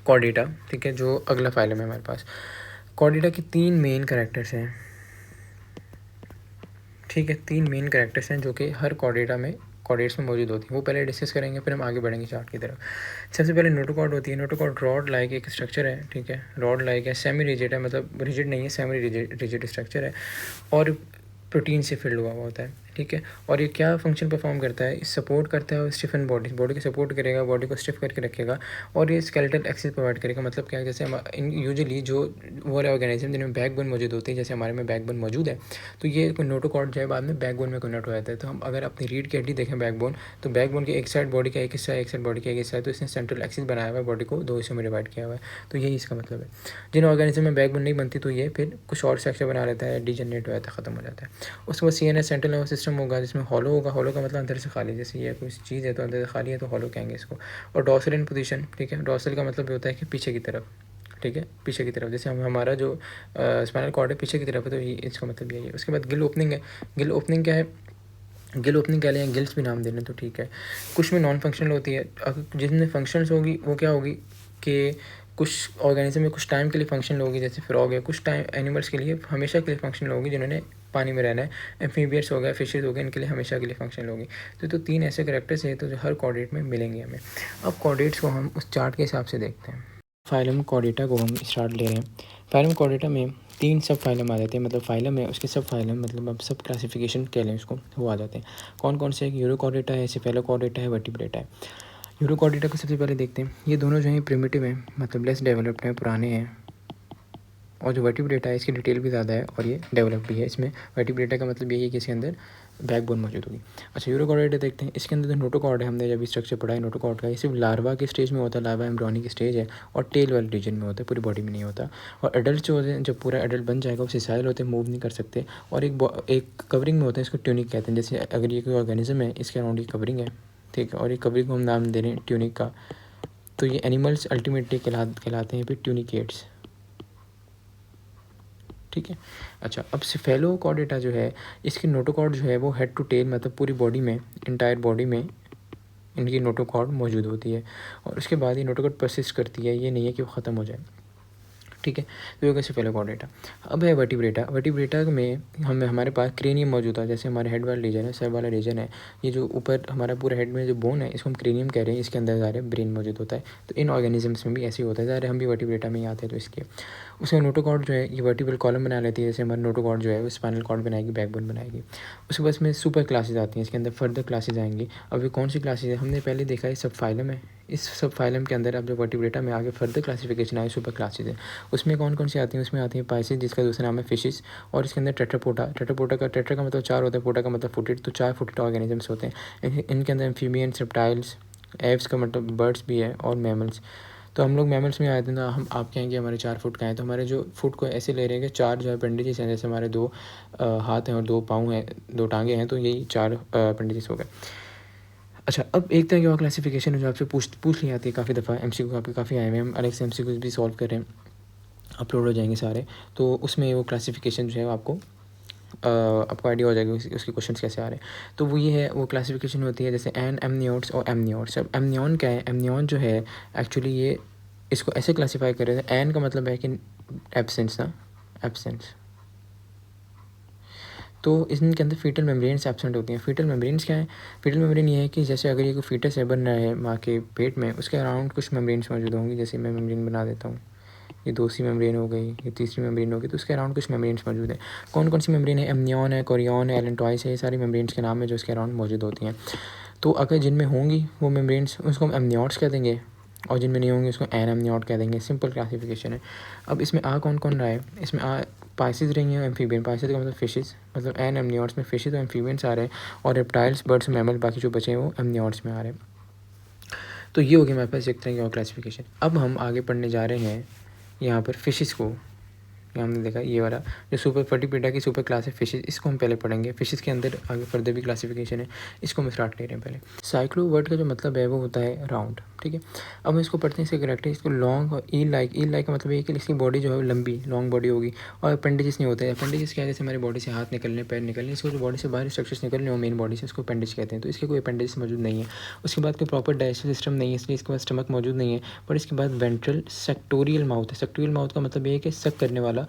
कॉर्डेटा, ठीक है, जो अगला फाइलम है हमारे पास। कॉर्डेटा की 3 मेन कैरेक्टर्स हैं, ठीक है, 3 मेन कैरेक्टर्स हैं जो कि हर कॉर्डेटा में कॉर्डेट्स में मौजूद होती हैं। वो पहले डिस्कस करेंगे, फिर हम आगे बढ़ेंगे चार्ट की तरफ। सबसे पहले नोटोकॉर्ड होती है। नोटोकॉर्ड रॉड लाइक एक स्ट्रक्चर है, ठीक है, रॉड लाइक है, सेमी रिजिड है, मतलब रिजिड नहीं है, सेमी रिजिड स्ट्रक्चर है, और प्रोटीन से फिल्ड हुआ होता है, ठीक है। और ये क्या फंक्शन परफॉर्म करता है, सपोर्ट करता है स्टिफन बॉडी को सपोर्ट करेगा, बॉडी को स्टिफ करके रखेगा, और ये स्केलेटल एक्सेस प्रोवाइड करेगा। मतलब क्या है, जैसे हम यूजुअली जो वो ऑर्गेनिज्म जिनमें बैकबोन मौजूद होती है, जैसे हमारे में बैकबोन मौजूद है, तो ये नोटोकॉर्ड जो है बाद में बैकबोन में कन्वर्ट हो जाता है। तो हम अगर अपनी रीढ़ की हड्डी देखें बैकबोन, तो बैकबोन की एक साइड बॉडी का एक हिस्सा है, एक साइड बॉडी का एक हिस्सा है, तो इसने सेंट्रल एक्सिस बनाया हुआ है, बॉडी को 2 हिस्सों में डिवाइड किया हुआ है। तो यही इसका मतलब है। जिन ऑर्गेनिज्म में बैकबोन नहीं बनती तो ये फिर कुछ और स्ट्रक्चर बना लेता है, डीजनरेट हो जाता है, ख़त्म हो जाता है। उसके बाद CNS सेंट्रल नर्वस सिस्टम होगा, जिसमें हॉलो होगा। हॉलो का मतलब अंदर से खाली, जैसे ये कोई चीज़ है तो अंदर से खाली है तो हॉलो कहेंगे इसको। और डॉर्सल इन पोजीशन, ठीक है, डॉर्सल का मतलब होता है कि पीछे की तरफ, ठीक है, पीछे की तरफ, जैसे हमारा जो स्पाइनल कॉर्ड है पीछे की तरफ है, तो ये इसका मतलब यही है। उसके बाद गिल ओपनिंग है। गिल ओपनिंग क्या है, गिल ओपनिंग कह लें, गिल्स भी नाम देने तो ठीक है। कुछ में नॉन फंक्शनल होती है, जिसमें फंक्शनल्स होगी वो क्या होगी कि कुछ ऑर्गेनिज्म में कुछ टाइम के लिए फंक्शनल होगी, जैसे फ्रॉग है, कुछ टाइम एनिमल्स के लिए हमेशा के लिए फंक्शनल होगी जिन्होंने पानी में रहना है। एम्फीबियस हो गया, फिशेज हो गए, इनके लिए हमेशा के लिए फंक्शनल होगी। तो 3 ऐसे करेक्टर्स हैं तो जो हर कॉर्डेट में मिलेंगे हमें। अब कॉर्डेट्स को हम उस चार्ट के हिसाब से देखते हैं। फाइलम कॉर्डेटा को हम स्टार्ट ले रहे हैं। फाइलम कॉर्डेटा में 3 सब फाइलम आ जाते हैं, मतलब फाइलम है उसके सब फाइलम, मतलब अब सब क्लासिफिकेशन कह लें उसको, वो आ जाते हैं। कौन कौन से, यूरोकॉर्डेटा है, सेफेलोकॉर्डेटा है, वर्टिब्रेटा है। यूरोकॉर्डेटा को सबसे पहले देखते हैं। ये दोनों जो हैं प्रिमिटिव हैं, मतलब लेस डेवलप्ड हैं, पुराने हैं। और जो वर्टिब्रेटा है इसकी डिटेल भी ज़्यादा है और ये डेवलप भी है। इसमें वर्टिब्रेटा का मतलब यही है कि इसके अंदर बैकबोन मौजूद होगी। अच्छा, यूरोकॉर्डेटा देखते हैं। इसके अंदर जो नोटोकॉर्ड है, हमने जब स्ट्रक्चर पढ़ा है नोटोकॉर्ड का, ये सिर्फ लार्वा के स्टेज में होता है, लार्वा एम्ब्रियोनिक स्टेज है, और टेल वाले रीजन में होता है, पूरी बॉडी में नहीं होता। और एडल्ट जो होते हैं, जब पूरा एडल्ट बन जाएगा वो सिसाइल होते हैं, मूव नहीं कर सकते, और एक कवरिंग में होते हैं, इसको ट्यूनिक कहते हैं। जैसे अगर ये कोई ऑर्गेनिज्म है, इसके अराउंड ये कवरिंग है, ठीक है, और ये कवरिंग को हम नाम दे रहे हैं ट्यूनिक का। तो ये एनिमल्स अल्टीमेटली कहलाते हैं फिर ट्यूनिकेट्स, ठीक है। अच्छा, अब सेफेलोकॉर्डेटा जो है, इसकी नोटोकॉर्ड जो है वो हेड टू टेल, मतलब पूरी बॉडी में, इंटायर बॉडी में इनकी नोटोकॉर्ड मौजूद होती है। और उसके बाद ये नोटोकॉर्ड परसिस्ट करती है, ये नहीं है कि वो ख़त्म हो जाए। ठीक है। तो ये होगा सेफेलोकॉर्डेटा। अब है वर्टिब्रेटा। वर्टिब्रेटा में हमारे पास क्रेनियम मौजूद है, जैसे हमारे हेड वाला रीजन है, सर वाला रीजन है, ये जो ऊपर हमारा पूरा हेड में जो बोन है इसको हम क्रेनियम कह रहे हैं, इसके अंदर ज़ाहिर ब्रेन मौजूद होता है। तो इन ऑर्गेनिजम्स में भी ऐसे ही होता है, ज़ाहिर हम भी वर्टिब्रेटा में ही आते हैं। तो इसके उसका नोटोकॉर्ड जो है ये वर्टिब्रल कॉलम बना लेती है, जैसे हमारा नोटोकॉर्ड जो है वो स्पाइनल कॉर्ड बनाएगी, बैकबोन बनाएगी। उसके बाद में सुपर क्लासेज आती हैं, इसके अंदर फर्दर क्लासेज आएंगी। अब ये कौन सी क्लासेज है, हमने पहले देखा है सब फाइलम है। इस सब फाइलम के अंदर अब जो वर्टिब्रेटा में आगे फर्दर क्लासिफिकेशन आए सुपर क्लासेज है, उसमें कौन कौन सी आती हैं, उसमें आती है पाइसिस, जिसका दूसरा नाम है फिशिस, और इसके अंदर टेट्रापोडा। टेट्रा का मतलब 4 होता है, पोटा का मतलब फुटेड, तो 4 फुटेड ऑर्गेनिजम्स होते हैं। इनके अंदर एम्फीबियंस, रेप्टाइल्स, एव्स का मतलब बर्ड्स भी है, और मैमल्स। तो हम लोग मैमल्स में आए थे ना, हम आप कहेंगे हमारे 4 फुट का है, तो हमारे जो फुट को ऐसे ले रहे हैं कि 4 जो है अपेंडिजेस हैं, जैसे हमारे 2 हाथ हैं और 2 पाँव हैं, 2 टांगे हैं, तो यही 4 अपेंडिजेस हो गए। अच्छा, अब एक तरह की और क्लासिफिकेशन है जो आपसे पूछ ली जाती है काफ़ी दफ़ा, MCQ आपके काफ़ी आए हुए हैं, हम अलग से MCQ भी सॉल्व कर रहे हैं, अपलोड हो जाएंगे सारे। तो उसमें वो क्लासिफिकेशन जो है आपको आइडिया हो जाएगा उसके क्वेश्चंस कैसे आ रहे हैं। तो वो ये है, वो क्लासिफिकेशन होती है जैसे एमनियोट्स और एमनियोट्स। अब एमनियन क्या है, एमनियन जो है एक्चुअली ये इसको ऐसे क्लासीफाई कर रहे थे, एन का मतलब है कि एब्सेंस ना, एब्सेंस। तो इनके अंदर फीटल मेम्ब्रेन्स एब्सेंट होती हैं। फीटल मेम्ब्रेन्स क्या है, फीटल मेम्ब्रेन ये है कि जैसे अगर ये कोई फीटस है बन रहा है माँ के पेट में, उसके अराउंड कुछ मेम्ब्रेन्स मौजूद होंगी। जैसे मैं मेम्ब्रेन बना देता हूँ, ये दूसरी मेम्ब्रेन हो गई, ये तीसरी मेम्ब्रेन हो गई, तो उसके अराउंड कुछ मेम्ब्रेन्स मौजूद है। कौन कौन सी मेम्ब्रेन है, एमनियन है, कोरियन है, एलेंटॉइस है, ये सारी मेम्ब्रेन्स के नाम है जो इसके अराउंड मौजूद होती हैं। तो अगर जिनमें होंगी वो मेम्ब्रेन्स, उसको हम एमनियोट्स कह देंगे, और जिनमें नहीं होंगे उसको एन एमनियोट कह देंगे। सिंपल क्लासिफिकेशन है। अब इसमें आ कौन कौन रहा है, इसमें आ पाइसिस रही हैं, एम्फीबियन। पाइसिस का मतलब फिशेस, मतलब एन एमनियोट्स में फिशेस और एम्फीबियंस आ रहे हैं, और रेप्टाइल्स, बर्ड्स, मैमल बाकी जो बचे हैं वो एमनियोट्स में आ रहे हैं। तो ये हो गया हमारे पास एक तरह की और क्लासिफिकेशन। अब हम आगे पढ़ने जा रहे हैं यहाँ पर फिशेस को। हमने देखा ये वाला जो सुपर वर्टिब्रेटा की सुपर क्लास है फिशेस, इसको हम पहले पढ़ेंगे। फिशेस के अंदर आगे फर्दर भी क्लासिफिकेशन है, इसको हम स्टार्ट ले रहे हैं पहले। साइक्लो वर्ड का जो मतलब है वो होता है राउंड, ठीक है। अब हम इसको पढ़ते हैं, इसके करेक्टर इसको लॉन्ग और ईल लाइक का मतलब ये कि इसकी बॉडी जो है लंबी लॉन्ग बॉडी होगी, और अपेंडिजेस नहीं होते हैं। अपेंडिजेस क्या है, जैसे हमारी बॉडी से हाथ निकलने, पैर निकलने, इसको जो बॉडी से बाहर स्ट्रक्चर्स निकलने हो मेन बॉडी से, उसको अपेंडिज कहते हैं। तो इसके कोई अपेंडिज मौजूद नहीं है। उसके बाद कोई प्रॉपर डाइजेस्टिव सिस्टम नहीं है, इसलिए इसके पास स्टमक मौजूद नहीं है। पर इसके बाद वेंट्रल सेक्टोरियल माउथ है। सेक्टोरियल माउथ का मतलब ये है कि सक करने वाला,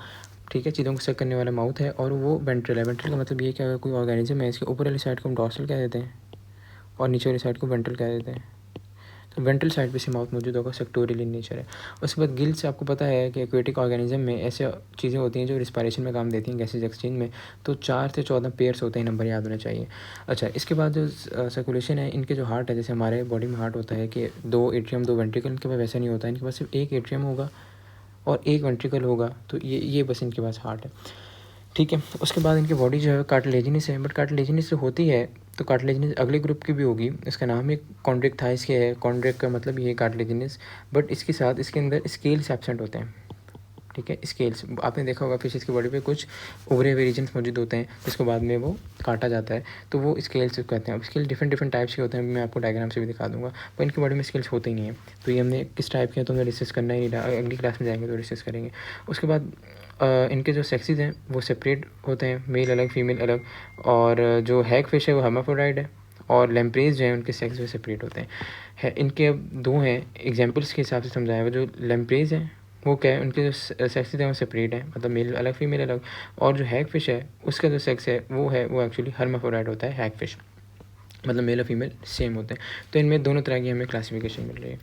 ठीक है, चीज़ों को सक करने वाला माउथ है, और वो वेंट्रल है। वेंट्रल का मतलब ये कि अगर कोई ऑर्गेनिज्म है, इसके ऊपर वाली साइड को हम डॉर्सल कह देते हैं और नीचे वाली साइड को वेंट्रल कह देते हैं। तो वेंट्रल साइड पे से माउथ मौजूद होगा, सेक्टोरियल इन नेचर है। उसके बाद गिल्स, आपको पता है कि एक्वेटिक ऑर्गेनिज्म में ऐसे चीज़ें होती हैं जो रिस्पायरेशन में काम देती हैं, गैसेज एक्सचेंज में। तो 4 से 14 पेयर्स होते हैं, नंबर याद होना चाहिए। अच्छा, इसके बाद जो सर्कुलेशन है, इनके जो हार्ट है, जैसे हमारे बॉडी में हार्ट होता है कि 2 एट्रियम 2 वेंट्रिकल, इनके पास वैसा नहीं होता है। इनके पास सिर्फ 1 एट्रियम होगा और 1 वेंट्रिकल होगा। तो ये बस इनके पास हार्ट है, ठीक है। उसके बाद इनकी बॉडी जो है कार्टिलेजिनस है, बट कार्टिलेजिनस जो होती है, तो कार्टिलेजिनस अगले ग्रुप की भी होगी। इसका नाम है कॉन्ड्रिक थाइस के है। कॉन्ड्रिक का मतलब ये है कार्टिलेजिनस, बट इसके साथ इसके अंदर स्केल्स एब्सेंट होते हैं, ठीक है। स्केल्स आपने देखा होगा फिशेस की बॉडी पे कुछ उभरे हुए रीजन्स मौजूद होते हैं, जिसको बाद में वो काटा जाता है, तो वो स्केल्स कहते हैं। अब स्केल डिफरेंट टाइप्स के होते हैं, मैं आपको डायग्राम से भी दिखा दूंगा, पर इनकी बॉडी में स्केल्स होते ही नहीं है। तो ये हमने किस टाइप के हैं तो हमें डिस्कस करना ही नहीं, अगली क्लास में जाएंगे तो डिस्कस करेंगे। उसके बाद इनके जो सेक्सेस हैं वो सेपरेट होते हैं, मेल अलग फीमेल अलग। और जो हैग फिश है वो हर्माफ्रोडाइट है, और लैम्प्रेज जो है उनके सेक्स जो सेपरेट होते हैं। इनके अब 2 हैं एग्जाम्पल्स के हिसाब से समझाया हुआ। जो लैम्प्रेज हैं वो क्या है, उनके जो सेक्सेस हैं वो सेपरेट है, मतलब मेल अलग फीमेल अलग। और जो हैग फिश है उसका जो सेक्स है वो एक्चुअली हर्माफ्रोडाइट होता है, हैग फिश, मतलब मेल और फीमेल सेम होते हैं। तो इनमें दोनों तरह की हमें क्लासिफिकेशन मिल रही है,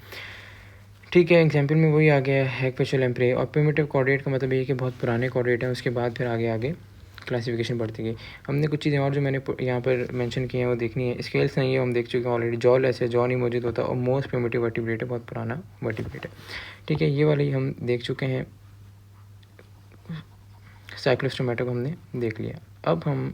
ठीक है। एग्जाम्पल में वही आ गया हैग फिश और लैम्प्रे। और प्रिमिटिव कॉर्डेट का मतलब ये कि बहुत पुराने कॉर्डेट हैं। उसके बाद फिर आगे क्लासिफिकेशन बढ़ती गई। हमने कुछ चीज़ें और जो मैंने यहाँ पर मेंशन की हैं वो देखनी है। स्केल्स नहीं है, हम देख चुके हैं ऑलरेडी। जॉ लेस है, जॉ नहीं मौजूद होता, और मोस्ट प्रिमिटिव वर्टिब्रेट है, बहुत पुराना वर्टिब्रेट है, ठीक है। ये वाली हम देख चुके हैं, साइक्लोस्टोमेटा को हमने देख लिया। अब हम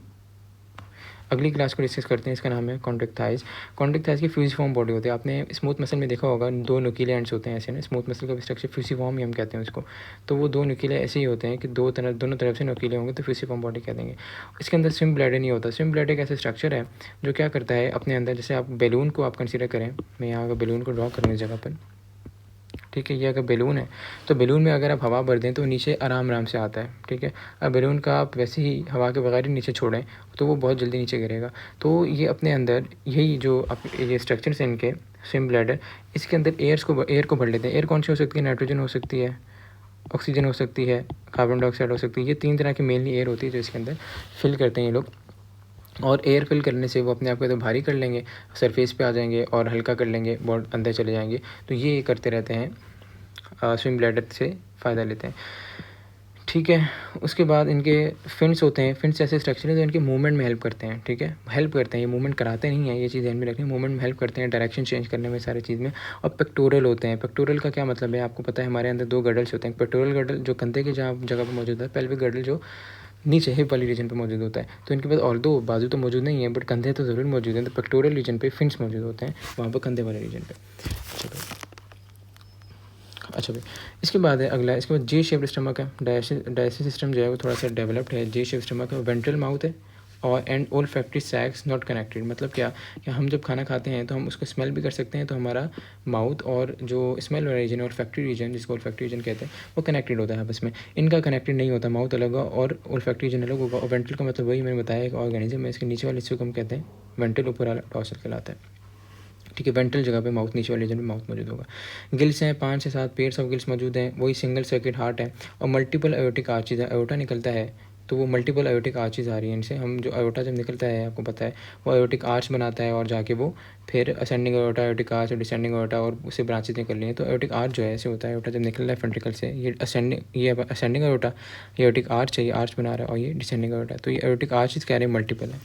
अगली क्लास को डिस्कस करते हैं, इसका नाम है कॉन्ट्रिक थाइस। कॉन्ट्रिक थाइस की फ्यूजिफॉर्म बॉडी होती है। आपने स्मूथ मसल में देखा होगा 2 न्यूक्लियर एंड्स होते हैं ऐसे ना, स्मूथ मसल का स्ट्रक्चर फ्यूजिफॉर्म ही हम कहते हैं उसको। तो वो 2 न्यूक्लियर ऐसे ही होते हैं कि दोनों तरफ से न्यूक्लियर होंगे, तो फ्यूजिफॉर्म बॉडी कह देंगे। इसके अंदर स्विम ब्लैडर नहीं होता। स्विम ब्लैडर एक ऐसा स्ट्रक्चर है जो क्या करता है अपने अंदर, जैसे आप बैलून को आप कंसिडर करें, मैं यहाँ अगर बैलून को ड्रॉ करूँ इस जगह पर, ठीक है। ये अगर बैलून है तो बैलून में अगर आप हवा भर दें तो नीचे आराम से आता है, ठीक है। अब बैलून का आप वैसे ही हवा के बगैर ही नीचे छोड़ें तो वो बहुत जल्दी नीचे गिरेगा। तो ये अपने अंदर यही जो आप ये स्ट्रक्चर्स हैं इनके स्विम ब्लैडर, इसके अंदर एयर को भर लेते हैं। एयर कौन सी हो सकती है, नाइट्रोजन हो सकती है, ऑक्सीजन हो सकती है, कार्बन डाइऑक्साइड हो सकती है। ये 3 तरह की मेनली एयर होती है जो इसके अंदर फिल करते हैं ये लोग। और एयर फिल करने से वो अपने आप को तो भारी कर लेंगे, सरफेस पे आ जाएंगे, और हल्का कर लेंगे, बहुत अंदर चले जाएंगे। तो ये करते रहते हैं, स्विम ब्लैडर से फ़ायदा लेते हैं। ठीक है, उसके बाद इनके फिन्स होते हैं। फिन्स ऐसे स्ट्रक्चर हैं जो इनके मूवमेंट में हेल्प करते हैं। ठीक है, हेल्प करते हैं, ये मूवमेंट कराते नहीं हैं, ये चीज़ ध्यान में रखनी है। मूवमेंट में हेल्प करते हैं, डायरेक्शन चेंज करने में, सारी चीज़ में। और पेक्टोरल होते हैं। पेक्टोरल का क्या मतलब है आपको पता है, हमारे अंदर 2 गडल्स होते हैं। पेक्टोरल गडल जो कंधे के जहाँ जगह पर मौजूद है, पेल्विक गडल जो नीचे हिप वाली रीजन पे मौजूद होता है। तो इनके पास और 2 बाजू तो मौजूद नहीं है, बट कंधे तो ज़रूर मौजूद हैं। तो पेक्टोरल रीजन पे फिन्स मौजूद होते हैं, वहाँ पर कंधे वाले रीजन पे। अच्छा भाई, इसके बाद है अगला, इसके बाद जे शेप स्टमक है। डाइजेस्टिव सिस्टम जो है वो थोड़ा सा डेवलप्ड है। जे शेप स्टमक है, वेंट्रल माउथ है, और एंड ओल्फैक्टरी सैक्स नॉट कनेक्टेड। मतलब क्या कि हम जब खाना खाते हैं तो हम उसको स्मेल भी कर सकते हैं, तो हमारा माउथ और जो स्मेल वाला रीजन है, ओल्फैक्टरी रीजन, जिसको ओल्फैक्टरी रीजन कहते हैं, वो कनेक्टेड होता है आपस में। इनका कनेक्टेड नहीं होता, माउथ अलग होगा और ओल्फैक्टरी रीजन अलग होगा। और वेंट्रल का मतलब वही मैंने बताया, एक ऑर्गेनिज्म है, इसके नीचे वाले हिस्से को हम कहते हैं वेंट्रल, ऊपर वाला डॉर्सल कहलाता है। ठीक है, वेंट्रल जगह पे माउथ, नीचे वाले रीजन में माउथ मौजूद होगा। गिल्स हैं, 5 से 7 पेयर्स ऑफ गिल्स मौजूद हैं, वही सिंगल सर्किट हार्ट है। और मल्टीपल एयोटिक आर्चेज है, एयोटा निकलता है तो वो मल्टीपल एयोटिक आर्चेज आ रही हैं इनसे। हम जो एयोटा जब निकलता है आपको पता है, वो एयोटिक आर्च बनाता है, और जाके वो फिर असेंडिंग एयोटा, एयोटिक आर्च, और डिसेंडिंग एयोटा, और उससे ब्रांचेज निकल रही हैं। तो एयोटिक आर्च जो है ऐसे होता है, एयोटा जब निकल रहा है वेंट्रिकल से, ये असेंडिंग एयोटा, एयोटिक आर्च है, ये आर्च बना रहा है, और ये डिसेंडिंग एयोटा। तो ये एयोटिक आर्चेज कह रहे हैं मल्टीपल है,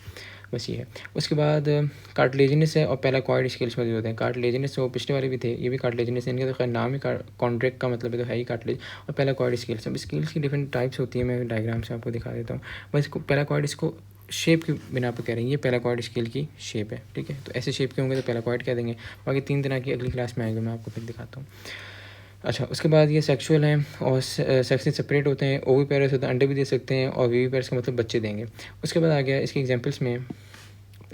बस ये है। उसके बाद कार्टिलेजिनस है, और पैराकॉइड स्केल्स मौजूद होते हैं। कार्टिलेजिनस वो पिछले वाले भी थे, ये भी कार्टिलेजिनस है। इनका तो खैर नाम ही कॉन्ड्रेक्ट का मतलब है, तो है ही कार्टिलेज। और पैराकॉइड स्केल्स, अब स्केल्स की डिफरेंट टाइप्स होती है, मैं डायग्राम से आपको दिखा देता हूँ। बस इसको पैराकॉइड, इसको शेप की बिना पर कह रहे हैं, ये पैराकॉइड स्केल की शेप है। ठीक है, तो ऐसे शेप के होंगे तो पैराकॉइड कह देंगे। बाकी 3 तरह की अगली क्लास में आएंगे, मैं आपको फिर दिखाता हूँ। अच्छा, उसके बाद ये सेक्सुअल हैं, और सेक्स से सेपरेट होते हैं। ओवीपेरस होते हैं, अंडे भी दे सकते हैं, और वीवीपेरस का मतलब बच्चे देंगे। उसके बाद आ गया इसके एग्जाम्पल्स में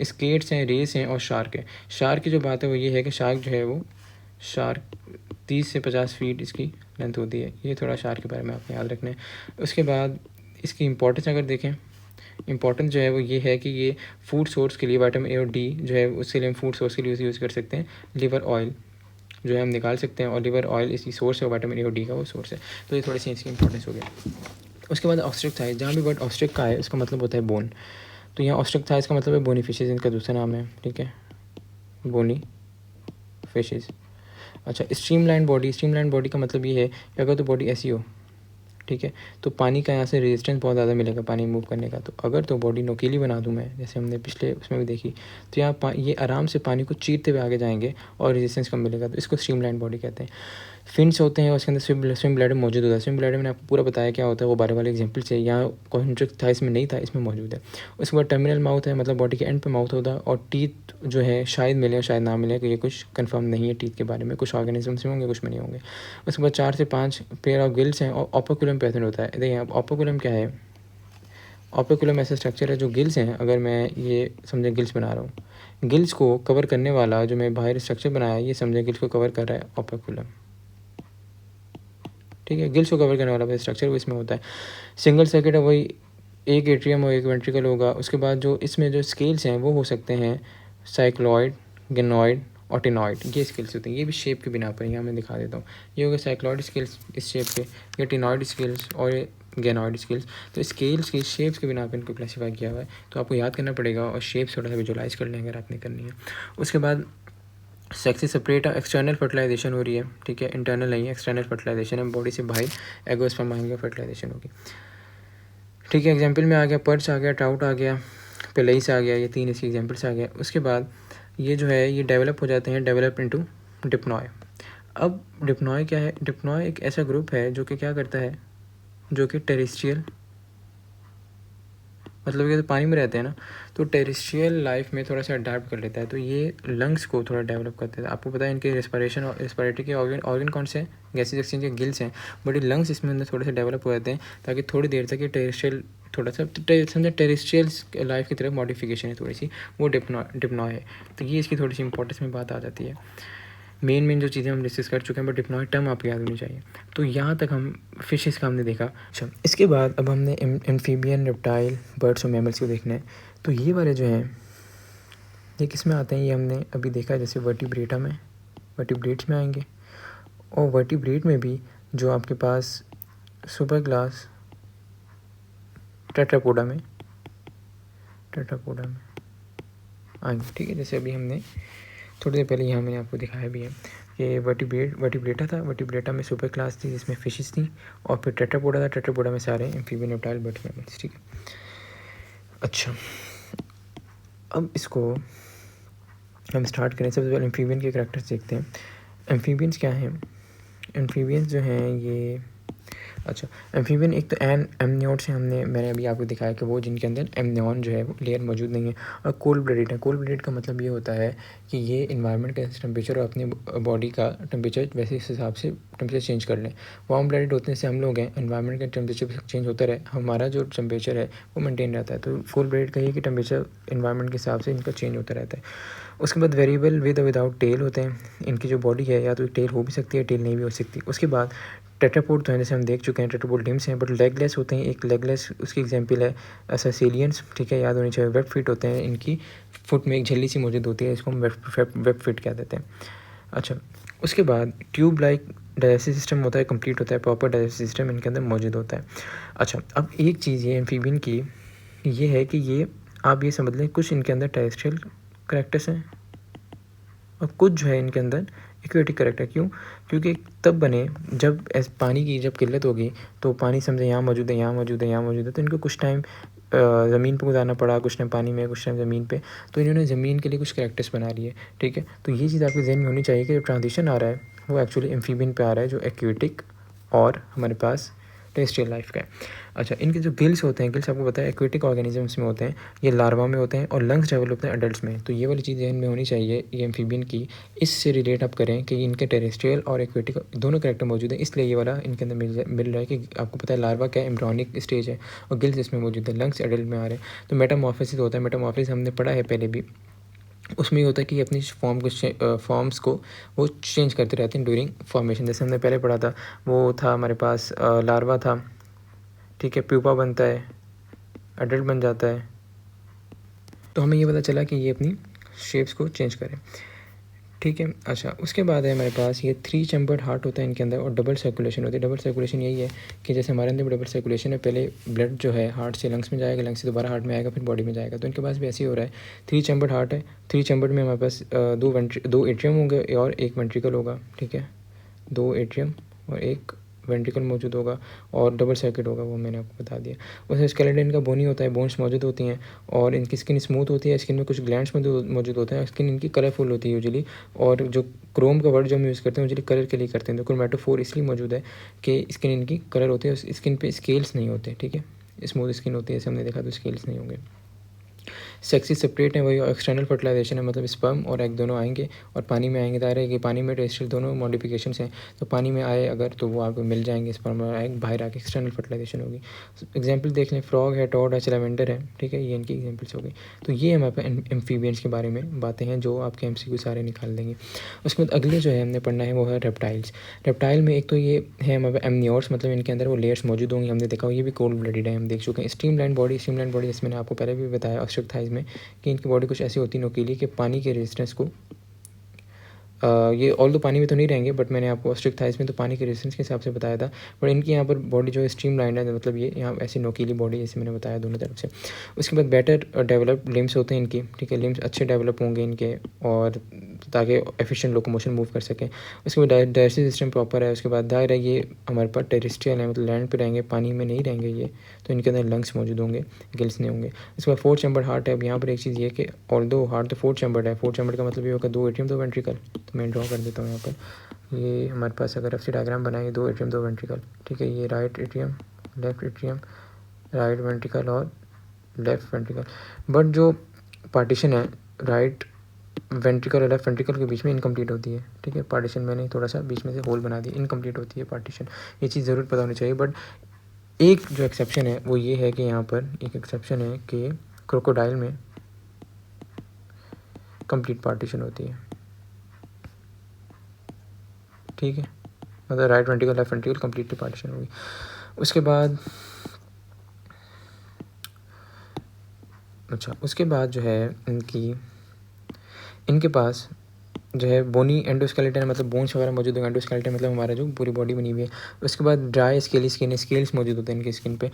स्केट्स हैं, रेस हैं, और शार्क है। शार्क की जो बात है वो ये है कि शार्क जो है वो, शार्क 30 से 50 फीट इसकी लेंथ होती है। ये थोड़ा शार्क के बारे में आपको याद रखना है। उसके बाद इसकी इंपॉर्टेंस अगर देखें, इंपॉर्टेंस जो है वो ये है कि ये फूड सोर्स के लिए, विटामिन ए और डी जो है उसके लिए हम फूड सोर्स के लिए यूज़ कर सकते हैं। लिवर ऑयल जो है हम निकाल सकते हैं, और लिवर ऑयल इसकी सोर्स है, विटामिन ए और डी का वो सोर्स है। तो ये थोड़ी सी इसकी इंपॉर्टेंस हो गया। उसके बाद ऑस्ट्रिक थाइस, जहाँ भी वर्ड ऑस्ट्रिक का है इसका मतलब होता है बोन। तो यहाँ ऑस्ट्रिक थाइस का मतलब है बोनी फिशेज़, इनका दूसरा नाम है। ठीक है, बोनी फिशेज़। अच्छा, स्ट्रीमलाइन बॉडी, स्ट्रीमलाइन बॉडी का मतलब ये है कि अगर तो बॉडी ऐसी हो, ठीक है, तो पानी का यहाँ से रेजिस्टेंस बहुत ज़्यादा मिलेगा पानी मूव करने का। तो अगर तो बॉडी नोकीली बना दूँ मैं, जैसे हमने पिछले उसमें भी देखी, तो यहाँ ये आराम से पानी को चीरते हुए आगे जाएंगे, और रेजिस्टेंस कम मिलेगा, तो इसको स्ट्रीमलाइन बॉडी कहते हैं। फिन्स होते हैं, और उसके अंदर स्विम ब्लैडर मौजूद होता है। स्विम ब्लैडर मैंने आपको पूरा बताया क्या होता है, वो 12 वाले एग्जाम्पल से, यहाँ कॉन्ट्रिक था इसमें नहीं था, इसमें मौजूद है। उसके बाद टर्मिनल माउथ है, मतलब बॉडी के एंड पे माउथ होता है। और टीथ जो है शायद मिले शायद ना मिले, कि ये कुछ कंफर्म नहीं है टीथ के बारे में, कुछ ऑर्गेनिजम्स में होंगे, कुछ में नहीं होंगे। उसके बाद 4 से 5 पेयर ऑफ गिल्स हैं, और ओपोकुलम पैटर्न होता है। देखिए अब ओपोकुलम क्या है, ओपोकुलम ऐसा स्ट्रक्चर है जो गिल्स हैं, अगर मैं ये समझे गिल्स बना रहा हूँ, गिल्स को कवर करने वाला जो मैं बाहर स्ट्रक्चर बनाया, ये समझे गिल्स को कवर कर रहा है ओपोकुलम। ठीक है, गिल्स को कवर करने वाला स्ट्रक्चर वो इसमें होता है। सिंगल सर्किट है, वही एक एट्रियम और एक वेंट्रिकल होगा। उसके बाद जो इसमें जो स्केल्स हैं वो हो सकते हैं साइक्लॉइड, गेनॉइड, ऑटिनॉइड, ये स्केल्स होते हैं। ये भी शेप के बिना पर, यहाँ मैं दिखा देता हूँ। ये हो गया साइक्लॉइड स्केल्स इस शेप के, ये टिनॉइड स्केल्स, और ये गेनॉइड स्केल्स। तो स्केल्स की शेप्स के बिना पर इनको क्लासीफाई किया हुआ है, तो आपको याद करना पड़ेगा, और शेप्स थोड़ा सा विजुलाइज कर लेंगे अगर आपने करनी है। उसके बाद सेक्स से सेपरेट एक्सटर्नल फर्टिलाइजेशन हो रही है। ठीक है, इंटरनल नहीं है, एक्सटर्नल फर्टिलाइजेशन है, बॉडी से बाहर एगोस्पर्म आएंगे, फर्टिलाइजेशन होगी। ठीक है, एग्जाम्पल में आ गया पर्च आ गया, ट्राउट आ गया, पेलेस आ गया, ये 3 इसके एग्जाम्पल्स आ गया। उसके बाद ये जो है ये डेवलप हो जाते हैं, डेवलप इनटू डिप्नॉय। अब डिप्नॉय क्या है, डिप्नॉय एक ऐसा ग्रुप है जो कि क्या करता है, जो कि टेरेस्ट्रियल, मतलब कि तो पानी में रहते हैं ना, तो टेरेस्ट्रियल लाइफ में थोड़ा सा अडाप्ट कर लेता है। तो ये लंग्स को थोड़ा डेवलप करता है। आपको पता है इनके रेस्पिरेटरी के ऑर्गन कौन से हैं, गैसेज एक्सचेंज के गिल्स हैं, बट ये लंग्स इसमें अंदर थोड़े से डेवलप हो जाते हैं, ताकि थोड़ी देर तक ये टेरेस्ट्रियल, थोड़ा सा समझे टेरेस्ट्रियल लाइफ की तरफ मॉडिफिकेशन है थोड़ी सी, वो डिप्नॉय है। तो ये इसकी थोड़ी सी इंपॉर्टेंस में बात आ जाती है। मेन जो चीज़ें हम डिस्कस कर चुके हैं, बट डिप्नॉय टर्म आपको याद होनी चाहिए। तो यहाँ तक हम फिशेस का हमने देखा। अच्छा, इसके बाद अब हमने एम्फीबियन, रेप्टाइल, बर्ड्स और मैमल्स को देखना है। तो ये वाले जो हैं ये किस में आते हैं, ये हमने अभी देखा, जैसे वर्टिब्रेटा में, वर्टिब्रेट्स में आएंगे। और वर्टिब्रेट में भी जो आपके पास सुपर क्लास टेट्रापोडा में आएंगे, ठीक है। जैसे अभी हमने थोड़ी देर पहले यहाँ मैंने आपको दिखाया भी है कि वर्टिब्रेटा में सुपर क्लास थी जिसमें फिशेस थी, और फिर टेट्रापोडा में सारे एम्फीबियन रेप्टाइल बर्ड्स मैमल्स, ठीक है। अच्छा, अब इसको हम स्टार्ट करें। सबसे पहले एम्फीबियन के करैक्टर्स देखते हैं। एम्फीबियंस क्या हैं? एम्फीबियंस जो हैं ये, अच्छा, एम्फीबियन एक तो एमनियोट्स हैं, मैंने अभी आपको दिखाया कि वो जिनके अंदर एमनियन जो है वो लेयर मौजूद नहीं है। और कोल्ड ब्लडेड है। कोल्ड ब्लडेड का मतलब ये होता है कि ये इन्वायरमेंट का टेम्परेचर और अपने बॉडी का टेम्परेचर वैसे इस हिसाब से टेम्परेचर चेंज कर लें। वार्म ब्लडेड होते हैं जैसे हम लोग हैं, इन्वायरमेंट का टेम्परेचर चेंज होता रहे, हमारा जो टेम्परेचर है वो मेनटेन रहता है। तो कोल्ड ब्लडेड का ये कि टेम्परेचर इन्वायरमेंट के हिसाब से इनका चेंज होता रहता है। उसके बाद वेरिएबल विद और विदाउट टेल होते हैं। इनकी जो बॉडी है या तो टेल हो भी सकती है, टेल नहीं भी हो सकती। उसके बाद टेट्रापोड तो है, जैसे हम देख चुके हैं, टेट्रापोड लिम्स हैं बट लेगलेस होते हैं। एक लेगलेस उसकी एग्जांपल है असैसिलियंस, ठीक है, याद होनी चाहिए। वेब फिट होते हैं, इनकी फुट में एक झिल्ली सी मौजूद होती है, इसको हम वेब फिट कह देते हैं। अच्छा, उसके बाद ट्यूब लाइक डाइजेस्टिव सिस्टम होता है, कंप्लीट होता है, प्रॉपर डाइजेस्टिव सिस्टम इनके अंदर मौजूद होता है। अच्छा, अब एक चीज़ ये एम्फीबियन की ये है कि ये आप ये समझ लें कुछ इनके अंदर टेरेस्ट्रियल करैक्टर्स हैं और कुछ जो है इनके अंदर एक्वेटिक करैक्टर। क्यों? क्योंकि तब बने जब पानी की जब किल्लत होगी तो पानी समझे यहाँ मौजूद है, तो इनको कुछ टाइम ज़मीन पे गुजारना पड़ा, कुछ टाइम पानी में, कुछ टाइम ज़मीन पे, तो इन्होंने ज़मीन के लिए कुछ करैक्टर्स बना लिए, ठीक है। तो ये चीज़ आपके जहन में होनी चाहिए कि जो ट्रांजिशन आ रहा है वो एक्चुअली एम्फीबियन पे आ रहा है, जो एक्वेटिक और हमारे पास टेरेस्ट्रियल लाइफ का है। अच्छा, इनके जो गिल्स होते हैं, गिल्स आपको पता है एक्वेटिक ऑर्गेनिजम्स में होते हैं, ये लार्वा में होते हैं, और लंग्स डेवलप होते हैं अडल्ट्स में। तो ये वाली चीज़ जहन में होनी चाहिए ये एम्फीबियन की। इससे रिलेट आप करें कि इनके टेरेस्ट्रियल और एक्वेटिक दोनों करैक्टर मौजूद है, इसलिए ये वाला इनके अंदर मिल रहा है कि आपको पता है लार्वा क्या एम्ब्रियोनिक स्टेज है और गिल्स इसमें मौजूद है, लंग्स एडल्ट में आ रहे हैं। तो मेटामॉर्फोसिस होता है, मेटामॉर्फोसिस हमने पढ़ा है पहले भी, उसमें ये होता है कि अपनी फॉर्म्स को वो चेंज करते रहते हैं ड्यूरिंग फॉर्मेशन। जैसे हमने पहले पढ़ा था, वो था हमारे पास लार्वा था, ठीक है, प्यूपा बनता है, अडल्ट बन जाता है, तो हमें ये पता चला कि ये अपनी शेप्स को चेंज करें, ठीक है। अच्छा, उसके बाद है हमारे पास ये 3 चैम्बर्ड हार्ट होता है इनके अंदर, और डबल सर्कुलेशन होती है। डबल सर्कुलेशन यही है कि जैसे हमारे अंदर भी डबल सर्कुलेशन है, पहले ब्लड जो है हार्ट से लंग्स में जाएगा, लंग्स से दोबारा हार्ट में आएगा, फिर बॉडी में जाएगा, तो इनके पास भी ऐसे ही हो रहा है। 3 चैम्बर्ड हार्ट है, 3 चैम्बर्ड में हमारे पास दो एट्रियम होंगे और एक वेंट्रिकल होगा, ठीक है, 2 एट्रियम और एक वेंट्रिकल मौजूद होगा, और डबल सर्किट होगा, वो मैंने आपको बता दिया। उसमें स्केलेटन का बोनी होता है, बोन्स मौजूद होती हैं, और इनकी स्किन स्मूथ होती है, स्किन में कुछ ग्लैंड्स मौजूद होते हैं, स्किन इनकी कलरफुल होती है यूजुअली। और जो क्रोम का वर्ड जो हम यूज़ करते हैं यूजुअली कलर के लिए करते हैं, तो क्रोमेटोफोर इसलिए मौजूद है कि स्किन इनकी कलर होती है, स्किन पे स्केल्स नहीं होते, ठीक है, स्मूथ स्किन होती है, जैसे हमने देखा, तो स्केल्स नहीं होंगे। सेक्सेस सेपरेट है, वही एक्सटर्नल फर्टिलाइजेशन है, मतलब स्पर्म और एग दोनों आएंगे और पानी में आएंगे। दायरे कि पानी में टेरेस्ट्रियल दोनों मॉडिफिकेशंस हैं, तो पानी में आए अगर तो वो आपको मिल जाएंगे स्पर्म और एग, बाहर आके एक्सटर्नल फर्टिलाइजेशन होगी। एग्जाम्पल देख लें, फ्रॉग है, टॉड है, सैलमेंडर है, ठीक है, ये इनकी एग्जाम्पल्स हो गई। तो ये हमारे पास एम्फीबियंस के बारे में बातें हैं जो आपके MCQ सारे निकाल देंगे। उसके बाद अगले जो है हमने पढ़ना है वो है रेप्टाइल्स। रेप्टाइल में एक तो ये है हमारे पास एमनियोर्स, मतलब इनके अंदर वो लेयर्स मौजूद होंगी, हमने देखा, ये भी कोल्ड ब्लडेड है, हम देख चुके हैं। स्ट्रीमलाइन बॉडी जैसे मैंने आपको पहले भी बताया ऑस्ट्रिक थाइज में, कि इनकी बॉडी कुछ ऐसी होती है नोकीली कि पानी के रेजिस्टेंस को ये ऑल तो पानी में तो नहीं रहेंगे, बट मैंने आपको ऑस्ट्रिक थाइस में तो पानी के रेजिस्टेंस के हिसाब से बताया था। बट इनकी यहाँ पर बॉडी जो है स्ट्रीम लाइन है, मतलब ये यहाँ ऐसी नोकीली बॉडी जैसे मैंने बताया दोनों तरफ से। उसके बाद बेटर डेवलप्ड लिम्स होते हैं इनकी, ठीक है, लिम्स अच्छे डेवलप होंगे इनके, और ताकि एफिशिएंट लोकोमोशन मूव कर सकें। उसके बाद डाइजेस्टिव सिस्टम प्रॉपर है। उसके बाद दायरा ये हमारे पास टेरेस्ट्रियल है, मतलब लैंड पे रहेंगे, पानी में नहीं रहेंगे ये, तो इनके अंदर लंग्स मौजूद होंगे, गिल्स नहीं होंगे। उसके बाद 4 चैम्बर्ड हार्ट है। अब यहाँ पर एक चीज़ ये कि ऑल्दो हार्ट तो 4 चैम्बर्ड है, 4 चैम्बर्ड का मतलब ये होगा 2 एट्रियम 2 वेंट्रिकल। तो मैं ड्रॉ कर देता हूँ यहाँ पर, ये हमारे पास अगर FC डायग्राम बनाएंगे, 2 एट्रियम 2 वेंट्रिकल, ठीक है, ये right atrium, left atrium, right ventricle और लेफ्ट वेंट्रिकल। बट जो पार्टीशन है राइट वेंट्रिकल और लेफ्ट वेंट्रिकल के बीच में इनकम्प्लीट होती है, ठीक है, पार्टीशन मैंने थोड़ा सा बीच में से होल बना दिया, इनकम्प्लीट होती है पार्टीशन, ये चीज़ ज़रूर पता होनी चाहिए। बट एक जो एक्सेप्शन है वो ये है कि यहाँ पर एक एक्सेप्शन है कि क्रोकोडाइल में कंप्लीट पार्टीशन होती है, ठीक है, मतलब right ventricle left ventricle completely partition होगी। उसके बाद अच्छा, उसके बाद जो है इनके पास जो है बोनी एंडोस्केलेटन मतलब बोन्स वगैरह मौजूद होंगे। एंडोस्केलेटन मतलब हमारा जो पूरी बॉडी बनी हुई है। उसके बाद ड्राई स्केली स्केल्स मौजूद होते हैं इनकी स्किन पे।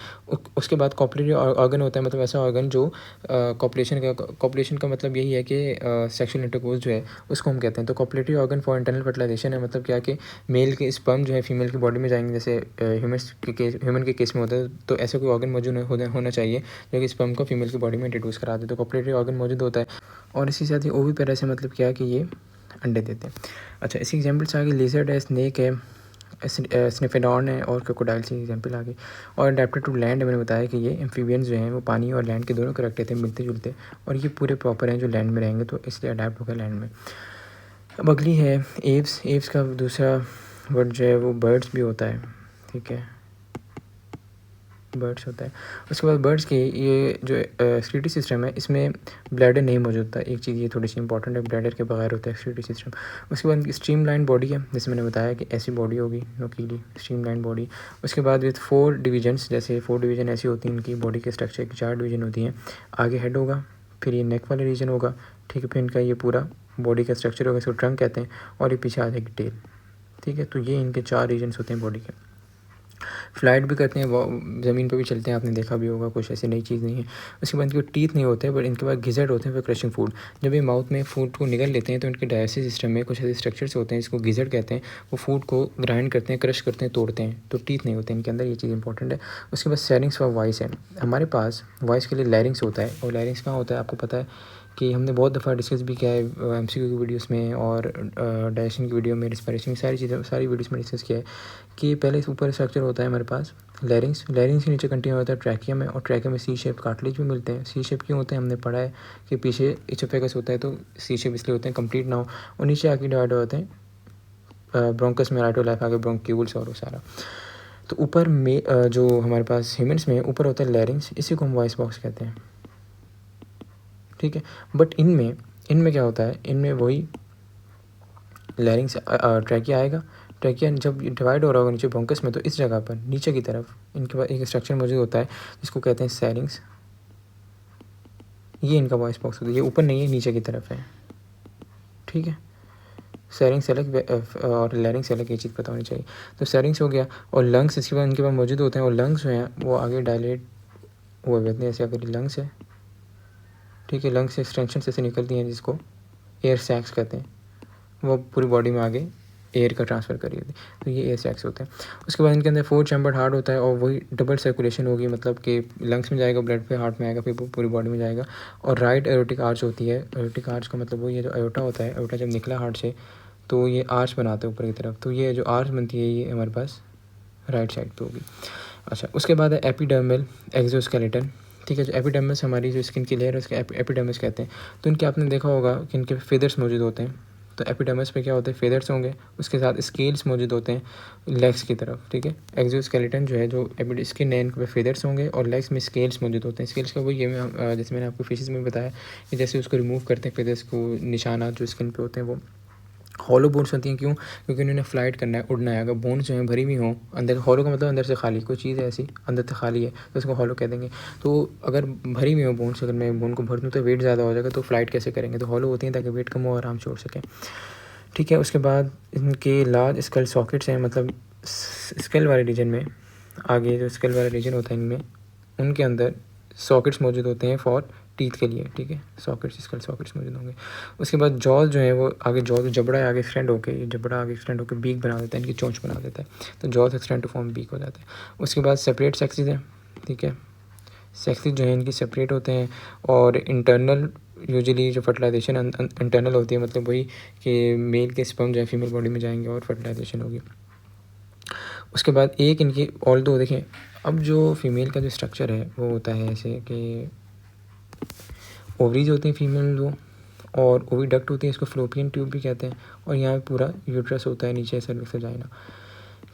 उसके बाद कॉपुलेटरी ऑर्गन होता है, मतलब ऐसा ऑर्गन जो कॉपुलेशन का मतलब यही है कि सेक्शुअल इंटरकोर्स जो है उसको हम कहते हैं। तो copulatory organ for internal fertilization है, मतलब क्या कि मेल के स्पर्म जो है फीमेल की बॉडी में जाएंगे, जैसे ह्यूमन के केस में होता है। तो ऐसा कोई ऑर्गन मौजूद होना चाहिए जो कि स्पर्म को फीमेल की बॉडी में इंट्रोड्यूस करा दे। तो कॉपुलेटरी ऑर्गन मौजूद होता है। और इसी साथ ही ओविपेरा से मतलब क्या है कि ये अंडे देते हैं। अच्छा, इसकी एग्जांपल्स आ गई, लिजर्ड है, स्नेक है, स्निफेडॉन है और क्रोकोडाइल से एग्जांपल आ गई। और अडेप्टेड टू लैंड मैंने बताया कि ये एम्फीबियंस जो हैं वो पानी और लैंड के दोनों करैक्टर थे, मिलते जुलते, और ये पूरे प्रॉपर हैं जो लैंड में रहेंगे, तो इसलिए अडेप्ट हो गया लैंड में। अब अगली है एव्स का दूसरा वर्ड जो है वो बर्ड्स भी होता है, ठीक है, बर्ड्स होता है। उसके बाद बर्ड्स के ये जो एक्सक्रीटरी सिस्टम है इसमें ब्लैडर नहीं मौजूद था। एक चीज़ ये थोड़ी सी इंपॉर्टेंट है, ब्लैडर के बगैर होता है एक्सक्रीटरी सिस्टम। उसके बाद स्ट्रीमलाइन बॉडी है, जैसे मैंने बताया कि ऐसी बॉडी होगी नोकीली स्ट्रीमलाइन बॉडी। उसके बाद विथ 4 डिवीजन्स, जैसे 4 डिवीजन ऐसी होती हैं इनकी बॉडी के स्ट्रक्चर की, 4 डिवीजन होती हैं। आगे हेड होगा, फिर ये नेक वाला रीजन होगा, ठीक है, फिर इनका ये पूरा बॉडी का स्ट्रक्चर होगा, इसको ट्रंक कहते हैं, और ये पीछे आ जाएगी टेल, ठीक है। तो ये इनके 4 रीजन्स होते हैं बॉडी के। फ्लाइट भी करते हैं, वो ज़मीन पर भी चलते हैं, आपने देखा भी होगा, कुछ ऐसी नई चीज़ नहीं है। उसके बाद इनके टीथ नहीं होते, बट इनके पास गिजर्ड होते हैं फॉर क्रशिंग फूड। जब ये माउथ में फूड को निगल लेते हैं तो इनके डाइजेस्टिव सिस्टम में कुछ ऐसे स्ट्रक्चर्स होते हैं जिसको गिजर्ड कहते हैं, वो फूड को ग्राइंड करते हैं, क्रश करते हैं, तोड़ते हैं, तो टीथ नहीं होते इनके अंदर, ये चीज़ इंपॉर्टेंट है। उसके बाद सैरिंग्स फॉर वॉइस है, हमारे पास वॉइस के लिए लैरिंग्स होता है, और लैरिंग्स कहाँ होता है आपको पता है कि हमने बहुत दफ़ा डिस्कस भी किया है MCQ की वीडियोस में और डाइजेशन की वीडियो में, रिस्पिरेशन की सारी चीज़ें, सारी वीडियोस में डिस्कस किया है कि पहले ऊपर स्ट्रक्चर होता है हमारे पास लैरिंग्स के नीचे कंटिन्यू होता है ट्रैकियम में, और ट्रैकियम में सी शेप कार्टिलेज भी मिलते हैं। सी शेप क्यों होते हैं, हमने पढ़ा है कि पीछे इचोफेगस होता है तो सी शेप इसलिए होते हैं, कंप्लीट ना हो, और नीचे आके डिवाइड होते हैं ब्रोंकस में राइटोलाइफ आगे ब्रोंक्यूल्स और वो सारा। तो ऊपर में जो हमारे पास ह्यूमन्स में ऊपर होता है लैरिंग्स, इसी को हम वॉइस बॉक्स कहते हैं, ठीक है। बट इनमें क्या होता है, इनमें वही लैरिंग्स ट्रैकिया आएगा, ट्रैकिया जब डिवाइड हो रहा होगा नीचे ब्रोंकस में, तो इस जगह पर नीचे की तरफ इनके पास एक स्ट्रक्चर मौजूद होता है जिसको कहते हैं सैरिंग्स। ये इनका वॉइस बॉक्स होता है, ये ऊपर नहीं है, नीचे की तरफ है, ठीक है। सैरिंग्स अलग और लैरिंग्स अलग, ये चीज़ पता होनी चाहिए। तो सैरिंग्स हो गया, और लंग्स इसके बाद इनके पास मौजूद होते हैं, और लंग्स जो हैं वो आगे डायलेट हुए हुए हैं, ऐसे अगर लंग्स है, ठीक है, लंग्स से एक्सटेंशन से निकलती हैं जिसको एयर सैक्स कहते हैं, वो पूरी बॉडी में आगे एयर का ट्रांसफ़र करी होती है, तो ये एयर सैक्स होते हैं। उसके बाद इनके अंदर 4 चैम्बर्ड हार्ट होता है, और वही डबल सर्कुलेशन होगी, मतलब कि लंग्स में जाएगा, ब्लड पे हार्ट में आएगा, फिर पूरी बॉडी में जाएगा। और राइट एरोटिक आर्च होती है, एरोटिक आर्च का मतलब वो ये जो एयोटा होता है, एयोटा जब निकला हार्ट से तो ये आर्च बनाते हैं ऊपर की तरफ, तो ये जो आर्च बनती है ये हमारे पास राइट साइड पे होगी। अच्छा, उसके बाद है एपिडर्मल एक्सोस्केलेटन, ठीक है। जो एपिडर्मिस हमारी जो स्किन की लेयर है उसके एपिडर्मिस कहते हैं। तो इनके आपने देखा होगा कि इनके फेदर्स मौजूद होते हैं, तो एपिडर्मिस पे क्या होते हैं, फेदर्स होंगे, उसके साथ स्केल्स मौजूद होते हैं लेग्स की तरफ, ठीक है। एक्सोस्केलेटन जो है, जो स्किन है, इनके पे फेदर्स होंगे और लेग्स में स्केल्स मौजूद होते हैं। स्केल्स का वो ये जैसे मैंने आपको फिशेस में बताया कि जैसे उसको रिमूव करते हैं फेदर्स को, निशानात जो स्किन पे होते हैं वो हॉलो बोन्स होती हैं। क्यों? क्योंकि उन्होंने फ्लाइट करना है, उड़ना है। अगर बोन्स जो हैं भरी हुई हों अंदर, हॉलो का मतलब अंदर से खाली, कोई चीज़ है ऐसी अंदर से खाली है तो उसको हॉलो कह देंगे। तो अगर भरी हुई हो बोन्स, अगर मैं बोन को भर दूँ तो वेट ज़्यादा हो जाएगा, तो फ्लाइट कैसे करेंगे, तो हॉलो होती हैं ताकि वेट कम हो, आराम से उड़ सकें, ठीक है। उसके बाद इनके लार्ज स्कल सॉकेट्स हैं, मतलब स्कल वाले रीजन में, आगे जो स्कल वाला रीजन होता है इनमें, उनके अंदर सॉकेट्स मौजूद होते हैं फॉर टीथ के लिए, ठीक है। सॉकेट्स, स्कल सॉकेट्स मौजूद होंगे। उसके बाद जॉज जो है वो आगे, जॉ जो जबड़ा है आगे एक्सटेंड होकर, ये जबड़ा आगे एक्सटेंड होकर बीक बना देता है, इनकी चोंच बना देता है, तो jaws extend to form beak हो जाता है। उसके बाद सेपरेट सेक्सेस हैं, ठीक है। सेक्सेस जो है इनकी सेपरेट होते हैं, और इंटरनल यूजुअली जो फर्टिलाइजेशन इंटरनल होती है, मतलब वही कि मेल के स्पर्म जो है फीमेल बॉडी में जाएंगे और फर्टिलाइजेशन होगी। उसके बाद एक इनकी ऑल दो देखें, अब जो फीमेल का जो स्ट्रक्चर है वो होता है ऐसे कि ओवरीज होती हैं फीमेल वो, और ओविडक्ट होती है, इसको फ्लोपियन ट्यूब भी कहते हैं, और यहाँ पूरा यूट्रस होता है नीचे सर्विक्स वजाइना,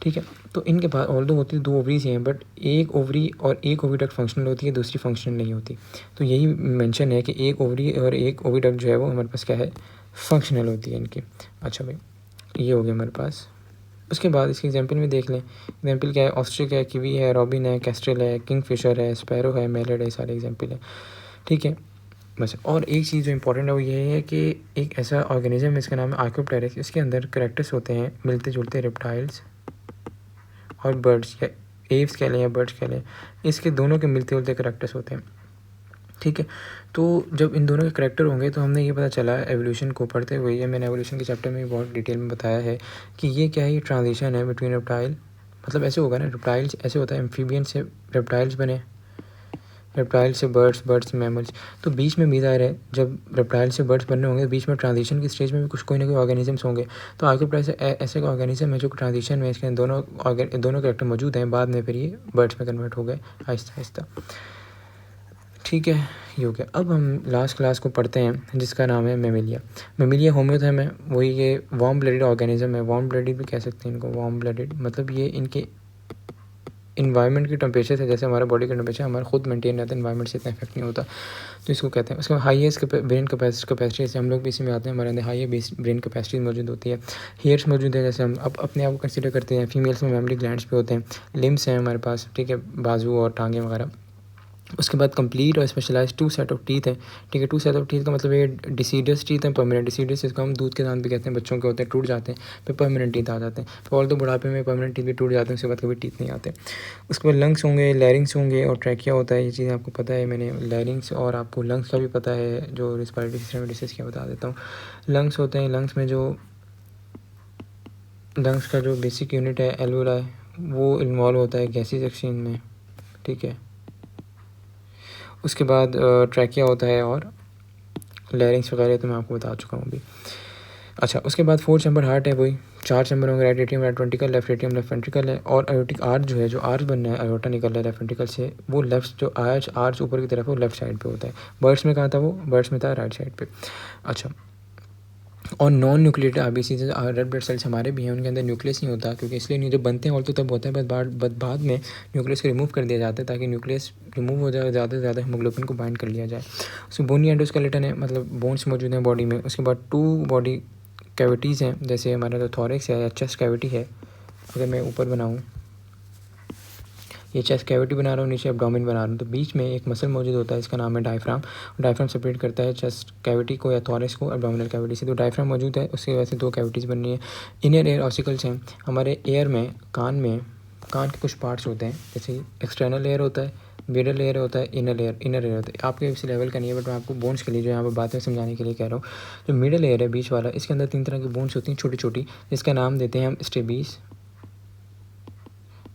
ठीक है। तो इनके पास ऑल दो होती है, 2 ओवरीज हैं, बट एक ओवरी और एक ओविडक्ट फंक्शनल होती है, दूसरी फंक्शनल नहीं होती। तो यही मेंशन है कि एक ओवरी और एक ओविडक्ट जो है वो हमारे पास क्या है, फंक्शनल होती है इनकी। अच्छा भाई, ये हो गया हमारे पास। उसके बाद इसके एग्जांपल में देख लें। एग्जांपल क्या है, ऑस्ट्रिक है, किवी है, रॉबिन है, कैस्ट्रेल है, किंगफिशर है, स्पैरो है, मेलेड है, सारे एग्जांपल है, ठीक है। बस। और एक चीज़ जो इंपॉर्टेंट है वो ये है कि एक ऐसा ऑर्गेनिज्म है, इसका नाम है आर्कोप्टेरिक्स। इसके अंदर करैक्टर्स होते हैं मिलते जुलते रेप्टाइल्स और बर्ड्स, या एव्स कह लें या बर्ड्स कह लें, इसके दोनों के मिलते जुलते करैक्टर्स होते हैं। ठीक है, तो जब इन दोनों के करैक्टर होंगे तो हमने ये पता चला एवोल्यूशन को पढ़ते हुए, या मैंने एवोल्यूशन के चैप्टर में बहुत डिटेल में बताया है कि ये क्या है, ये ट्रांजिशन है बिटवीन रेप्टाइल, मतलब ऐसे होगा ना, रेप्टाइल्स ऐसे होता है, एम्फीबियन से रेप्टाइल्स बने, रेप्टाइल से बर्ड्स, बर्ड्स से मैमल्स। तो बीच में भी ज़ाहिर है जब रेप्टाइल से बर्ड्स बनने होंगे, बीच में ट्रांजिशन की स्टेज में भी कुछ कोई ना कोई ऑर्गेनिजम्स होंगे। तो आर्कोप्टेरिक्स ऐसे का ऑर्गेनिज्म है जो ट्रांजिशन में, इसके दोनों कैरेक्टर मौजूद हैं, बाद में फिर ये बर्ड्स में कन्वर्ट हो गए आहिस्ता आहिस्ता। ठीक है, ये हो गया। अब हम लास्ट क्लास को पढ़ते हैं जिसका नाम है मेमिलिया। मेमिलिया होम्योथर्म है, वही ये वार्म ब्लडेड ऑर्गेनिज्म है, वार्म ब्लडेड भी कह सकते हैं इनको, वार्म ब्लडेड मतलब ये इनके इन्वायरमेंट की टेम्परेचर से, जैसे हमारा बॉडी का टेम्परेचर हमारा खुद मेंटेन रहता है, इन्वायरमेंट से इतना इफेक्ट नहीं होता, तो इसको कहते हैं। उसके बाद हाईएस्ट ब्रेन कैपेसिटी, जैसे हम लोग भी इसी में आते हैं, हमारे अंदर हाई ब्रेन कैपेसिटी मौजूद होती है। हेयर्स मौजूद है, जैसे हम अब अपने आप को कंसिडर करते हैं, फीमेल्स में मेमोरी ग्लैंड्स भी होते हैं, लिम्स हैं हमारे पास, ठीक है, बाजू और टांगें वगैरह। उसके बाद कंप्लीट और स्पेशलाइज 2 सेट ऑफ टीथ है, ठीक है। 2 सेट ऑफ टीथ का मतलब ये डिसीडस टीथ हैं, परमानेंट डिसीडस, जिसको हम दूध के दांत भी कहते हैं, बच्चों के होते हैं, टूट जाते हैं, फिर परमानेंट टीथ आ जाते हैं। फिर ऑल तो बुढ़ापे में परमानेंट टीथ भी टूट जाते हैं, उसके बाद कभी टीथ नहीं आते। उसके बाद लंग्स होंगे, लैरिंग्स होंगे और ट्रैकिया होता है, ये चीज़ आपको पता है, मैंने लैरिंग्स और आपको लंग्स का भी पता है, जो रिस्पायरेटरी सिस्टम में डिसीज किया बता देता हूँ। लंग्स होते हैं, लंग्स में जो लंग्स का जो बेसिक यूनिट है एल्वुलाई, वो इन्वॉल्व होता है गैसेस एक्सचेंज में, ठीक है। उसके बाद ट्रैकिया होता है और लैरिंग्स वगैरह तो मैं आपको बता चुका हूँ अभी। अच्छा, उसके बाद 4 चैम्बर हार्ट है, वही 4 चैम्बर होंगे, right atrium, right ventricle, left atrium, left ventricle है। और आयोटिक आर्च जो है, जो आर्च बनना है, आयोटा निकल रहा है लेफ्ट वेंट्रिकल से, वो लेफ्ट, जो आर्च ऊपर की तरफ है वो लेफ्ट साइड पे होता है। बर्ड्स में कहाँ था वो, बर्ड्स में था राइट साइड पे। अच्छा, और non nucleated RBC red blood cells हमारे भी हैं, उनके अंदर न्यूक्लियस नहीं होता, क्योंकि इसलिए नहीं, जब बनते हैं और तो तब होता है, बस बाद में न्यूक्लियस को रिमूव कर दिया जाता है, ताकि न्यूक्लियस रिमूव हो जाए, ज़्यादा से ज़्यादा हीमोग्लोबिन को बाइंड कर लिया जाए। उसमें बोनी एंडोस्केलेटन है, मतलब बोन्स मौजूद हैं बॉडी में। उसके बाद 2 बॉडी कैविटीज़ हैं, जैसे हमारा जो थॉरिक्स है या चेस्ट कैविटी है, अगर मैं ऊपर बनाऊँ, ये चेस्ट कैविटी बना रहा हूँ, नीचे एब्डोमेन बना रहा हूँ, तो बीच में एक मसल मौजूद होता है, इसका नाम है डायफ्राम। डायफ्राम सेपरेट करता है चेस्ट कैविटी को या थॉरैक्स को एब्डोमिनल कैविटी से। तो डायफ्राम मौजूद है, उसकी वजह से 2 कैविटीज़ बन रही है। इनर एयर ऑसिकल्स हैं हमारे एयर में, कान के कुछ पार्ट्स होते हैं, जैसे एक्सटर्नल एयर होता है, मिडल एयर होता है, इनर एयर होता है। आपके इस लेवल का नहीं है, बट मैं आपको बोन्स के लिए जो यहाँ पर बातें समझाने के लिए कह रहा हूँ। जो मिडल एयर है बीच वाला, इसके अंदर 3 तरह की बोन्स होती हैं छोटी छोटी, जिसका नाम देते हैं हम स्टेबीस,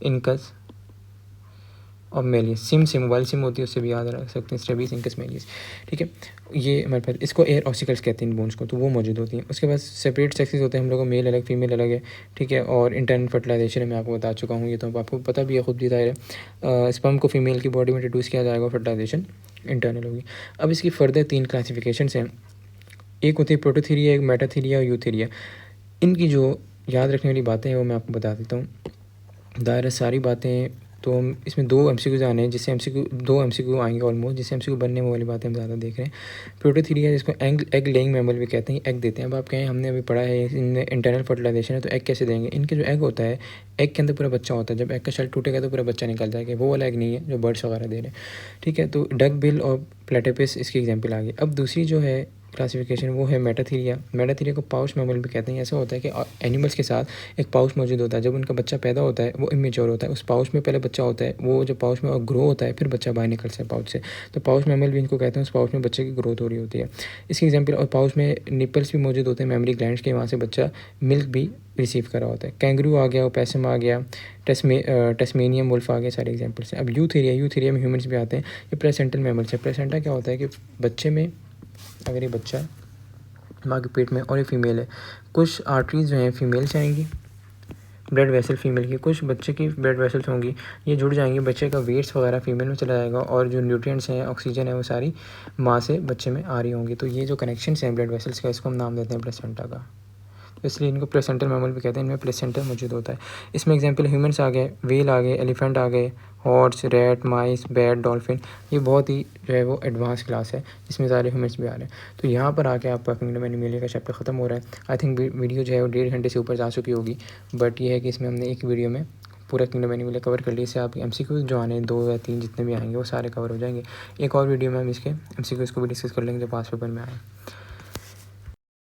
इनकस और मेलियस। सिम मोबाइल सिम होती है, उससे भी याद रख सकते हैं, स्टेबीस, इनकस, मेलियस, ठीक है। ये हमारे पास, इसको एयर ऑसिकल्स कहते हैं इन बोन्स को, तो वो मौजूद होती हैं। उसके बाद सेपरेट सेक्सेस होते हैं हम लोगों को, मेल अलग फीमेल अलग है, ठीक है। और इंटरनल फर्टिलाइजेशन मैं आपको बता चुका हूँ, ये तो आपको पता भी है, खुद भी जाहिर है। स्पर्म को फीमेल की बॉडी में इंट्रोड्यूस किया जाएगा, फर्टिलाइजेशन इंटरनल होगी। अब इसकी फर्दर 3 क्लासिफिकेशंस हैं, एक होती है प्रोटोथीरिया, एक मेटाथीरिया और यूथीरिया। इनकी जो याद रखने वाली बातें हैं वो मैं आपको बता देता हूँ, दायरा सारी बातें। तो हम इसमें 2 एमसीक्यूज आने हैं, जिससे 2 एमसीक्यू आएंगे ऑलमोस्ट, जिससे एमसीक्यू बनने वाली बातें हम ज़्यादा देख रहे हैं। प्रोटोथीरिया, जिसको एग लेइंग मैमल भी कहते हैं, एग देते हैं। अब आप कहें हमने अभी पढ़ा है इनमें इंटरनल फर्टिलाइजेशन है, तो एग कैसे देंगे। इनके जो एग होता है, एग के अंदर पूरा बच्चा होता है, जब एग का शेल टूटेगा तो पूरा बच्चा निकल जाएगा, वो वाला एग नहीं है जो बर्ड्स वगैरह दे रहे हैं, ठीक है। तो डक बिल और प्लेटिपस इसकी एग्जाम्पल आ गई। अब दूसरी जो है क्लासिफिकेशन वो है मेटाथीरिया को पाउच मैमल भी कहते हैं। ऐसा होता है कि एनिमल्स के साथ एक पाउच मौजूद होता है, जब उनका बच्चा पैदा होता है वो इमेच्योर होता है, उस पाउच में पहले बच्चा होता है, वो जब पाउच में ग्रो होता है फिर बच्चा बाहर निकलता है पाउच से, तो पाउच मैमल भी इनको कहते हैं। उस पाउच में बच्चे की ग्रोथ हो रही होती है, इसकी एग्जाम्पल। और पाउच में निपल्स भी मौजूद होते हैं, मेमरी ग्लैंड्स के, वहाँ से बच्चा मिल्क भी रिसीव कर रहा होता है। कैंगरू आ गया, ओपेसम आ गया, टेस्मेनियम वुल्फ आ गया, सारे एग्जाम्पल्स हैं। अब यूथेरिया में ह्यूमन्स भी आते हैं। ये प्लेसेंटल मैमल्स है। प्लेसेंटा क्या होता है कि बच्चे में, अगर ये बच्चा माँ के पेट में और ये फीमेल है, कुछ आर्टरीज जो हैं फीमेल से आएंगी, ब्लड वेसल फीमेल की, कुछ बच्चे की ब्लड वेसल्स होंगी, ये जुड़ जाएंगी, बच्चे का वेट्स वगैरह फीमेल में चला जाएगा, और जो न्यूट्रिएंट्स हैं, ऑक्सीजन है, वो सारी माँ से बच्चे में आ रही होंगी। तो ये जो कनेक्शंस हैं ब्लड वेसल्स का, इसको हम नाम देते हैं प्लेसेंटा का, तो इसलिए इनको प्लेसेंटल मैमल भी कहते हैं। इनमें प्लेसेंटा मौजूद होता है। इसमें एग्जांपल ह्यूमंस आ गए, व्हेल आ गए, एलिफेंट आ गए, हॉर्स, रैट, माइस, बैट, डॉल्फिन। ये बहुत ही जो है वो एडवांस क्लास है, जिसमें सारे ह्यूमंस भी आ रहे हैं। तो यहाँ पर आके आपका किंगडम एनिमलिया का चैप्टर ख़त्म हो रहा है। आई थिंक वीडियो जो है वो 1.5 घंटे से ऊपर जा चुकी होगी, बट ये है कि इसमें हमने एक वीडियो में पूरा किंगडम एनिमलिया कवर कर लिया। इससे आपके एमसीक्यूज़ जो आने 2 या 3 जितने भी आएंगे वो सारे कवर हो जाएंगे। एक और वीडियो में हम इसके एमसीक्यूज़ को भी डिस्कस कर लेंगे जो पास पेपर में आए।